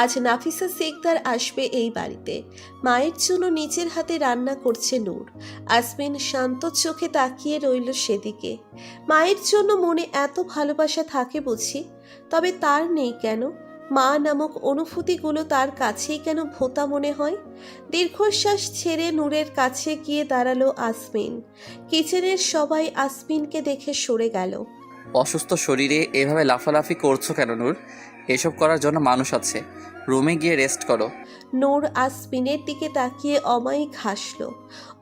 আজ নাফিসা শেখদার আসবে এই বাড়িতে। মায়ের জন্য নিজের হাতে রান্না করছে নূর। আসমিন শান্ত চোখে তাকিয়ে রইল সেদিকে। মায়ের জন্য মনে এত ভালোবাসা থাকে বুঝি, তবে তার নেই কেন? মা নামক অনুভূতিগুলো তার কাছেই কেন ভোতা মনে হয়? দীর্ঘশ্বাস ছেড়ে নূরের কাছে গিয়ে দাঁড়ালো আসমিন। কিচেনের সবাই আসমিনকে দেখে সরে গেল। অসুস্থ শরীরে এভাবে লাফালাফি করছো কেন নূর? এসব করার জন্য মানুষ আছে, রুমে গিয়ে রেস্ট করো। নূর আসমিনের দিকে তাকিয়ে অমায়িক হাসল।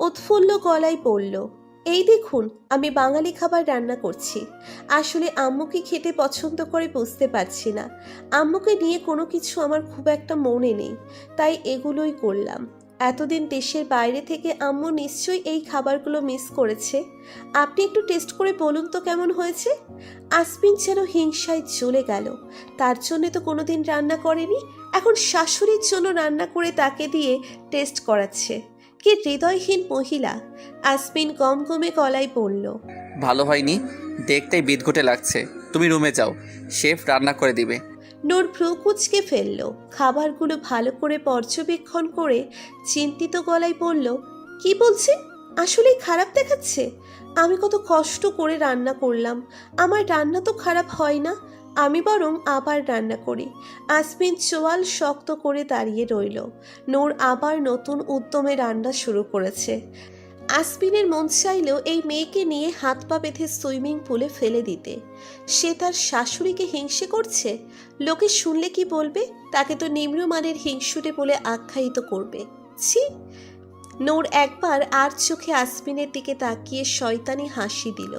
উৎফুল্ল গলায় বলল, এই দেখুন, আমি বাঙালি খাবার রান্না করছি। আসলে আম্মু কি খেতে পছন্দ করে বুঝতে পারছি না। আম্মুকে নিয়ে কোনো কিছু আমার খুব একটা মনে নেই, তাই এগুলোই করলাম। এতদিন দেশের বাইরে থেকে আম্মু নিশ্চয়ই এই খাবারগুলো মিস করেছে। আপনি একটু টেস্ট করে বলুন তো কেমন হয়েছে। আসমিন যেন হিংসায় জ্বলে গেল। তার জন্য তো কোনোদিন রান্না করেনি, এখন শাশুড়ির জন্য রান্না করে তাকে দিয়ে টেস্ট করাচ্ছে। কি হৃদয়হীন মহিলা। আসমিন গমগমে গলায় বলল, ভালো হয়নি, দেখতেই বিদঘুটে লাগছে। তুমি রুমে যাও, শেফ রান্না করে দিবে। নূর ভ্রু কুঁচকে ফেলল। খাবারগুলো ভালো করে পর্যবেক্ষণ করে চিন্তিত গলায় বলল, কি বলছেন? আসলেই খারাপ দেখাচ্ছে? আমি কত কষ্ট করে রান্না করলাম, আমার রান্না তো খারাপ হয় না। আমি বরং আবার রান্না করি। আসমিন চোয়াল শক্ত করে দাঁড়িয়ে রইল। নূর আবার নতুন উদ্যমে রান্না শুরু করেছে। আসমিনের মন চাইল এই মেয়েকে নিয়ে হাত পা বেঁধে সুইমিং পুলে ফেলে দিতে। সে তার শাশুড়িকে হিংসে করছে। লোকে শুনলে কি বলবে? তাকে তো নিম্নমানের হিংসুটে বলে আখ্যায়িত করবে। ছি! নূর একবার আর চোখে আসমিনের দিকে তাকিয়ে শয়তানি হাসি দিল।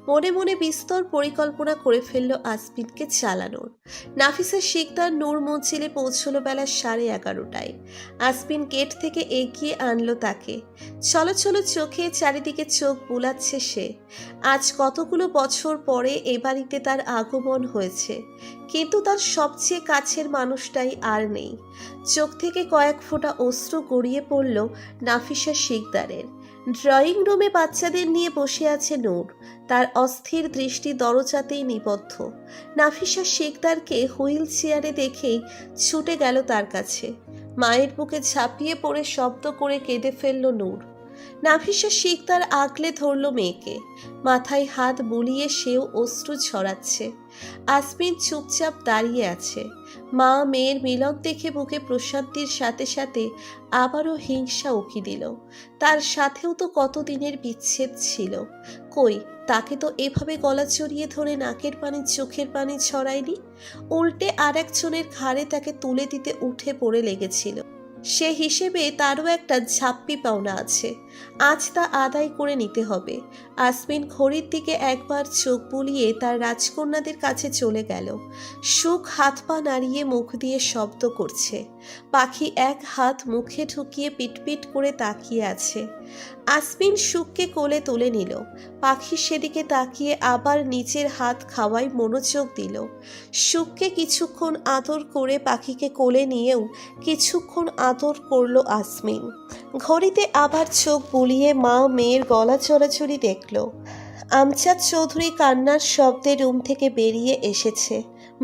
মনে মনে বিস্তর পরিকল্পনা করে ফেলল আসমিনকে চালানোর। নাফিসা শিকদার নূর মঞ্জিলে পৌঁছলো বেলা 11:30টায়। আসমিন গেট থেকে এগিয়ে আনলো তাকে। চলো চলো চোখে চারিদিকে চোখ বুলাচ্ছে সে। আজ কতগুলো বছর পরে এ বাড়িতে তার আগমন হয়েছে, কিন্তু তার সবচেয়ে কাছের মানুষটাই আর নেই। চোখ থেকে কয়েক ফোঁটা অশ্রু গড়িয়ে পড়ল নাফিসা শিকদারের। ড্রয়িং রুমে বাচ্চাদের নিয়ে বসে আছে নূর। তার অস্থির দৃষ্টি দরজাতেই নিবদ্ধ। নাফিসা শিকদারকে হুইল চেয়ারে দেখেই ছুটে গেল তার কাছে। মায়ের বুকে ঝাঁপিয়ে পড়ে শব্দ করে কেঁদে ফেলল নূর। নাফিসা শিকদার আগলে ধরল মেয়েকে। মাথায় হাত বুলিয়ে সেও অশ্রু ঝরাচ্ছে। আসমিন চুপচাপ দাঁড়িয়ে আছে। মা মেয়ের মিলন দেখে বুকে প্রশান্তির সাথে সাথে আবারও হিংসা উকি দিল। তার সাথেও তো কতদিনের বিচ্ছেদ ছিল। কই, তাকে তো এভাবে গলা জড়িয়ে ধরে নাকের পানি চোখের পানি ছড়ায়নি। উল্টে আর একজনের ঘাড়ে তাকে তুলে দিতে উঠে পড়ে লেগেছিল। সে হিসেবে তারও একটা ঝাপ্পি পাওনা আছে, আজ তা আদায় করে নিতে হবে। আসমিন ঘড়ির দিকে একবার চোখ বুলিয়ে তার রাজকন্যাদের কাছে চলে গেল। সুখ হাত পা নাড়িয়ে মুখ দিয়ে শব্দ করছে। পাখি এক হাত মুখে ঢুকিয়ে পিটপিট করে তাকিয়ে আছে। আসমিন সুখকে কোলে তুলে নিল। পাখি সেদিকে তাকিয়ে আবার নিচের হাত খাওয়ায় মনোযোগ দিল। সুখকে কিছুক্ষণ আদর করে পাখিকে কোলে নিয়েও কিছুক্ষণ আদর করলো আসমিন। ঘড়িতে আবার চোখ বুলিয়ে মা মেয়ের গলা চড়াচড়ি দেখল। আমজাদ চৌধুরী কান্নার শব্দে রুম থেকে বেরিয়ে এসেছে।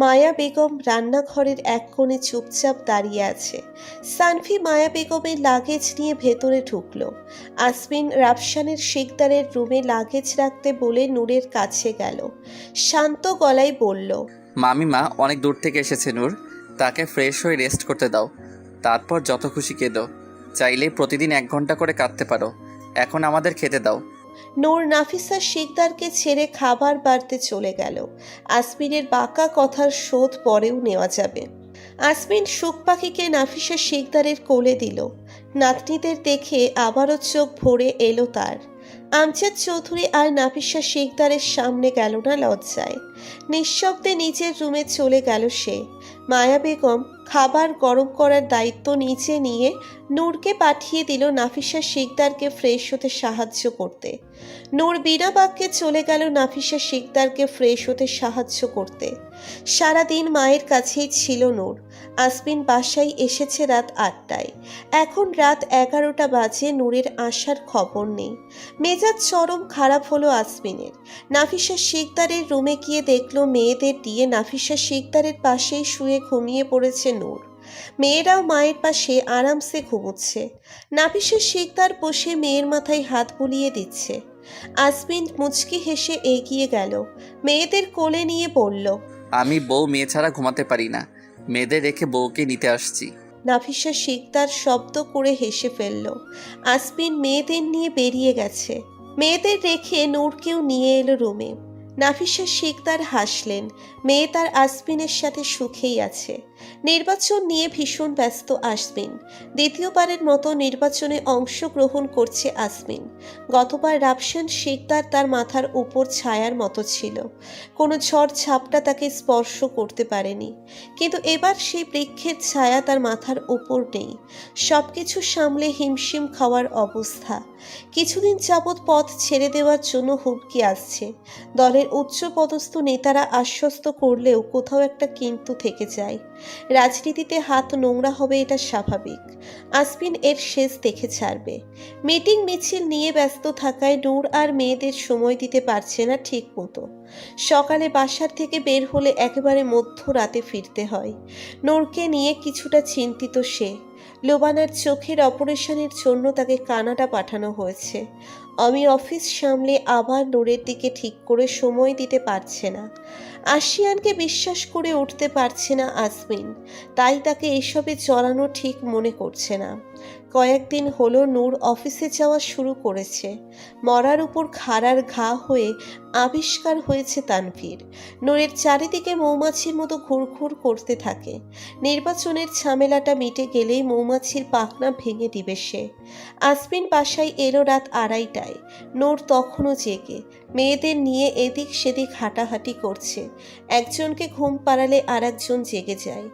মায়া বেগম রান্নাঘরের এক কোণে চুপচাপ দাঁড়িয়ে আছে। সানভি মায়া বেগমের লাগেজ নিয়ে ভেতরে ঢুকলো। আসমিন রাফসানের শিকদারের রুমে লাগেজ রাখতে বলে নূরের কাছে গেল। শান্ত গলায় বলল, মামিমা অনেক দূর থেকে এসেছে নূর, তাকে ফ্রেশ হয়ে রেস্ট করতে দাও, তারপর যত খুশি কেঁদো। চাইলে প্রতিদিন 1 ঘন্টা করে কাঁদতে পারো। এখন আমাদের খেতে দাও। নূর নাফিসা শিকদারকে ছেড়ে খাবার বাড়তে চলে গেল। আসমিনের বাঁকা কথার শোধ পরেও নেওয়া যাবে। আসমিন সুখ পাখিকে নাফিসা শিকদারের কোলে দিল। নাতনিদের দেখে আবারও চোখ ভরে এলো তার। আমজাদ চৌধুরী আর নাফিসা শিকদারের সামনে গেল না লজ্জায়। নিঃশব্দে নিজের রুমে চলে গেল সে। মায়া বেগম খাবার গরম করার দায়িত্ব নিচে নিয়ে নূরকে পাঠিয়ে দিল নাফিসা শিকদারকে ফ্রেশ হতে সাহায্য করতে। নূর বিনা বাক্যে চলে গেল নাফিসা শিকদারকে ফ্রেশ হতে সাহায্য করতে। সারাদিন মায়ের কাছেই ছিল নূর। আসমিন বাসায় এসেছে রাত 8টায়। এখন রাত 11টা বাজে, নূরের আসার খবর নেই। মেজাজ চরম খারাপ হলো আসমিনের। নাফিসা শিকদারের রুমে গিয়ে দেখলো মেয়েদের দিয়ে নাফিসা শিকদারের পাশেই শুয়ে ঘুমিয়ে পড়েছে নূর। মেয়েরাও মায়ের পাশে আরামসে ঘুমোচ্ছে। নাফিসা শিকদার বসে মেয়ের মাথায় হাত বুলিয়ে দিচ্ছে। আসমিন মুচকি হেসে এগিয়ে গেল, মেয়েদের কোলে নিয়ে বলল, আমি বউ মেয়ে ছাড়া ঘুমাতে পারি না, মেয়েদের রেখে বউকে নিতে আসছি। নাফিসা শিকদার শব্দ করে হেসে ফেলল। আসমিন মেয়েদের নিয়ে বেরিয়ে গেছে। মেয়েদের রেখে নূরকেও নিয়ে এলো রুমে। নাফিসা শিকদার হাসলেন। মেয়ে তার আসমিনের সাথে সুখেই আছে। নির্বাচন নিয়ে ভীষণ ব্যস্ত আসমিন। দ্বিতীয়বারের মতো নির্বাচনে অংশগ্রহণ করছে আসমিন। গতবার রাফসান শিকদার তার মাথার উপর ছায়ার মতো ছিল। কোনো ঝড় ঝাপটা তাকে স্পর্শ করতে পারেনি। কিন্তু এবার সেই বৃক্ষের ছায়া তার মাথার উপর নেই। সব কিছু সামলে হিমশিম খাওয়ার অবস্থা। কিছুদিন যাবৎ পথ ছেড়ে দেওয়ার জন্য হুমকি আসছে। দলের উচ্চপদস্থ নেতারা আশ্বস্ত করলেও কোথাও একটা কিন্তু থেকে যায়। রাজনীতিতে হাত নোংরা হবে, এটা স্বাভাবিক। আসমিন এর শেষ দেখে ছাড়বে। মিটিং মিছিল নিয়ে ব্যস্ত থাকায় নূর আর মেয়েদের সময় দিতে পারছে না ঠিক মতো। সকালে বাসার থেকে বের হলে একেবারে মধ্যরাতে ফিরতে হয়। নূরকে নিয়ে কিছুটা চিন্তিত সে। লোবানার চোখের অপারেশনের জন্য তাকে কানাডা পাঠানো হয়েছে। আমি অফিস সামলে আবার নূরের দিকে ঠিক করে সময় দিতে পারছে না। আশিয়ানকে বিশ্বাস করে উঠতে পারছে না আসমিন, তাই তাকে এসবে জড়ানো ঠিক মনে করছে না। কয়েকদিন হলো নূর অফিসে যাওয়া শুরু করেছে। মরার উপর খাড়ার ঘা হয়ে আবিষ্কার হয়েছে তানভীর। নূরের চারিদিকে মৌমাছির মতো ঘুরঘুর করতে থাকে। নির্বাচনের ঝামেলাটা মিটে গেলেই মৌমাছির পাখনা ভেঙে দিবে সে। আসমিন বাসায় এলো রাত 2:30টায়। নূর তখনও জেগে মেয়েদের নিয়ে এদিক সেদিক হাঁটাহাঁটি করছে। একজনকে ঘুম পাড়ালে আর একজন জেগে যায়।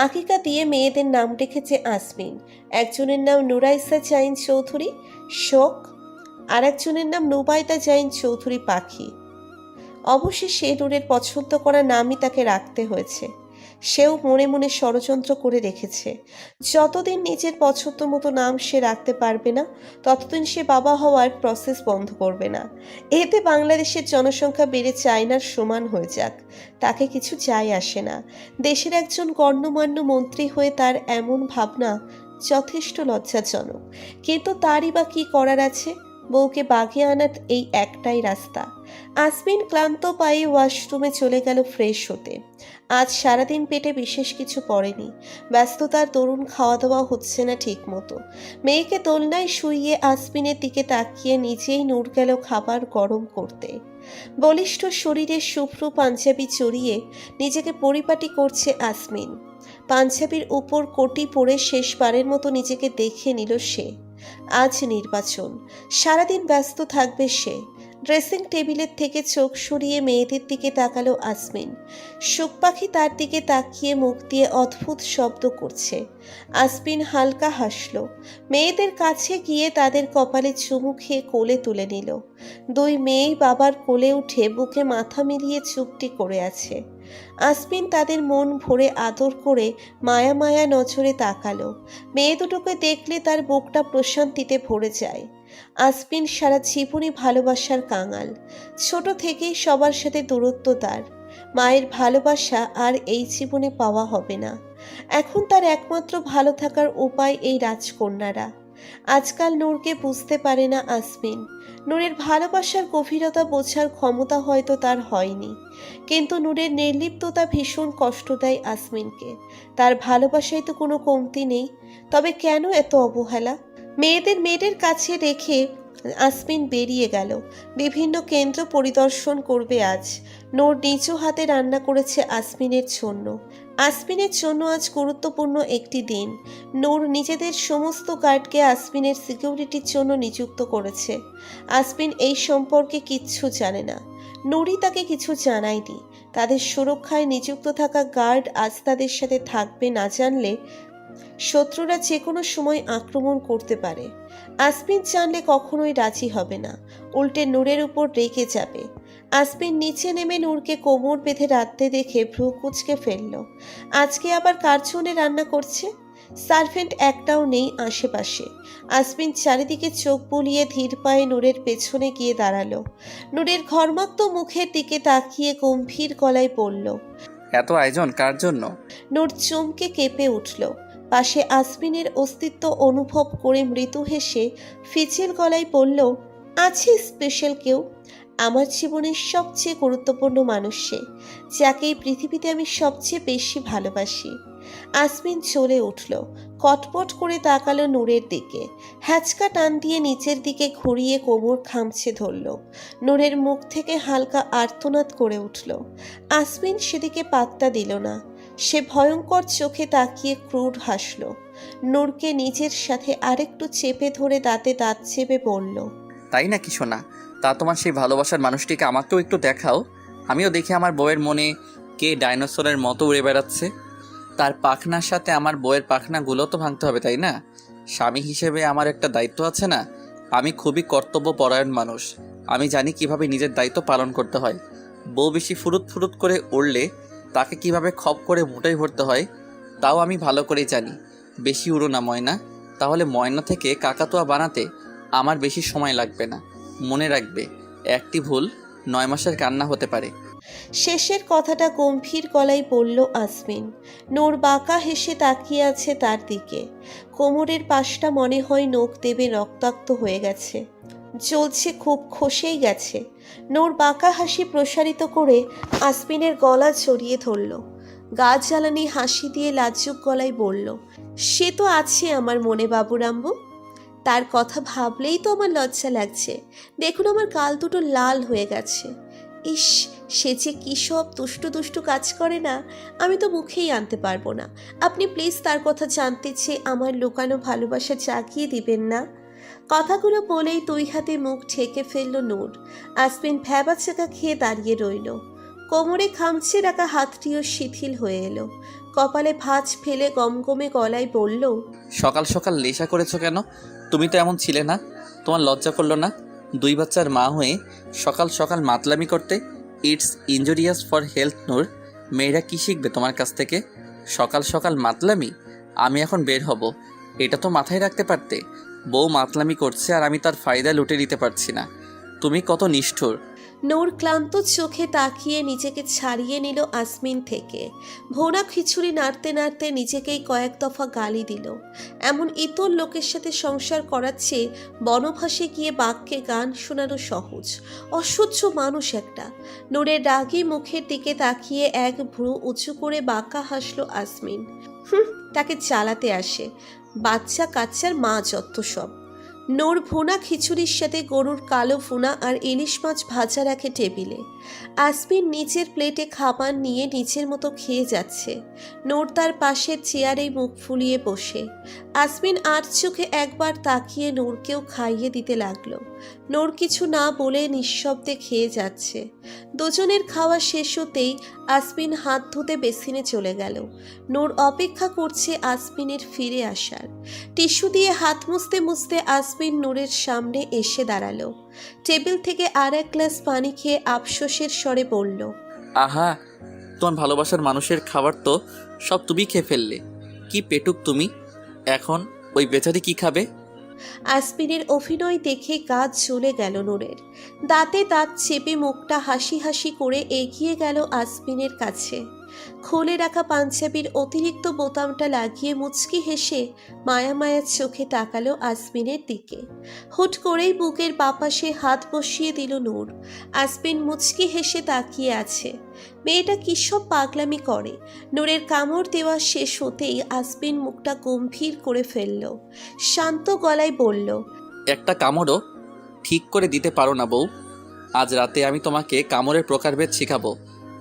আকিকা দিয়ে মেয়েদের নাম রেখেছে আসমিন। একজনের নাম নুরাইসা জাইন চৌধুরী শোক, আর একজনের নাম নুবাইদা জাইন চৌধুরী পাখি। অবশেষে নূরের পছন্দ করা নামই তাকে রাখতে হয়েছে। সেও মনে মনে ষড়যন্ত্র করে রেখেছে। যতদিন নিজের পছন্দ মতো নাম সে রাখতে পারবে না, ততদিন সে বাবা হওয়ার প্রসেস বন্ধ করবে না। এতে বাংলাদেশের জনসংখ্যা বেড়ে চায়নার সমান হয়ে যাক, তাকে কিছু যায় আসে না। দেশের একজন গণ্যমান্য মন্ত্রী হয়ে তার এমন ভাবনা যথেষ্ট লজ্জাজনক। কিন্তু তারই বা কি করার আছে? বউকে বাগিয়ে আনার এই একটাই রাস্তা। আসমিন ক্লান্ত পায়ে ওয়াশরুমে চলে গেল ফ্রেশ হতে। আজ সারাদিন পেটে বিশেষ কিছু পড়েনি, ব্যস্ততার দরুন খাওয়া দাওয়া হচ্ছে না ঠিক মতো। মেয়েকে দোলনায় শুইয়ে আসমিনের দিকে তাকিয়ে নিজেই নূর গেল খাবার গরম করতে। বলিষ্ঠ শরীরে শুভ্র পাঞ্জাবি চড়িয়ে নিজেকে পরিপাটি করছে আসমিন। পাঞ্জাবির উপর কোটি পরে শেষবারের মতো নিজেকে দেখে নিল সে। আজ নির্বাচন, সারাদিন ব্যস্ত থাকবে সে। ড্রেসিং টেবিলের থেকে চোখ সরিয়ে মেয়েদের দিকে তাকালো আসমিন। সুখ পাখি তার দিকে তাকিয়ে মুখ দিয়ে অদ্ভুত শব্দ করছে। আসমিন হালকা হাসল। মেয়েদের কাছে গিয়ে তাদের কপালে চুমু খেয়ে কোলে তুলে নিল। দুই মেয়েই বাবার কোলে উঠে বুকে মাথা মিলিয়ে চুপটি করে আছে। আসমিন তাদের মন ভরে আদর করে মায়া মায়া নজরে তাকালো। মেয়ে দুটোকে দেখলে তার বুকটা প্রশান্তিতে ভরে যায়। আসমিন সারা জীবনই ভালোবাসার কাঙাল। ছোট থেকেই সবার সাথে দূরত্ব তার। মায়ের ভালোবাসা আর এই জীবনে পাওয়া হবে না। এখন তার একমাত্র ভালো থাকার উপায় এই রাজকন্যারা। আজকাল নূরকে বুঝতে পারে না আসমিন। নূরের ভালোবাসার গভীরতা বোঝার ক্ষমতা হয়তো তার হয়নি, কিন্তু নূরের নির্লিপ্ততা ভীষণ কষ্ট দেয় আসমিনকে। তার ভালোবাসায় তো কোনো কমতি নেই, তবে কেন এত অবহেলা? মেয়েদের কাছে রেখে আসমিন বেরিয়ে গেল। বিভিন্ন কেন্দ্র পরিদর্শন করবে আজ। নূর নিজ হাতে রান্না করেছে আসমিনের জন্য। আসমিনের জন্য আজ গুরুত্বপূর্ণ একটি দিন। নূর নিজেদের সমস্ত গার্ডকে আসমিনের সিকিউরিটির জন্য নিযুক্ত করেছে। আসমিন এই সম্পর্কে কিচ্ছু জানে না। নূরই তাকে কিছু জানায়নি। তাদের সুরক্ষায় নিযুক্ত থাকা গার্ড আজ তাদের সাথে থাকবে না জানলে শত্রুরা যে কোনো সময় আক্রমণ করতে পারে। আসমিন জানলে কখনোই রাজি হবে না, উল্টে নূরের উপর রেগে যাবে। আসমিন নিচে নেমে নূরকে কোমর বেঁধে রাখতে দেখে ভ্রু কুঁচকে ফেলল। আজকে আবার কার জন্যে রান্না করছে? সার্ভেন্ট একটাও নেই আশেপাশে। আসমিন চারিদিকে চোখ বুলিয়ে ধীর পায়ে নূরের পেছনে গিয়ে দাঁড়ালো। নূরের ঘর্মাক্ত মুখের দিকে তাকিয়ে গম্ভীর গলায় বলল, এত আয়োজন কার জন্য? নূর চমকে কেঁপে উঠল। পাশে আসমিনের অস্তিত্ব অনুভব করে মৃদু হেসে ফিচেল গলায় বলল, আছে স্পেশাল কেউ। আমার জীবনের সবচেয়ে গুরুত্বপূর্ণ মানুষ সে, যাকে এই পৃথিবীতে আমি সবচেয়ে বেশি ভালোবাসি। আসমিন চলে উঠল। কটপট করে তাকালো নূরের দিকে। হ্যাচকা টান দিয়ে নিচের দিকে ঘুরিয়ে কোমর খামছে ধরল। নূরের মুখ থেকে হালকা আর্তনাদ করে উঠল। আসমিন সেদিকে পাত্তা দিল না। সে ভয়ঙ্কর চোখে তাকিয়ে ক্রুর হাসল। নূরকে নিজের সাথে আরেকটু চেপে ধরে দাঁতে দাঁত চেপে বলল, তাই নাকি সোনা? তা তোমার সেই ভালোবাসার মানুষটিকে আমাকেও একটু দেখাও, আমিও দেখি আমার বউয়ের মনে কে ডাইনোসরের মতো উড়ে বেড়াচ্ছে। তার পাখনার সাথে আমার বউয়ের পাখনাগুলো তো ভাঙতে হবে, তাই না? স্বামী হিসেবে আমার একটা দায়িত্ব আছে না? আমি খুবই কর্তব্যপরায়ণ মানুষ। আমি জানি কিভাবে নিজের দায়িত্ব পালন করতে হয়। বউ বেশি ফুরুত ফুরুত করে উড়লে তাকে কিভাবে খপ করে মুঠোয় ভরতে হয় তাও আমি ভালো করেই জানি। বেশি উড়ো না ময়না, তাহলে ময়না থেকে কাকাতুয়া বানাতে আমার বেশি সময় লাগবে না। মনে রাখবে, একটি ভুল 9 মাসের কান্না হতে পারে। শেষের কথাটা গম্ভীর গলায় বলল আসমিন। নূর বাঁকা হেসে তাকিয়ে আছে তার দিকে। কোমরের পাশটা মনে হয় নখ দেবে রক্তাক্ত হয়ে গেছে, জ্বলছে, খুব খসেই গেছে। নূর বাঁকা হাসি প্রসারিত করে আসমিনের গলা জড়িয়ে ধরল। গা জ্বালানি হাসি দিয়ে লাজুক গলায় বলল, সে তো আছে আমার মনে বাবুরাম্বু। তার কথা ভাবলেই তো আমার লজ্জা লাগছে। দেখুন আমার গাল দুটো লাল হয়ে গেছে। ইস, সে যে কী সব দুষ্টু দুষ্টু কাজ করে না, আমি তো মুখেই আনতে পারবো না। আপনি প্লিজ তার কথা জানতে চেয়ে আমার লুকানো ভালোবাসা জাগিয়ে দিবেন না। কথাগুলো বলেই 2 হাতে মুখ ঢেকে ফেলল নূর। আসমিন ভ্যাবা চাকা খেয়ে দাঁড়িয়ে রইল। কোমরে খামচে রাখা হাতটিও শিথিল হয়ে এলো। কপালে ভাঁজ ফেলে গমগমে গলায় বলল, সকাল সকাল নেশা করেছো কেন? তুমি তো এমন ছিলে না। তোমার লজ্জা করলো না 2 বাচ্চার মা হয়ে সকাল সকাল মাতলামি করতে? ইটস ইনজুরিয়াস ফর হেলথ নূর। মেয়েরা কি শিখবে তোমার কাছ থেকে? সকাল সকাল মাতলামি? আমি এখন বের হব, এটা তো মাথায় রাখতে পারতে। বউ মাতলামি করছে আর আমি তার ফায়দা লুটে নিতে পারছি না। তুমি কত নিষ্ঠুর। নূর ক্লান্ত চোখে তাকিয়ে নিজেকে ছাড়িয়ে নিল আসমিন থেকে। ভোনা খিচুড়ি নাড়তে নাড়তে নিজেকেই কয়েক দফা গালি দিল। এমন ইতর লোকের সাথে সংসার করার চেয়ে বনভাসে গিয়ে বাঘকে গান শোনানো সহজ। অসহ্য মানুষ একটা। নূরের রাগী মুখের দিকে তাকিয়ে এক ভ্রু উঁচু করে বাঁকা হাসল আসমিন। তাকে চালাতে আসে, বাচ্চা কাচ্চার মা যত সব। নূর ভুনা খিচুড়ির সাথে গরুর কালো ভুনা আর ইলিশ মাছ ভাজা রাখে টেবিলে। আসমিন নিচের প্লেটে খাবার নিয়ে নিজের মতো খেয়ে যাচ্ছে। নূর তার পাশের চেয়ারে মুখ ফুলিয়ে বসে। আসমিন আর চোখে একবার তাকিয়ে নূরকেও খাইয়ে দিতে লাগলো। নূর কিছু না বলে নিঃশব্দে খেয়ে যাচ্ছে। দুজনের খাওয়া শেষ হতেই আসমিন হাত ধুতে বেসিনে চলে গেল। নূর অপেক্ষা করছে আসমিনের ফিরে আসার। টিস্যু দিয়ে হাত মুছতে মুছতে আসমিন নূরের সামনে এসে দাঁড়ালো। টেবিল থেকে আর এক গ্লাস পানি খেয়ে আফসোসের স্বরে বলল, আহা, তোমার ভালোবাসার মানুষের খাবার তো সব তুমি খেয়ে ফেললে। কি পেটুক তুমি। এখন ওই বেচারি কি খাবে? আসমিনের অভিনয় দেখে গা জ্বলে গেল নূরের। দাঁতে দাঁত চেপে মুখটা হাসি হাসি করে এগিয়ে গেল আসমিনের কাছে। খুলে রাখা পাঞ্জাবির অতিরিক্ত বোতামটা লাগিয়ে মুচকি হেসে মায়া মায়া চোখে তাকালো আসমিনের দিকে। হুট করেই বুকের বাপাশে হাত বসিয়ে দিল নূর। আসমিন মুচকি হেসে তাকিয়ে আছে। মেয়েটা কি সব পাগলামি করে। নূরের কামড় দেওয়া শেষ হতেই আসমিন মুখটা গম্ভীর করে ফেলল। শান্ত গলায় বলল, একটা কামড়ও ঠিক করে দিতে পারো না বউ। আজ রাতে আমি তোমাকে কামড়ের প্রকারভেদ শিখাবো,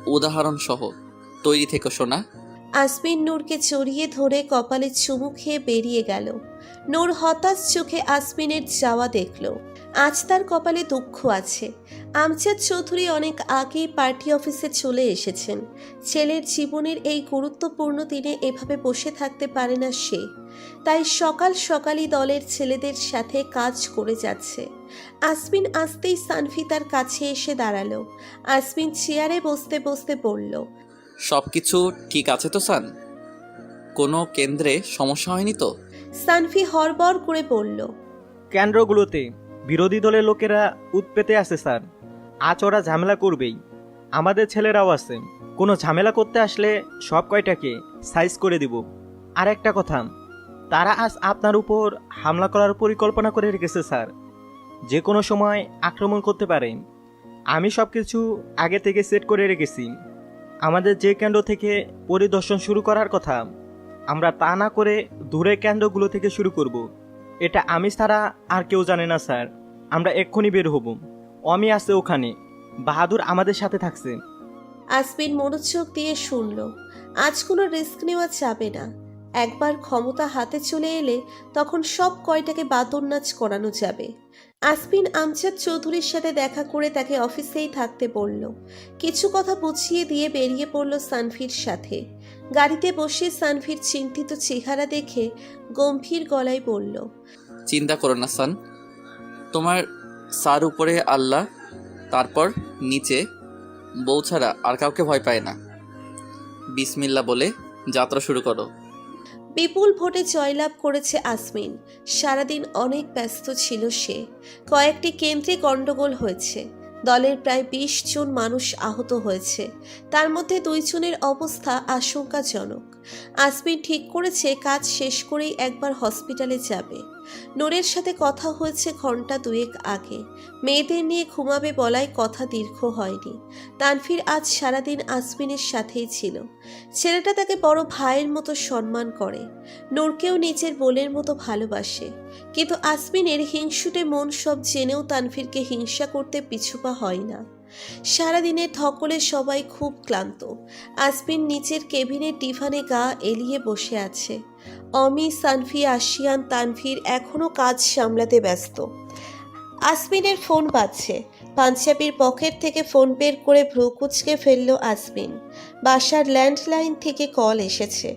উদাহরণ সহ। তৈরি থেকো সোনা। আসমিন নূরকে জড়িয়ে ধরে কপালে চুমু খেয়ে বেরিয়ে গেল। নূর হতাশ চোখে আসমিনের যাওয়া দেখল। আজ তার কপালে দুঃখ আছে। আমজাদ চৌধুরী অনেক আগেই পার্টি অফিসে চলে এসেছেন। ছেলের জীবনের এই গুরুত্বপূর্ণ দিনে এভাবে বসে থাকতে পারে না সে। তাই সকাল সকালই দলের ছেলেদের সাথে কাজ করে যাচ্ছে। আসমিন আসতেই সানভি তার কাছে এসে দাঁড়ালো। আসমিন চেয়ারে বসতে বসতে বলল, সব কিছু ঠিক আছে তো সান? কোনো কেন্দ্রে সমস্যা হয়নি তো? সানভি হড়বড় করে বলল, কেন্দ্রগুলোতে বিরোধী দলের লোকেরা উৎপেতে আছে স্যার। আজ ওরা ঝামেলা করবেই। আমাদের ছেলেরাও আছে। কোনো ঝামেলা করতে আসলে সব কয়টাকে সাইজ করে দিব। আর একটা কথা, তারা আজ আপনার উপর হামলা করার পরিকল্পনা করে রেখেছে স্যার। যে কোনো সময় আক্রমণ করতে পারে। আমি সব কিছু আগে থেকে সেট করে রেখেছি। আমাদের যে কেন্দ্র থেকে পরিদর্শন শুরু করার কথা, আমরা তা না করে দূরের কেন্দ্রগুলো থেকে শুরু করব। এটা আমি ছাড়া আর কেউ জানে না স্যার। আমরা এক্ষুনি বের হব। অমি আছে ওখানে, বাহাদুর আমাদের সাথে থাকছে। আসমিন মনোযোগ দিয়ে শুনল। আজ কোনো রিস্ক নেওয়া যাবে না। একবার ক্ষমতা হাতে চলে এলে তখন সব কয়টাকে বাদর নাচ করানো যাবে। আসমিন আমজাদ চৌধুরীর সাথে দেখা করে তাকে অফিসেই থাকতে বলল। কিছু কথা বুঝিয়ে দিয়ে বেরিয়ে পড়ল সানভির সাথে। গাড়িতে বসে সানভির চিন্তিত চেহারা দেখে গম্ভীর গলায় বলল, চিন্তা করো না সান। তোমার সার উপরে আল্লাহ, তারপর নিচে বউ ছাড়া আর কাউকে ভয় পায় না। বিসমিল্লাহ বলে যাত্রা শুরু করো। বিপুল ভোটে জয়লাভ করেছে আসমিন। সারাদিন অনেক ব্যস্ত ছিল সে। কয়েকটি কেন্দ্রে গন্ডগোল হয়েছে। দলের প্রায় ২০ জন মানুষ আহত হয়েছে। তার মধ্যে ২ জনের অবস্থা আশঙ্কাজনক। আসমিন ঠিক করেছে কাজ শেষ করেই একবার হসপিটালে যাবে। নূরের সাথে কথা হয়েছে ঘন্টা ২ আগে। মেয়েদের নিয়ে ঘুমাবে বলায় কথা দীর্ঘ হয়নি। তানভীর আজ সারাদিন আসমিনের সাথেই ছিল। ছেলেটা তাকে বড় ভাইয়ের মতো সম্মান করে। নূরকেও নিজের বোনের মতো ভালোবাসে। কিন্তু আসমিনের হিংসুটে মন সব জেনেও তানভীরকে হিংসা করতে পিছুপা হয় না। সারাদিনের ধকলে সবাই খুব ক্লান্ত। আসমিন নিচের কেবিনের ডিভানে গা এলিয়ে বসে আছে। অমি, সানভি, আশিয়ান, তানভীর এখনও কাজ সামলাতে ব্যস্ত। আসমিনের ফোন বাজছে। পাঞ্জাবির পকেট থেকে ফোন বের করে ভ্রু কুঁচকে ফেলল আসমিন। বাসার ল্যান্ডলাইন থেকে কল এসেছে।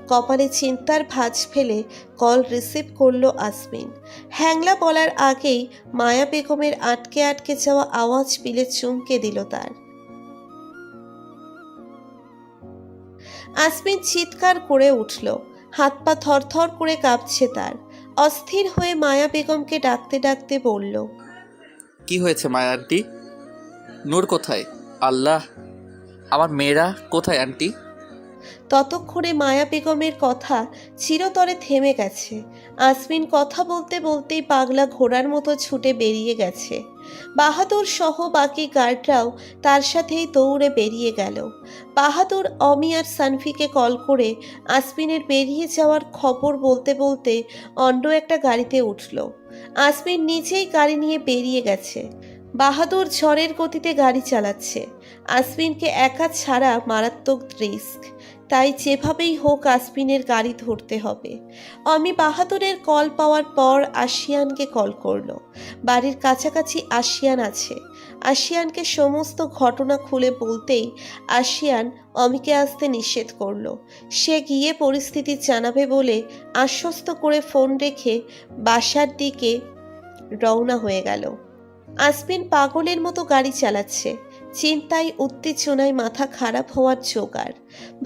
কপালে চিন্তার ভাঁজ ফেলে কল রিসিভ করলো আসমিন। হ্যাংলা বলার আগেই মায়া বেগমের আটকে আটকে যাওয়া আওয়াজ পিলে চমকে দিল তার। আসমিন চিৎকার করে উঠল। হাত পা থরথর করে কাঁপছে তার। অস্থির হয়ে মায়া বেগমকে ডাকতে ডাকতে বলল, কি হয়েছে মায়া আন্টি? নূর কোথায়? আল্লাহ, আমার মেয়েরা কোথায় আন্টি? ততক্ষণে মায়া বেগমের কথা চিরতরে থেমে গেছে। আসমিন কথা বলতে বলতেই পাগলা ঘোড়ার মতো ছুটে বেরিয়ে গেছে। বাহাদুর সহ বাকি গার্ডরাও তার সাথেই দৌড়ে বেরিয়ে গেল। বাহাদুর অমি আর সানফিকে কল করে আসমিনের বেরিয়ে যাওয়ার খবর বলতে বলতে অন্য একটা গাড়িতে উঠল। আসমিন নিজেই গাড়ি নিয়ে বেরিয়ে গেছে। বাহাদুর ঝড়ের গতিতে গাড়ি চালাচ্ছে। আসমিনকে একা ছাড়া মারাত্মক রিস্ক, তাই যেভাবেই হোক আসমিনের গাড়ি ধরতে হবে। অমি বাহাদুরের কল পাওয়ার পর আশিয়ানকে কল করলো। বাড়ির কাছাকাছি আশিয়ান আছে। আশিয়ানকে সমস্ত ঘটনা খুলে বলতেই আশিয়ান অমিকে আসতে নিষেধ করলো। সে গিয়ে পরিস্থিতি জানাবে বলে আশ্বস্ত করে ফোন রেখে বাসার দিকে রওনা হয়ে গেল। আসমিন পাগলের মতো গাড়ি চালাচ্ছে। চিন্তায় উত্তেজনায় মাথা খারাপ হওয়ার জোগাড়।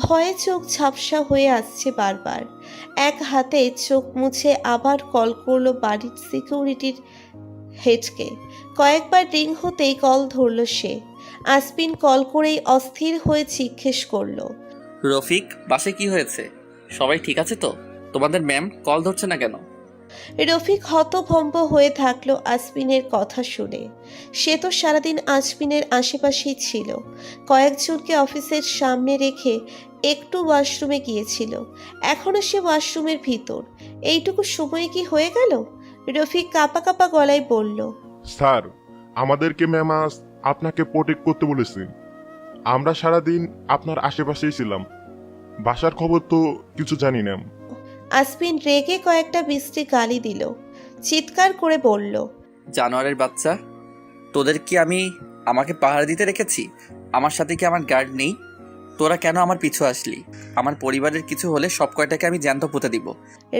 ভয়ে চোখ ঝাপসা হয়ে আসছে বারবার। এক হাতে চোখ মুছে আবার কল করলো বাড়ির সিকিউরিটির হেডকে। কয়েকবার রিং হতেই কল ধরল সে। আসমিন কল করেই অস্থির হয়ে জিজ্ঞেস করলো, রফিক, বাসে কি হয়েছে? সবাই ঠিক আছে তো? তোমাদের ম্যাম কল ধরছে না কেন? রফিক হতভম্ব হয়ে থাকলো আসমিনের কথা শুনে। সে তো সারাদিন আসমিনের আশেপাশেই ছিল। কয়েকজনকে অফিসের সামনে রেখে একটু ওয়াশরুমে গিয়েছিল। এখনো সে ওয়াশরুমের ভিতর। এইটুকু সময় কি হয়ে গেল? রফিক কাঁপা কাঁপা গলায় বলল, স্যার, আমাদেরকে ম্যাম আজ আপনাকে প্রোটেক্ট করতে বলেছে। আমরা সারাদিন আপনার আশেপাশেই ছিলাম। বাসার খবর তো কিছু জানি না। আসমিন রেগে কয়েকটা বিশ্রী গালি দিল। চিৎকার করে বলল, জানোয়ারের বাচ্চা, তোদের কি আমি আমাকে পাহারা দিতে রেখেছি? আমার সাথে কি আমার গার্ড নেই? তোরা কেন আমার পিছু আসলি? আমার পরিবারের কিছু হলে সব কয়টাকে আমি জ্যান্ত পুঁতে দিব।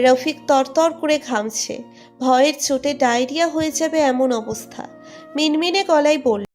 রফিক তরতর করে ঘামছে। ভয়ের চোটে ডায়রিয়া হয়ে যাবে এমন অবস্থা। মিনমিনে গলায় বলল,